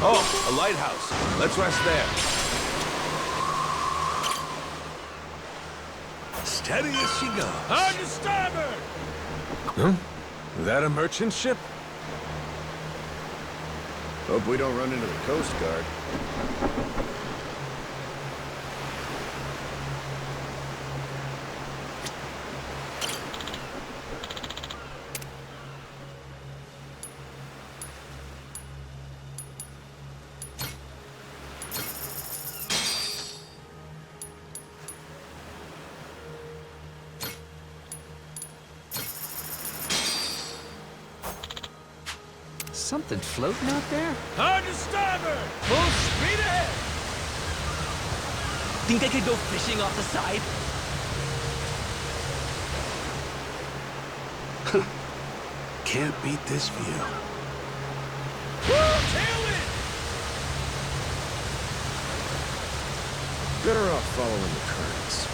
Oh, a lighthouse. Let's rest there. Steady as she goes. Hard to starboard! Huh? That a merchant ship? Hope we don't run into the Coast Guard. something floating out there? Hard to starboard! Full speed ahead! Think I could go fishing off the side? Can't beat this view. Tailwind! Better off following the currents.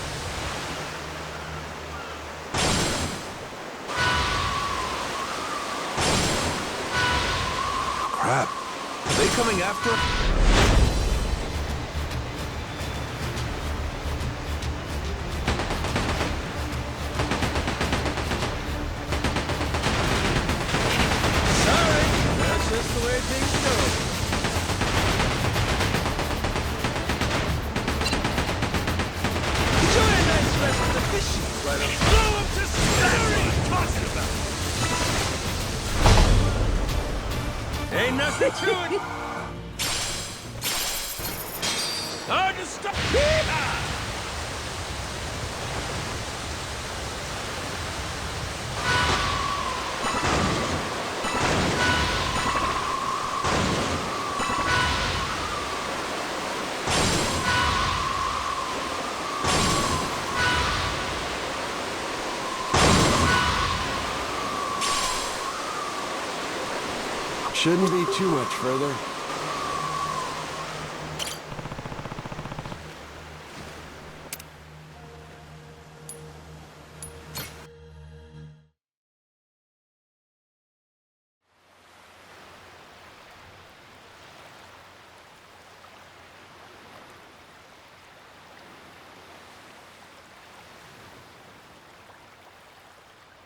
Crap. Are they coming after us? Sorry, that's just the way things go. Enjoy a nice rest of the fishing, right up. Blow up to smattering! Talking about! Ain't nothing to it! Hard to stop! Yeehaw! Shouldn't be too much further.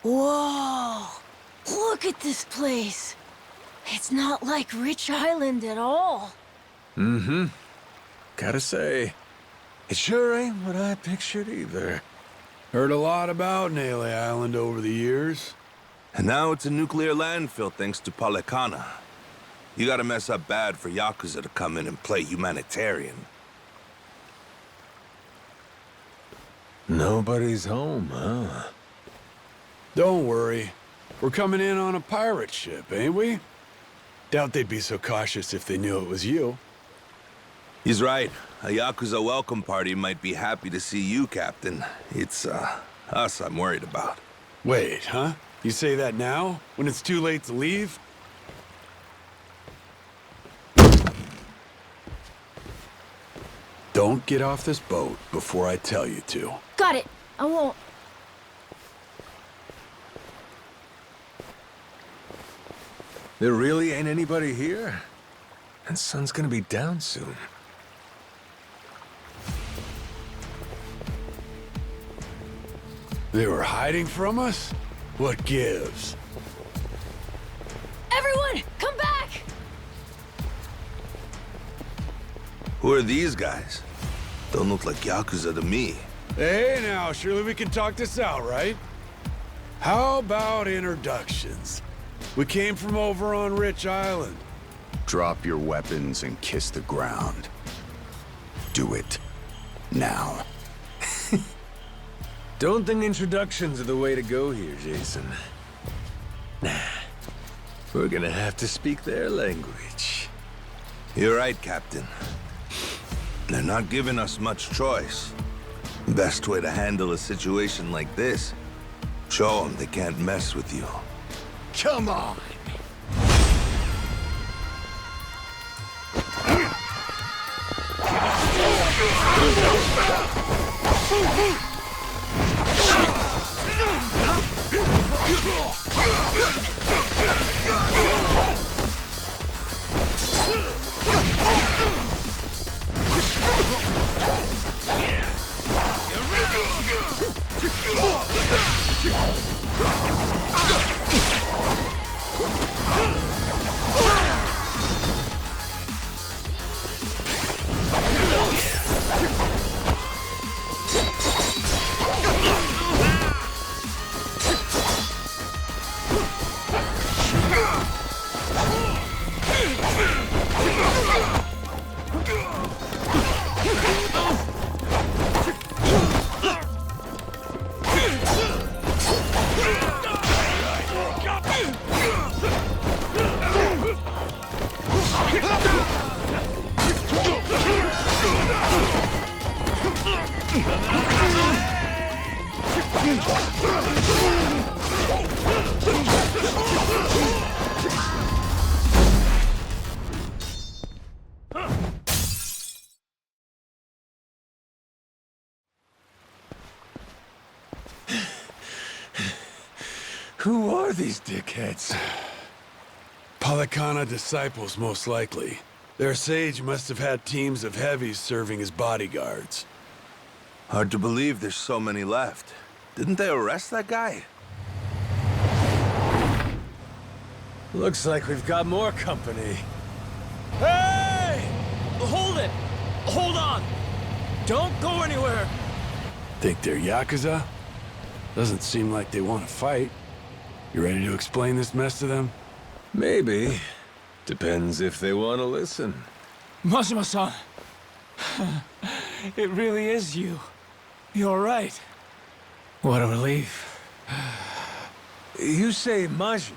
Whoa! Look at this place! It's not like Rich Island at all. Mm-hmm. Gotta say, it sure ain't what I pictured either. Heard a lot about Naylor Island over the years. And now it's a nuclear landfill thanks to Policana. You gotta mess up bad for Yakuza to come in and play humanitarian. Nobody's home, huh? Don't worry. We're coming in on a pirate ship, ain't we? Doubt they'd be so cautious if they knew it was you. He's right. A Yakuza welcome party might be happy to see you, Captain. It's, us I'm worried about. Wait, huh? You say that now? When it's too late to leave? Don't get off this boat before I tell you to. Got it. I won't. There really ain't anybody here? And sun's gonna be down soon. They were hiding from us? What gives? Everyone, come back! Who are these guys? Don't look like Yakuza to me. Hey now, surely we can talk this out, right? How about introductions? We came from over on Rich Island. Drop your weapons and kiss the ground. Do it. Now. Don't think introductions are the way to go here, Jason. Nah. We're gonna have to speak their language. You're right, Captain. They're not giving us much choice. Best way to handle a situation like this, show them they can't mess with you. Come on! Who are these dickheads? Polycana disciples, most likely. Their sage must have had teams of heavies serving as bodyguards. Hard to believe there's so many left. Didn't they arrest that guy? Looks like we've got more company. Hey! Hold it! Hold on! Don't go anywhere! Think they're Yakuza? Doesn't seem like they want to fight. You ready to explain this mess to them? Maybe. Depends if they want to listen. Majima-san! It really is you. You're right. What a relief. You say Majima.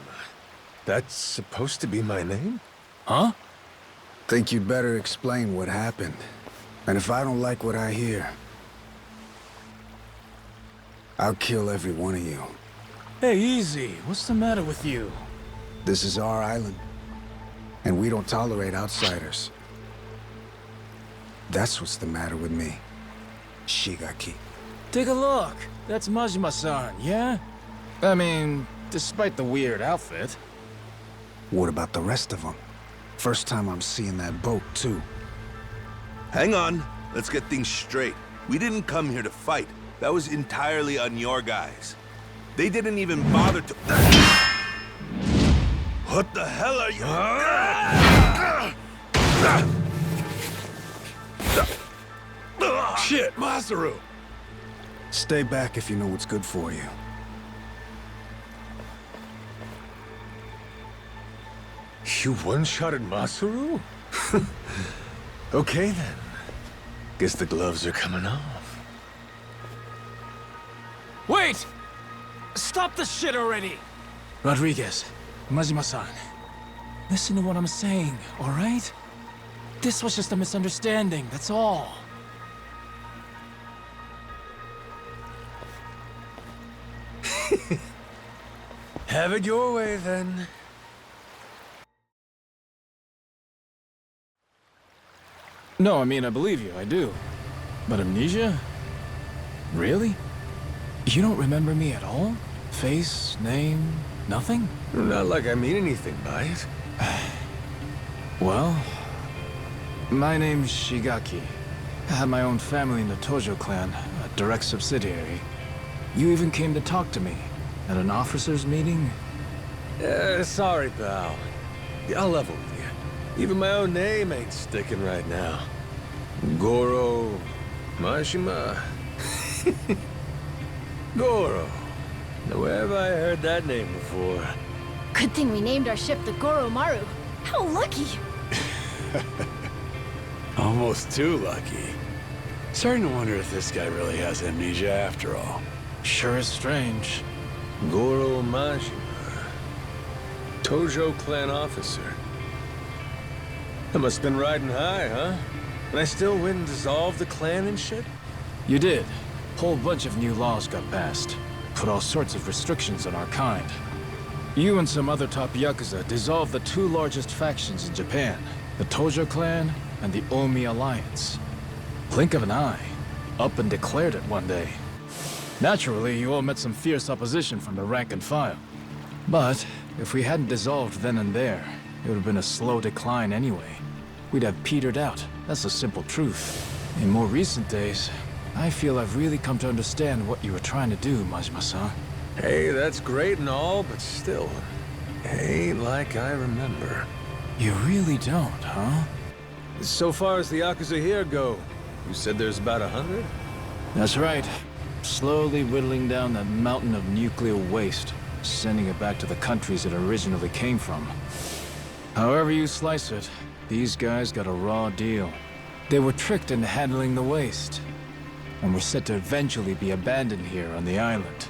That's supposed to be my name? Huh? Think you'd better explain what happened. And if I don't like what I hear, I'll kill every one of you. Hey, easy. What's the matter with you? This is our island, and we don't tolerate outsiders. That's what's the matter with me, Shigaki. Take a look. That's Majima-san, yeah? I mean, despite the weird outfit. What about the rest of them? First time I'm seeing that boat, too. Hang on. Let's get things straight. We didn't come here to fight. That was entirely on your guys. They didn't even bother to... What the hell are you... Shit, Masaru! Stay back if you know what's good for you. You one-shotted Masaru? Okay then. Guess the gloves are coming off. Wait! Stop the shit already! Rodriguez, Majima-san, listen to what I'm saying, all right? This was just a misunderstanding, that's all. Have it your way then. No, I mean, I believe you, I do. But amnesia? Really? You don't remember me at all? Face, name, nothing? Not like I mean anything by it. Well, my name's Shigaki. I had my own family in the Tojo clan, a direct subsidiary. You even came to talk to me at an officers' meeting? Sorry, pal. I'll level with you. Even my own name ain't sticking right now. Goro... Majima... Goro. Now, where have I heard that name before? Good thing we named our ship the Goromaru. How lucky! Almost too lucky. Starting to wonder if this guy really has amnesia after all. Sure is strange. Goro Majima. Tojo clan officer. I must have been riding high, huh? And I still win and dissolve the clan and shit? You did. Whole bunch of new laws got passed. Put all sorts of restrictions on our kind. You and some other top Yakuza dissolved the two largest factions in Japan, the Tojo clan and the Omi Alliance. Blink of an eye. Up and declared it one day. Naturally, you all met some fierce opposition from the rank and file. But if we hadn't dissolved then and there, it would have been a slow decline anyway. We'd have petered out. That's the simple truth. In more recent days, I feel I've really come to understand what you were trying to do, Majima-san. Hey, that's great and all, but still, ain't like I remember. You really don't, huh? So far as the Yakuza here go, you said there's about 100? That's right. Slowly whittling down that mountain of nuclear waste, sending it back to the countries it originally came from. However you slice it, these guys got a raw deal. They were tricked into handling the waste, and were set to eventually be abandoned here on the island.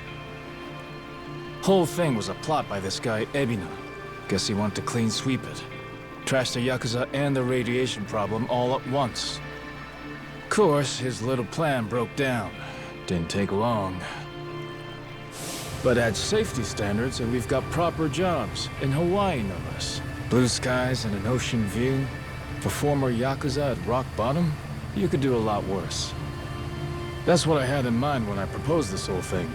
Whole thing was a plot by this guy, Ebina. Guess he wanted to clean sweep it. Trash the Yakuza and the radiation problem all at once. course, his little plan broke down. Didn't take long. But at safety standards, and we've got proper jobs. In Hawaii, no less. Blue skies and an ocean view. For former Yakuza at rock bottom, you could do a lot worse. That's what I had in mind when I proposed this whole thing.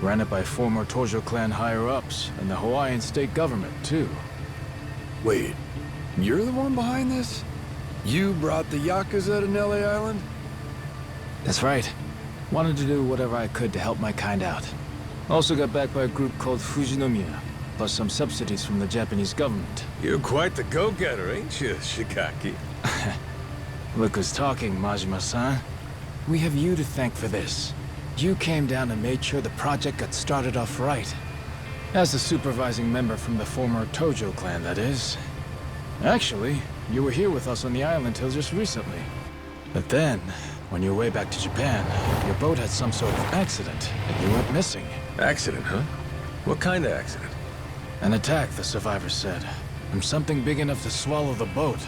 Ran it by former Tojo clan higher-ups, and the Hawaiian state government, too. Wait, you're the one behind this? You brought the Yakuza to Nelly Island? That's right. Wanted to do whatever I could to help my kind out. Also got backed by a group called Fujinomiya, plus some subsidies from the Japanese government. You're quite the go-getter, ain't you, Shikaki? Look who's talking, Majima-san. We have you to thank for this. You came down and made sure the project got started off right. As the supervising member from the former Tojo clan, that is. Actually, you were here with us on the island till just recently. But then, when you were way back to Japan, your boat had some sort of accident, and you went missing. Accident, huh? What kind of accident? An attack, the survivors said. From something big enough to swallow the boat.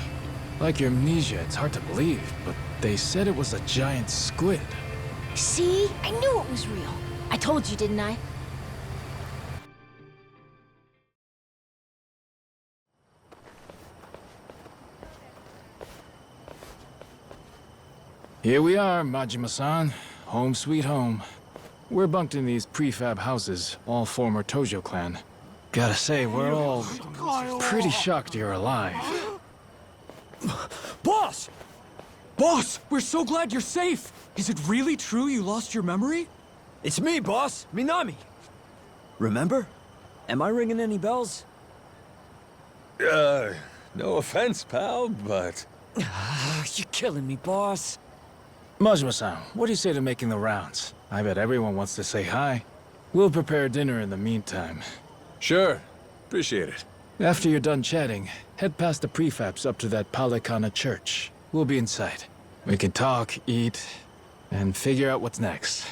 Like your amnesia, it's hard to believe, but they said it was a giant squid. See? I knew it was real. I told you, didn't I? Here we are, Majima-san. Home sweet home. We're bunked in these prefab houses, all former Tojo clan. Gotta say, we're all pretty shocked you're alive. Boss! Boss, we're so glad you're safe! Is it really true you lost your memory? It's me, boss! Minami! Remember? Am I ringing any bells? No offense, pal, but... You're killing me, boss. Majima-san, what do you say to making the rounds? I bet everyone wants to say hi. We'll prepare dinner in the meantime. Sure. Appreciate it. After you're done chatting, head past the prefabs up to that Palikana church. We'll be inside. We can talk, eat, and figure out what's next.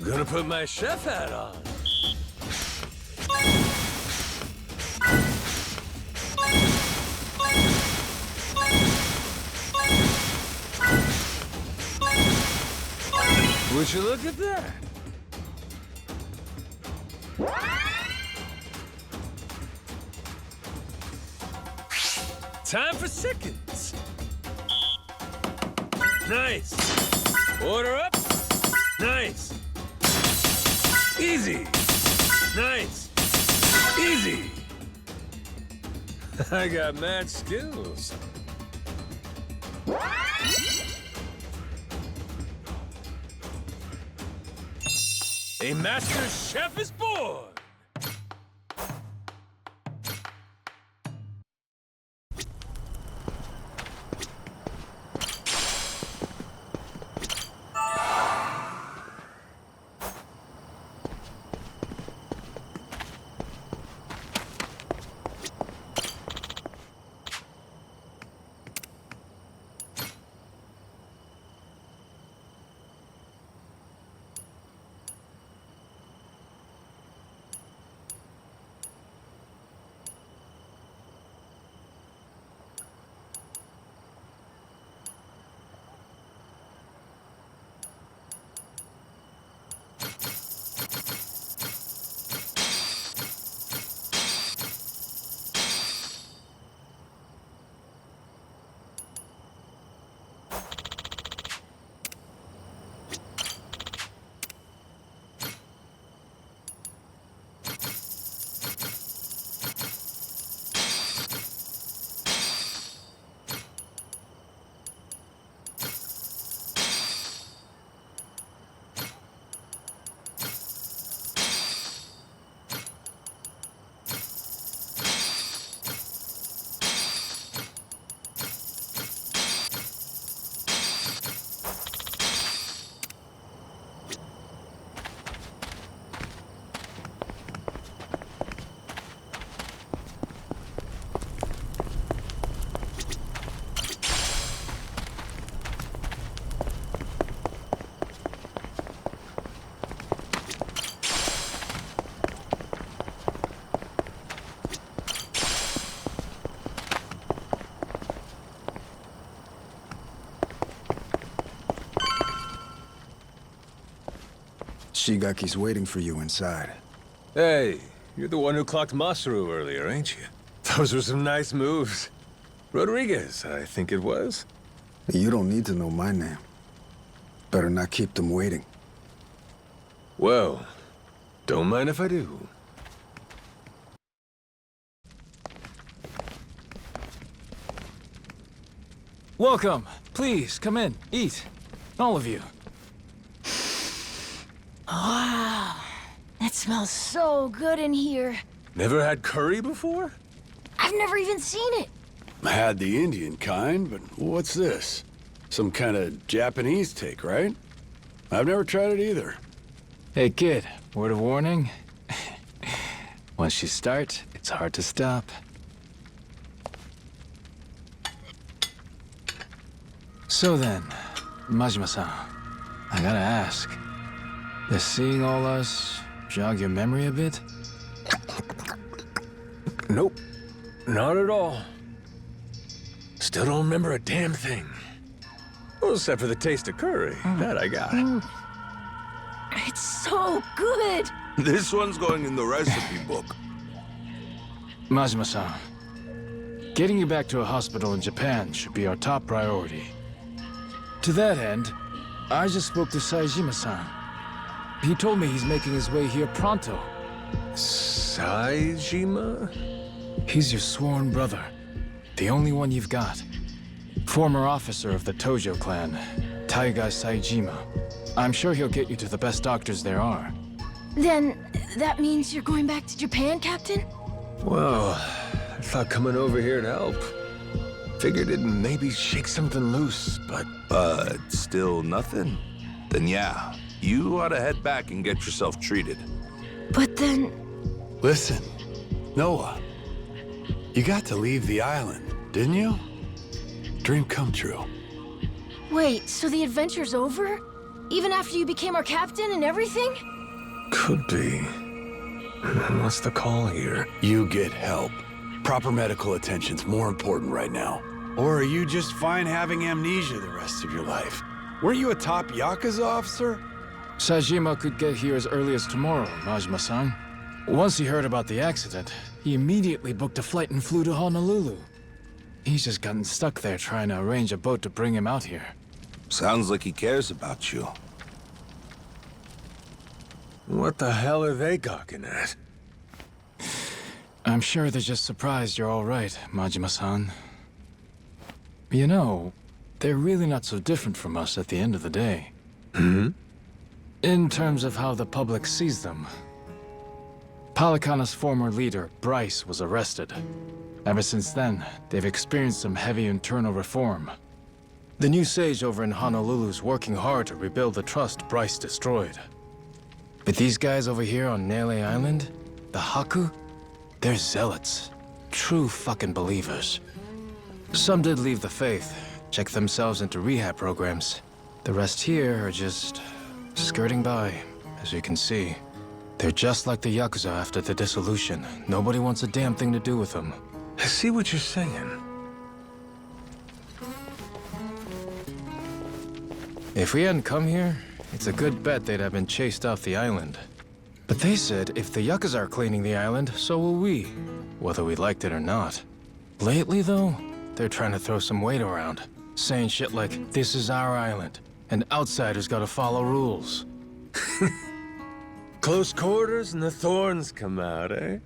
Gonna put my chef hat on. Would you look at that? Time for seconds. Nice. Order up. Nice. Easy. Nice. Easy. I got mad skills. A master chef is born! Shigaki's waiting for you inside. Hey, you're the one who clocked Masaru earlier, ain't you? Those were some nice moves. Rodriguez, I think it was. You don't need to know my name. Better not keep them waiting. Well, don't mind if I do. Welcome. Please, come in. Eat. All of you. Wow. It smells so good in here. Never had curry before? I've never even seen it. I had the Indian kind, but what's this? Some kind of Japanese take, right? I've never tried it either. Hey, kid. Word of warning. Once you start, it's hard to stop. So then, Majima-san, I gotta ask, does seeing all us jog your memory a bit? Nope. Not at all. Still don't remember a damn thing. Well, except for the taste of curry. That I got. It's so good. This one's going in the recipe book. Majima-san, getting you back to a hospital in Japan should be our top priority. To that end, I just spoke to Saejima-san. He told me he's making his way here pronto. Saejima? He's your sworn brother. The only one you've got. Former officer of the Tojo clan, Taiga Saejima. I'm sure he'll get you to the best doctors there are. Then, that means you're going back to Japan, Captain? Well, I thought coming over here to help. Figured it'd maybe shake something loose, but still nothing? Then yeah, you ought to head back and get yourself treated. But then... Listen, Noah. You got to leave the island, didn't you? Dream come true. Wait, so the adventure's over? Even after you became our captain and everything? could be. What's the call here? You get help. Proper medical attention's more important right now. Or are you just fine having amnesia the rest of your life? Weren't you a top Yakuza officer? Saejima could get here as early as tomorrow, Majima-san. Once he heard about the accident, he immediately booked a flight and flew to Honolulu. He's just gotten stuck there trying to arrange a boat to bring him out here. Sounds like he cares about you. What the hell are they gawking at? I'm sure they're just surprised you're all right, Majima-san. You know, they're really not so different from us at the end of the day. Hmm? In terms of how the public sees them. Palikana's former leader, Bryce, was arrested. Ever since then, they've experienced some heavy internal reform. The new sage over in Honolulu's working hard to rebuild the trust Bryce destroyed. But these guys over here on Nele Island, the Haku, they're zealots. True fucking believers. Some did leave the faith, check themselves into rehab programs. The rest here are just skirting by, as you can see. They're just like the Yakuza after the dissolution. Nobody wants a damn thing to do with them. I see what you're saying. If we hadn't come here, it's a good bet they'd have been chased off the island. But they said if the Yakuza are cleaning the island, so will we, whether we liked it or not. Lately, though, they're trying to throw some weight around, saying shit like, this is our island, and outsiders gotta follow rules. Close quarters and the thorns come out, eh?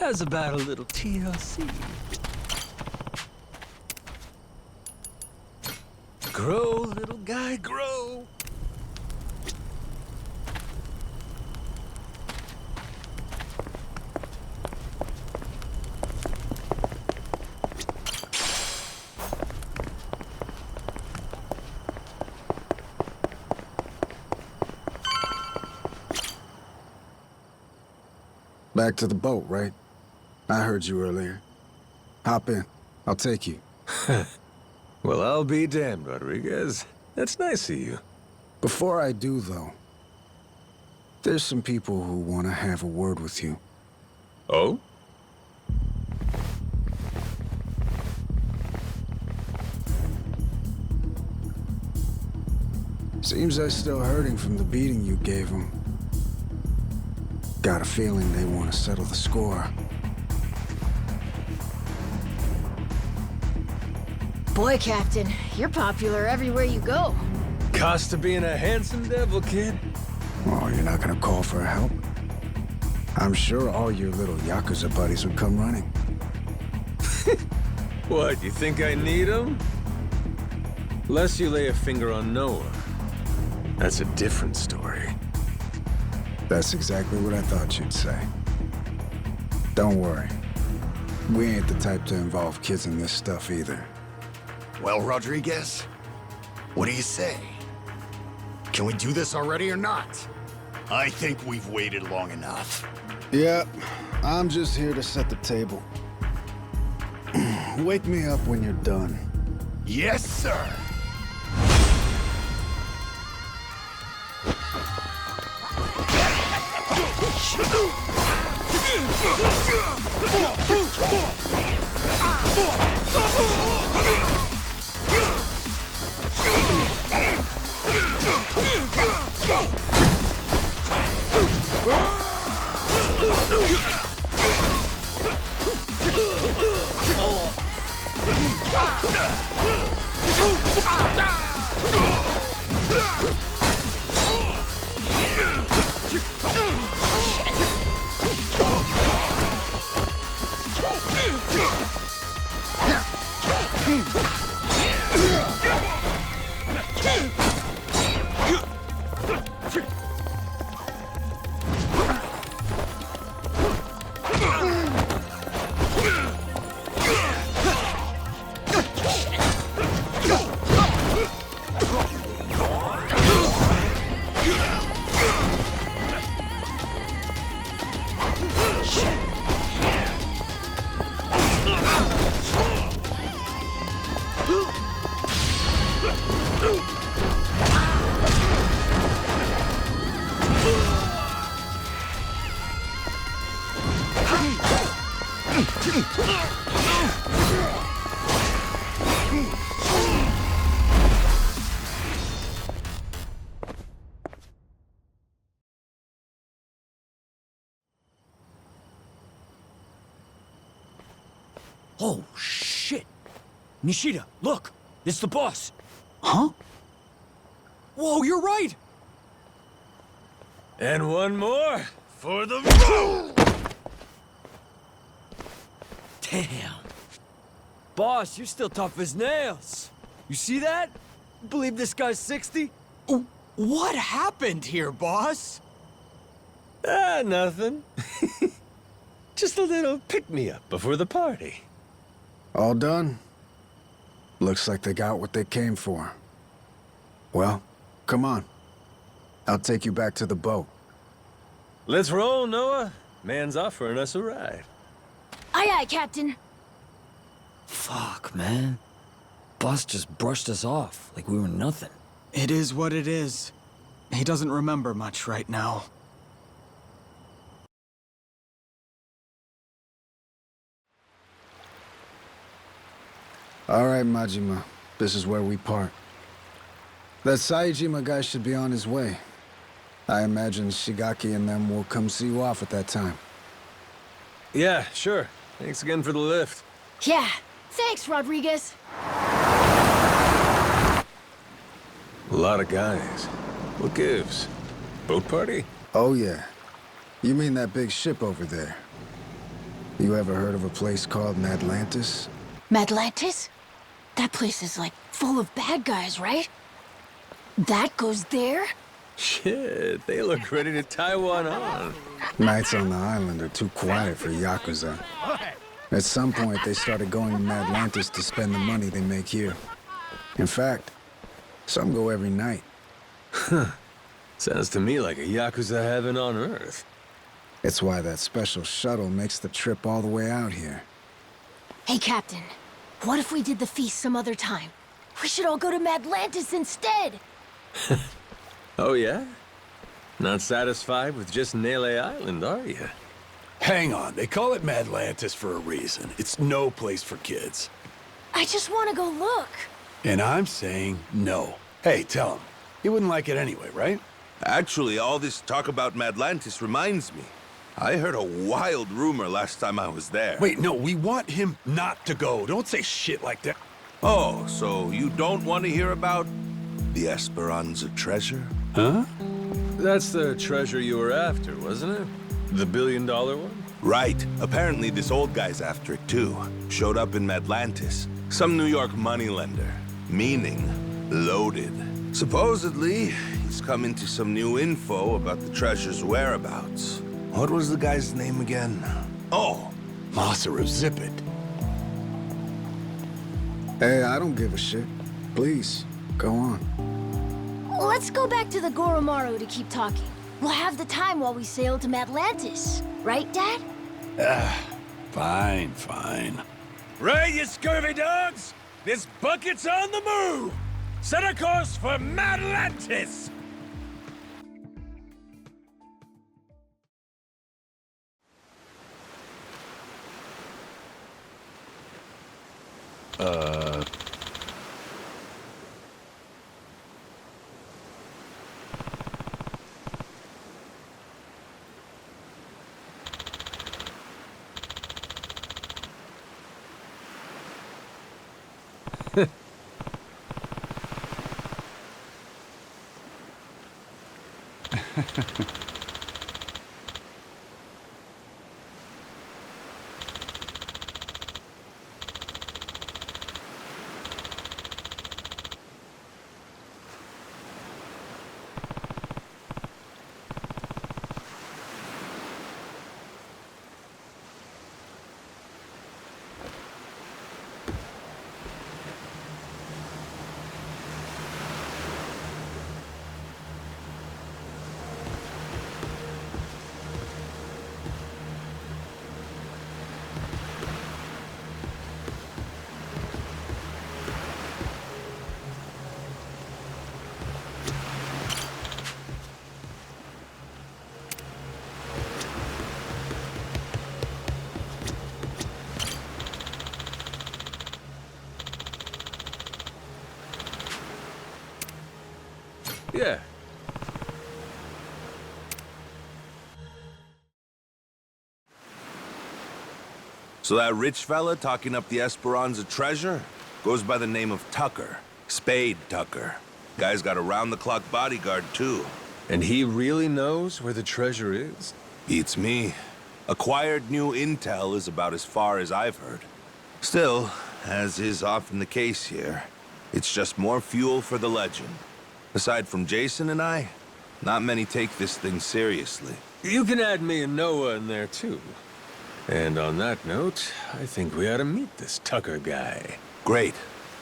How's about a little TLC? Grow, little guy, grow. Back to the boat, right? I heard you earlier. Hop in. I'll take you. Well, I'll be damned, Rodriguez. That's nice of you. Before I do, though, there's some people who want to have a word with you. Oh? Seems they're still hurting from the beating you gave them. Got a feeling they want to settle the score. Boy, Captain, you're popular everywhere you go. Cost of being a handsome devil, kid. Oh, you're not gonna call for help? I'm sure all your little Yakuza buddies would come running. What, you think I need them? Lest you lay a finger on Noah. That's a different story. That's exactly what I thought you'd say. Don't worry. We ain't the type to involve kids in this stuff either. Well, Rodriguez, what do you say? Can we do this already or not? I think we've waited long enough. Yep, I'm just here to set the table. Wake me up when you're done. Yes, sir. Oh, shit! Nishida, look! It's the boss! Huh? Whoa, you're right! And one more for the Damn! Boss, you're still tough as nails! You see that? Believe this guy's 60? What happened here, boss? Nothing. Just a little pick-me-up before the party. All done? Looks like they got what they came for. Well, come on. I'll take you back to the boat. Let's roll, Noah. Man's offering us a ride. Aye, aye, Captain. Fuck, man. Boss just brushed us off like we were nothing. It is what it is. He doesn't remember much right now. All right, Majima. This is where we part. That Saejima guy should be on his way. I imagine Shigaki and them will come see you off at that time. Yeah, sure. Thanks again for the lift. Yeah, thanks, Rodriguez. A lot of guys. What gives? Boat party? Oh, yeah. You mean that big ship over there? You ever heard of a place called Madlantis? Madlantis? That place is like full of bad guys, right? That goes there? Shit, they look ready to tie one on. Nights on the island are too quiet for Yakuza. At some point, they started going to Madlantis to spend the money they make here. In fact, some go every night. Sounds to me like a Yakuza heaven on Earth. It's why that special shuttle makes the trip all the way out here. Hey, Captain. What if we did the feast some other time? We should all go to Madlantis instead! Oh, yeah? Not satisfied with just Nele Island, are you? Hang on, they call it Madlantis for a reason. It's no place for kids. I just want to go look. And I'm saying no. Hey, tell him. He wouldn't like it anyway, right? Actually, all this talk about Madlantis reminds me. I heard a wild rumor last time I was there. Wait, no, we want him not to go. Don't say shit like that. Oh, so you don't want to hear about the Esperanza treasure? Huh? That's the treasure you were after, wasn't it? The $1 billion one? Right. Apparently this old guy's after it too. Showed up in Madlantis. Some New York moneylender. Meaning, loaded. Supposedly, he's come into some new info about the treasure's whereabouts. What was the guy's name again? Oh! Masaru, zip it. Hey, I don't give a shit. Please, go on. Let's go back to the Goromaru to keep talking. We'll have the time while we sail to Madlantis. Right, Dad? Fine, fine. Right, you scurvy dogs! This bucket's on the move! Set a course for Madlantis! Yeah. So that rich fella talking up the Esperanza treasure goes by the name of Tucker. Spade Tucker. Guy's got a round-the-clock bodyguard, too. And he really knows where the treasure is? Beats me. Acquired new intel is about as far as I've heard. Still, as is often the case here, it's just more fuel for the legend. Aside from Jason and I, not many take this thing seriously. You can add me and Noah in there, too. And on that note, I think we ought to meet this Tucker guy. Great.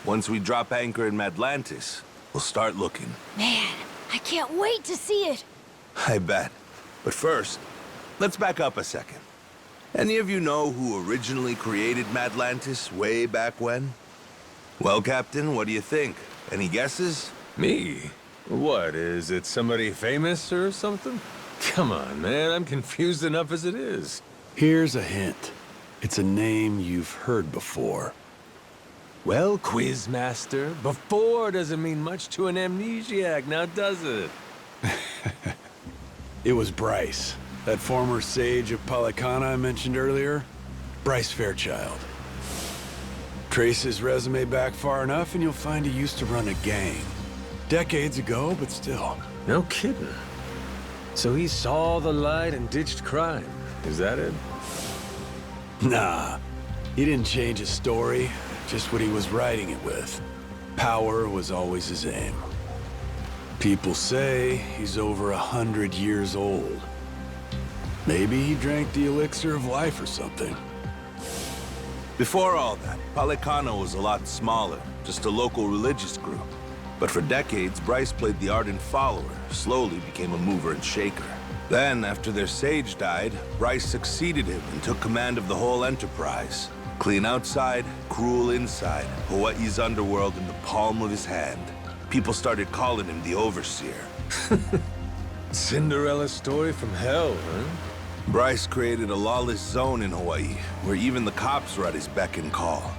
Once we drop anchor in Madlantis, we'll start looking. Man, I can't wait to see it. I bet. But first, let's back up a second. Any of you know who originally created Madlantis way back when? Well, Captain, what do you think? Any guesses? Me? What, is it somebody famous or something? Come on, man, I'm confused enough as it is. Here's a hint. It's a name you've heard before. Well, Quizmaster, before doesn't mean much to an amnesiac, now does it? It was Bryce, that former sage of Polycana I mentioned earlier. Bryce Fairchild. Trace his resume back far enough and you'll find he used to run a gang. Decades ago, but still. No kidding. So he saw the light and ditched crime. Is that it? Nah, he didn't change his story, just what he was writing it with. Power was always his aim. People say he's over 100 years old. Maybe he drank the elixir of life or something. Before all that, Palicano was a lot smaller, just a local religious group. But for decades, Bryce played the ardent follower, slowly became a mover and shaker. Then, after their sage died, Bryce succeeded him and took command of the whole enterprise. Clean outside, cruel inside, Hawaii's underworld in the palm of his hand. People started calling him the Overseer. Cinderella story from hell, huh? Bryce created a lawless zone in Hawaii, where even the cops were at his beck and call.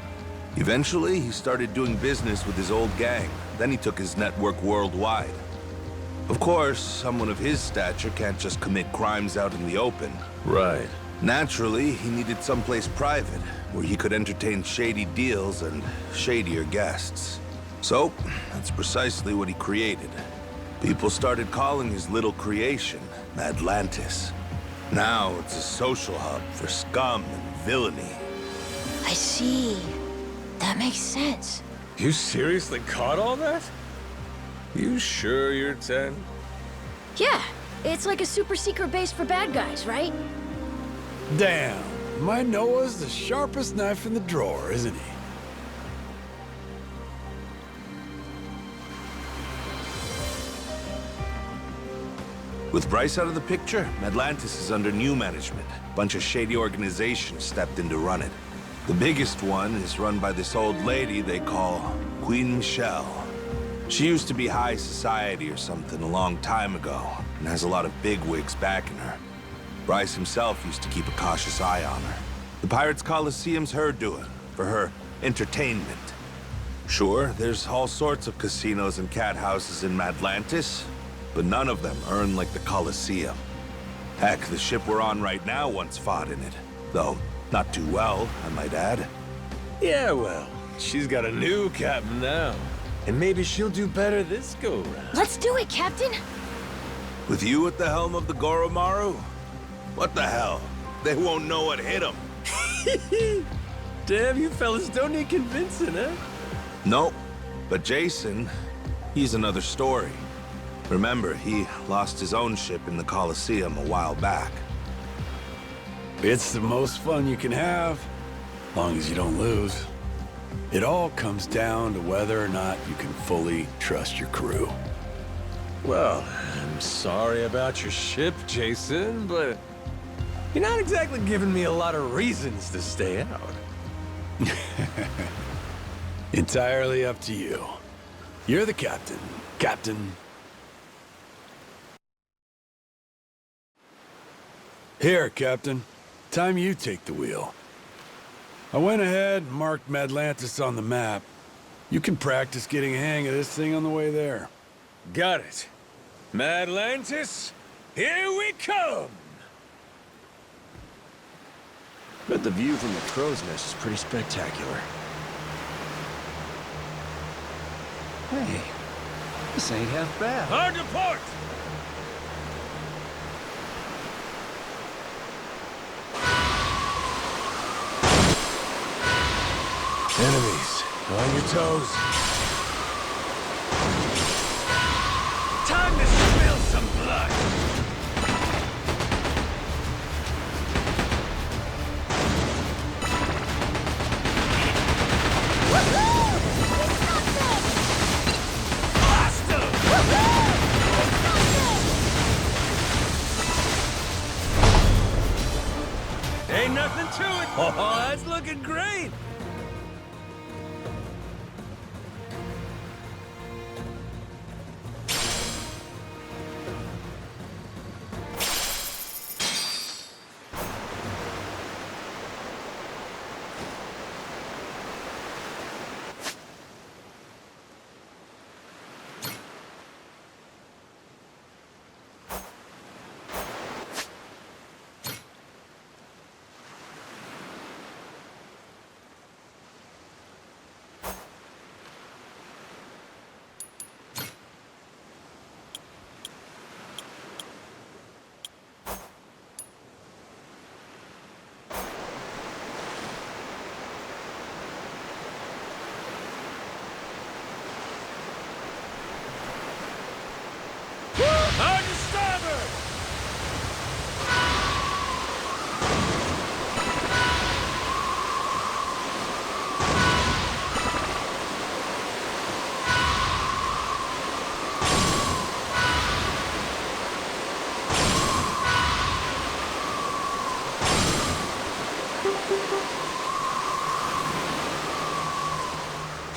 Eventually, he started doing business with his old gang. Then he took his network worldwide. Of course, someone of his stature can't just commit crimes out in the open. Right. Naturally, he needed someplace private, where he could entertain shady deals and shadier guests. So, that's precisely what he created. People started calling his little creation Madlantis. Now it's a social hub for scum and villainy. I see. That makes sense. You seriously caught all that? You sure you're 10? Yeah, it's like a super secret base for bad guys, right? Damn, my Noah's the sharpest knife in the drawer, isn't he? With Bryce out of the picture, Atlantis is under new management. A bunch of shady organizations stepped in to run it. The biggest one is run by this old lady they call Queen Michelle. She used to be high society or something a long time ago, and has a lot of bigwigs backing her. Bryce himself used to keep a cautious eye on her. The Pirates Coliseum's her doing, for her entertainment. Sure, there's all sorts of casinos and cat houses in Madlantis, but none of them earn like the Coliseum. Heck, the ship we're on right now once fought in it, though not too well, I might add. Yeah, well, she's got a new captain now. And maybe she'll do better this go-round. Let's do it, Captain! With you at the helm of the Goromaru? What the hell? They won't know what hit them. Damn, you fellas don't need convincing, huh? Nope. But Jason, he's another story. Remember, he lost his own ship in the Coliseum a while back. It's the most fun you can have, as long as you don't lose. It all comes down to whether or not you can fully trust your crew. Well, I'm sorry about your ship, Jason, but you're not exactly giving me a lot of reasons to stay out. Entirely up to you. You're the captain, Captain. Here, Captain. Time you take the wheel. I went ahead and marked Madlantis on the map. You can practice getting a hang of this thing on the way there. Got it. Madlantis, here we come! Bet the view from the crow's nest is pretty spectacular. Hey, this ain't half bad. Hard to port! Enemies, on your toes. Time to spill some blood! Ain't nothing to it! Oh, that's looking great!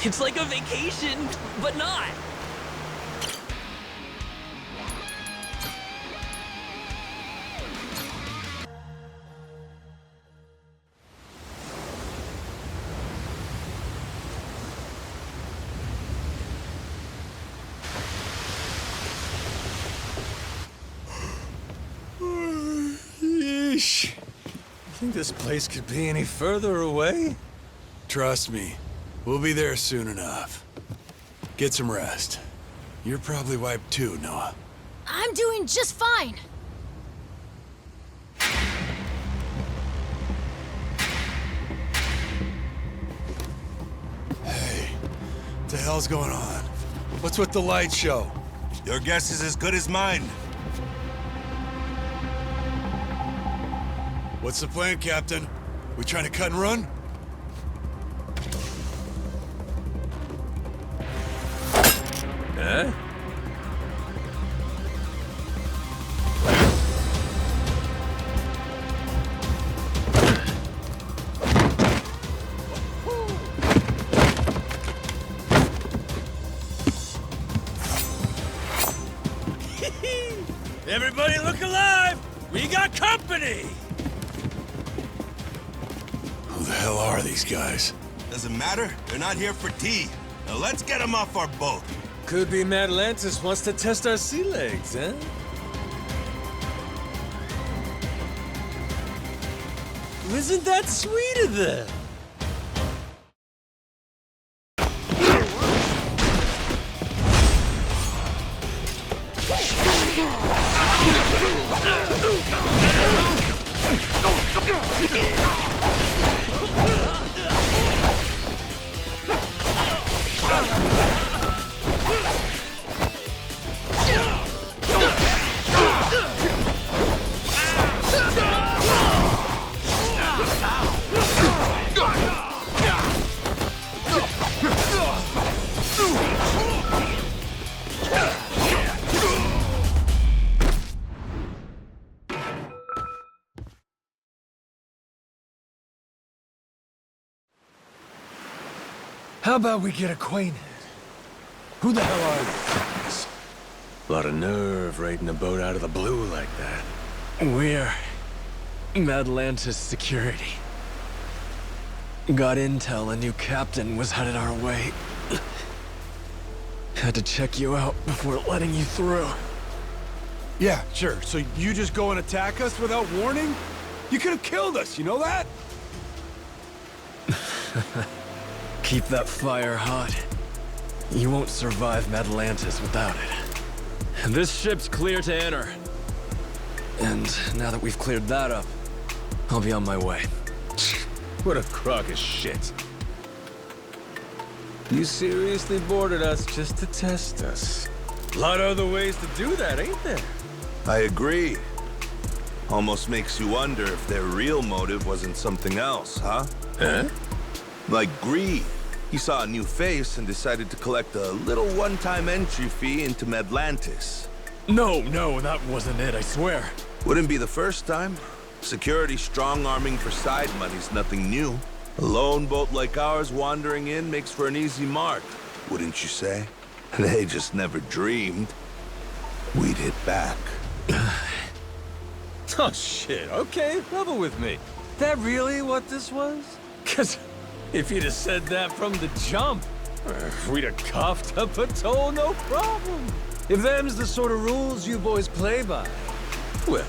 It's like a vacation, but not. Yeesh. You think this place could be any further away? Trust me, we'll be there soon enough. Get some rest. You're probably wiped too, Noah. I'm doing just fine. Hey, what the hell's going on? What's with the light show? Your guess is as good as mine. What's the plan, Captain? We trying to cut and run? Huh? Everybody look alive! We got company! Who the hell are these guys? Doesn't matter. They're not here for tea. Now let's get them off our boat. Could be Atlantis wants to test our sea legs, huh? Isn't that sweet of them? How about we get acquainted? Who the hell are you guys? A lot of nerve raiding a boat out of the blue like that. We're Atlantis security. Got intel a new captain was headed our way. Had to check you out before letting you through. Yeah, sure. So you just go and attack us without warning? You could have killed us, you know that? Keep that fire hot. You won't survive Atlantis without it. This ship's clear to enter. And now that we've cleared that up, I'll be on my way. What a crock of shit. You seriously boarded us just to test us. A lot of other ways to do that, ain't there? I agree. Almost makes you wonder if their real motive wasn't something else, huh? Huh? Like greed. He saw a new face and decided to collect a little one-time entry fee into Atlantis. No, that wasn't it, I swear. Wouldn't be the first time. Security strong-arming for side money's nothing new. A lone boat like ours wandering in makes for an easy mark, wouldn't you say? They just never dreamed we'd hit back. Oh shit, okay, level with me. That really what this was? 'Cause if you'd have said that from the jump, we'd have coughed up a toll, no problem. If them's the sort of rules you boys play by, well,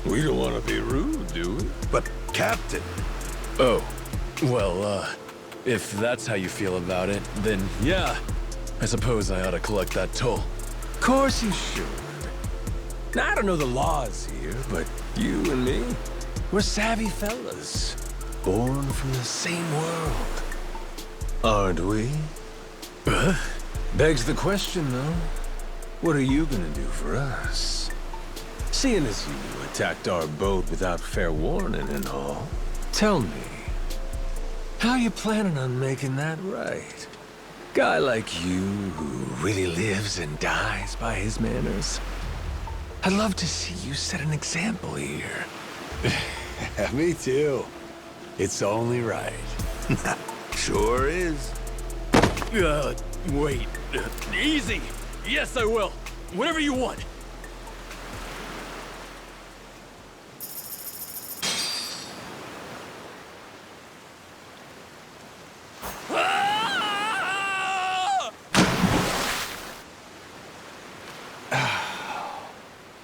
we don't want to be rude, do we? But, Captain... Oh, well, if that's how you feel about it, then yeah, I suppose I ought to collect that toll. Of course you should. Now, I don't know the laws here, but you and me, we're savvy fellas. Born from the same world. Aren't we? Begs the question, though. What are you gonna do for us? Seeing as you attacked our boat without fair warning and all, tell me, how you planning on making that right? Guy like you who really lives and dies by his manners. I'd love to see you set an example here. Me too. It's only right. Sure is. Wait. Easy! Yes, I will. Whatever you want.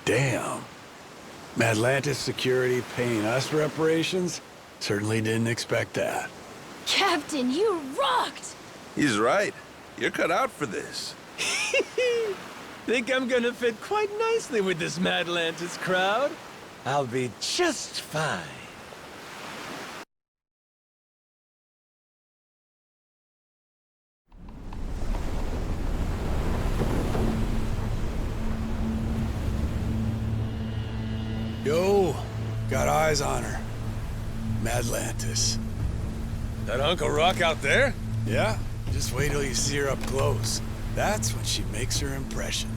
Damn. Atlantis security paying us reparations? Certainly didn't expect that. Captain, you rocked! He's right. You're cut out for this. Think I'm gonna fit quite nicely with this Madlantis crowd? I'll be just fine. Yo, got eyes on her. Madlantis. That Uncle Rock out there? Yeah, just wait till you see her up close. That's when she makes her impression.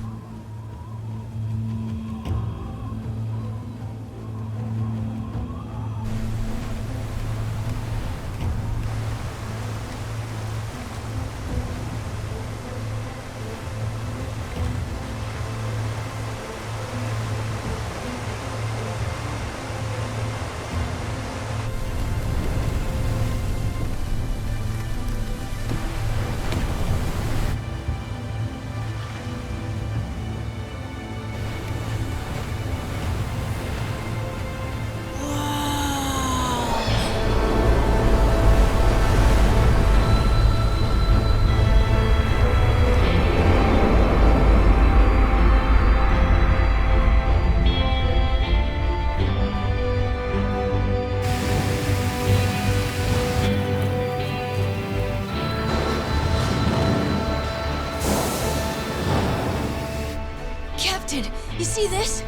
You see this?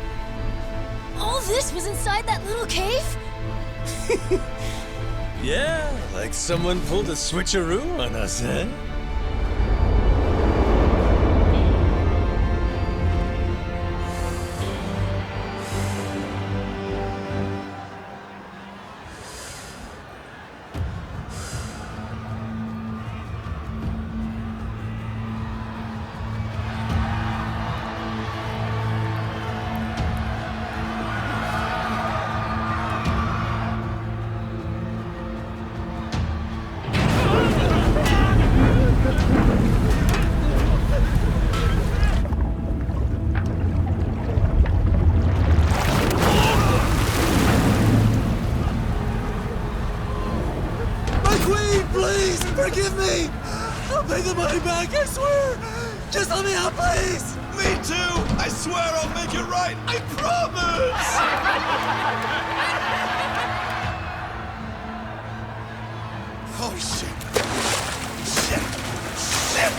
All this was inside that little cave? Yeah, like someone pulled a switcheroo on us, eh? Forgive me! I'll pay the money back, I swear! Just let me out, please! Me too! I swear I'll make it right! I promise! Oh, shit! Shit! Shit!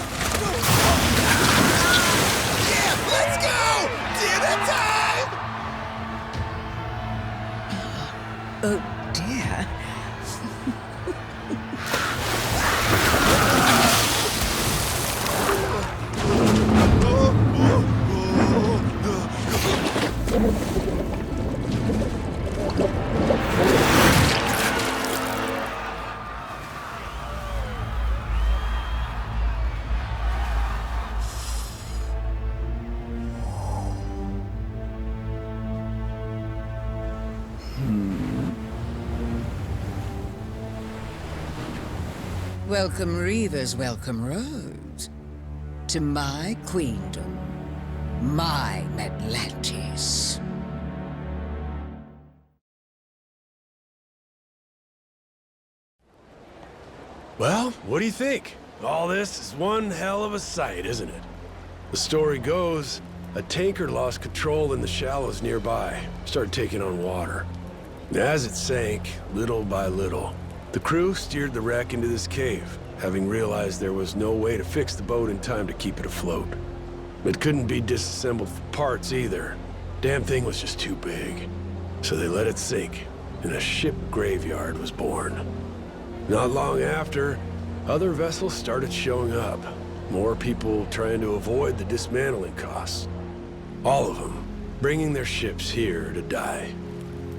Yeah, let's go! Dinner time! Oh, dear. Welcome Reavers, welcome Rose, to my queendom, my Atlantis. Well, what do you think? All this is one hell of a sight, isn't it? The story goes, a tanker lost control in the shallows nearby, started taking on water. As it sank, little by little, the crew steered the wreck into this cave, having realized there was no way to fix the boat in time to keep it afloat. It couldn't be disassembled for parts either. Damn thing was just too big. So they let it sink, and a ship graveyard was born. Not long after, other vessels started showing up. More people trying to avoid the dismantling costs. All of them bringing their ships here to die.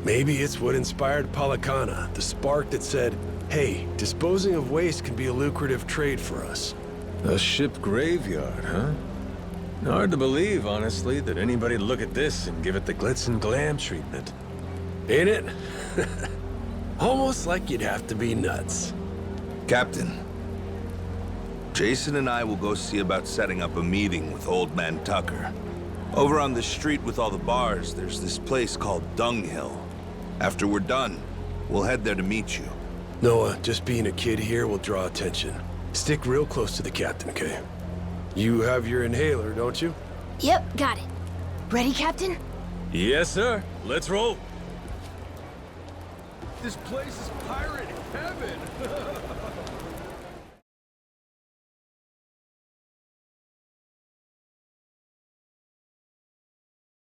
Maybe it's what inspired Polycana, the spark that said, hey, disposing of waste can be a lucrative trade for us. A ship graveyard, huh? Hard to believe, honestly, that anybody'd look at this and give it the glitz and glam treatment. Ain't it? Almost like you'd have to be nuts. Captain, Jason and I will go see about setting up a meeting with Old Man Tucker. Over on the street with all the bars, there's this place called Dunghill. After we're done, we'll head there to meet you. Noah, just being a kid here will draw attention. Stick real close to the captain, okay? You have your inhaler, don't you? Yep, got it. Ready, Captain? Yes, sir. Let's roll. This place is pirate heaven.